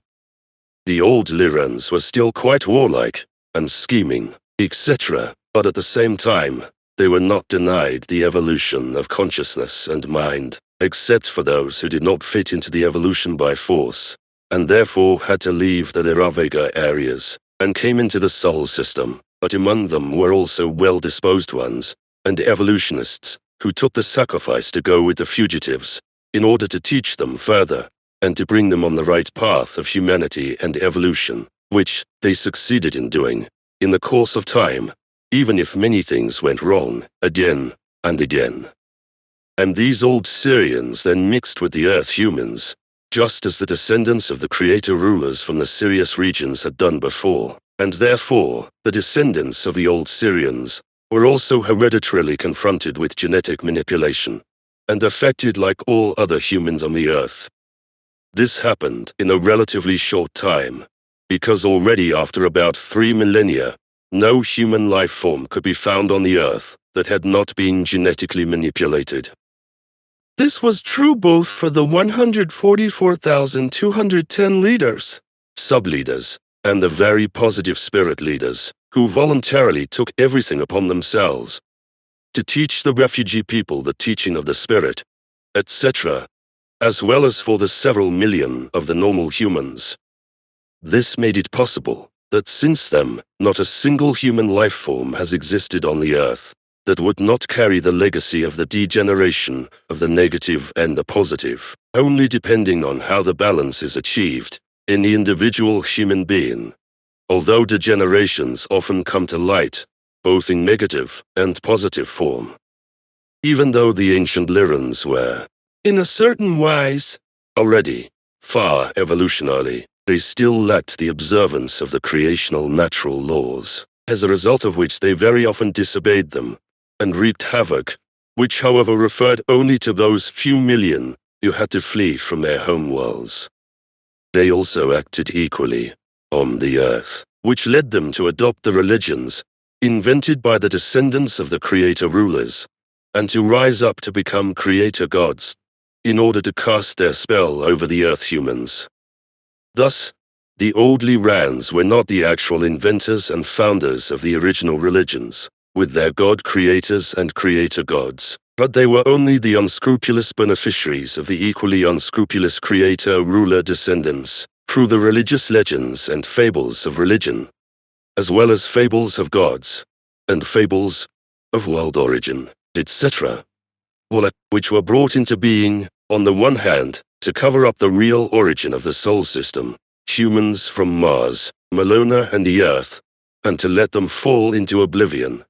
The old Lirans were still quite warlike, and scheming, etc., but at the same time, they were not denied the evolution of consciousness and mind, except for those who did not fit into the evolution by force, and therefore had to leave the Liravega areas, and came into the Sol system, but among them were also well-disposed ones, and evolutionists, who took the sacrifice to go with the fugitives, in order to teach them further, and to bring them on the right path of humanity and evolution, which they succeeded in doing, in the course of time, even if many things went wrong, again and again. And these old Syrians then mixed with the Earth humans, just as the descendants of the creator rulers from the Sirius regions had done before, and therefore, the descendants of the old Syrians were also hereditarily confronted with genetic manipulation, and affected like all other humans on the Earth. This happened in a relatively short time, because already after about 3 millennia, no human life form could be found on the Earth that had not been genetically manipulated. This was true both for the 144,210 leaders, sub-leaders, and the very positive spirit leaders, who voluntarily took everything upon themselves, to teach the refugee people the teaching of the Spirit, etc., as well as for the several million of the normal humans. This made it possible that since them, not a single human life form has existed on the earth that would not carry the legacy of the degeneration of the negative and the positive, only depending on how the balance is achieved in the individual human being. Although degenerations often come to light, both in negative and positive form. Even though the ancient Lyrans were, in a certain wise, already far evolutionarily, they still lacked the observance of the creational natural laws, as a result of which they very often disobeyed them and wreaked havoc, which however referred only to those few million who had to flee from their home worlds. They also acted equally on the earth, which led them to adopt the religions invented by the descendants of the creator rulers, and to rise up to become creator gods, in order to cast their spell over the earth humans. Thus, the old Lyrans were not the actual inventors and founders of the original religions, with their god creators and creator gods, but they were only the unscrupulous beneficiaries of the equally unscrupulous creator ruler descendants, through the religious legends and fables of religion, as well as fables of gods, and fables of world origin, etc., which were brought into being, on the one hand, to cover up the real origin of the Sol system, humans from Mars, Melona and the Earth, and to let them fall into oblivion,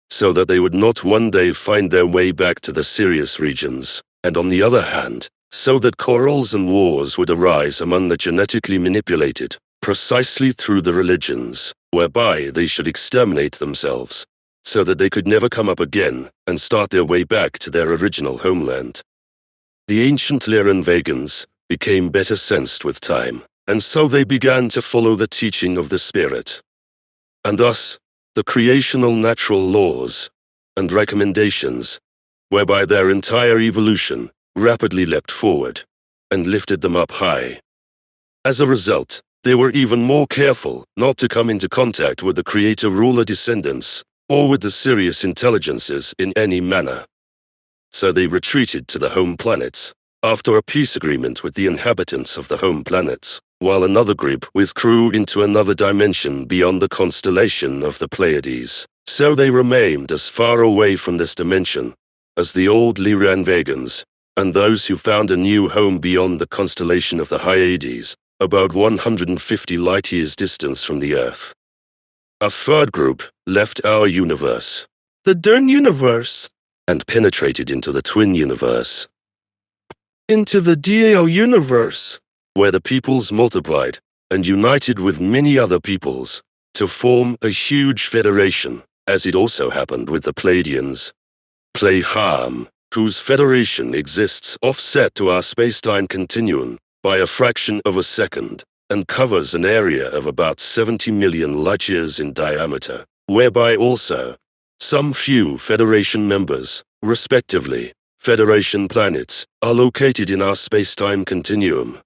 so that they would not one day find their way back to the Sirius regions, and on the other hand, so that quarrels and wars would arise among the genetically manipulated, precisely through the religions, whereby they should exterminate themselves, so that they could never come up again and start their way back to their original homeland. The ancient Lyran Vegans became better sensed with time, and so they began to follow the teaching of the Spirit. And thus, the creational natural laws and recommendations, whereby their entire evolution rapidly leapt forward and lifted them up high. As a result, they were even more careful not to come into contact with the creator-ruler descendants or with the Sirius intelligences in any manner. So they retreated to the home planets, after a peace agreement with the inhabitants of the home planets, while another group withdrew into another dimension beyond the constellation of the Pleiades. So they remained as far away from this dimension as the old Lyran Vegans, and those who found a new home beyond the constellation of the Hyades, about 150 light-years distance from the Earth. A third group left our universe, the Dern universe, and penetrated into the twin universe, into the DAO universe, where the peoples multiplied and united with many other peoples to form a huge federation, as it also happened with the Pleiadians. Pleiharm, whose federation exists offset to our space-time continuum by a fraction of a second, and covers an area of about 70 million light-years in diameter, whereby also some few Federation members, respectively, Federation planets, are located in our space-time continuum.